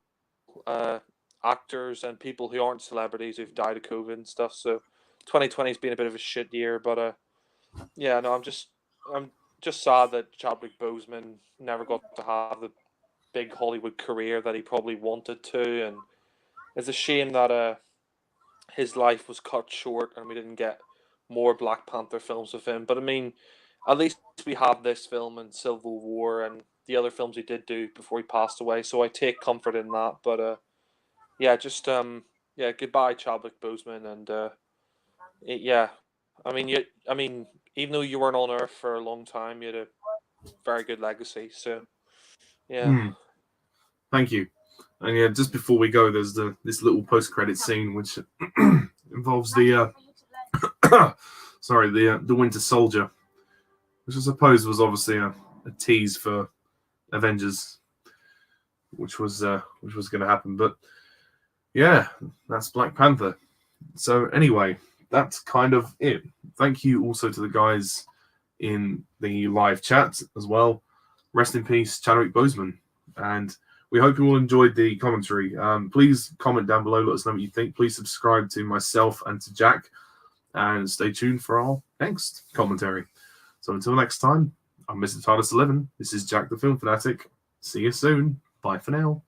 actors, and people who aren't celebrities who've died of COVID and stuff. So 2020 has been a bit of a shit year, but I'm just sad that Chadwick Boseman never got to have the big Hollywood career that he probably wanted to, and it's a shame that his life was cut short and we didn't get more Black Panther films with him. But I mean, at least we have this film and Civil War and the other films he did do before he passed away. So I take comfort in that. But goodbye, Chadwick Boseman, and even though you weren't on Earth for a long time, you had a very good legacy. So yeah. Thank you. And just before we go, there's this little post-credit scene which involves the Winter Soldier, which I suppose was obviously a tease for Avengers, which was going to happen. But yeah, that's Black Panther. So anyway, that's kind of it. Thank you also to the guys in the live chat as well. Rest in peace, Chadwick Boseman. And we hope you all enjoyed the commentary. Please comment down below. Let us know what you think. Please subscribe to myself and to Jack. And stay tuned for our next commentary. So until next time, I'm Mr. TARDIS11. This is Jack the Film Fanatic. See you soon. Bye for now.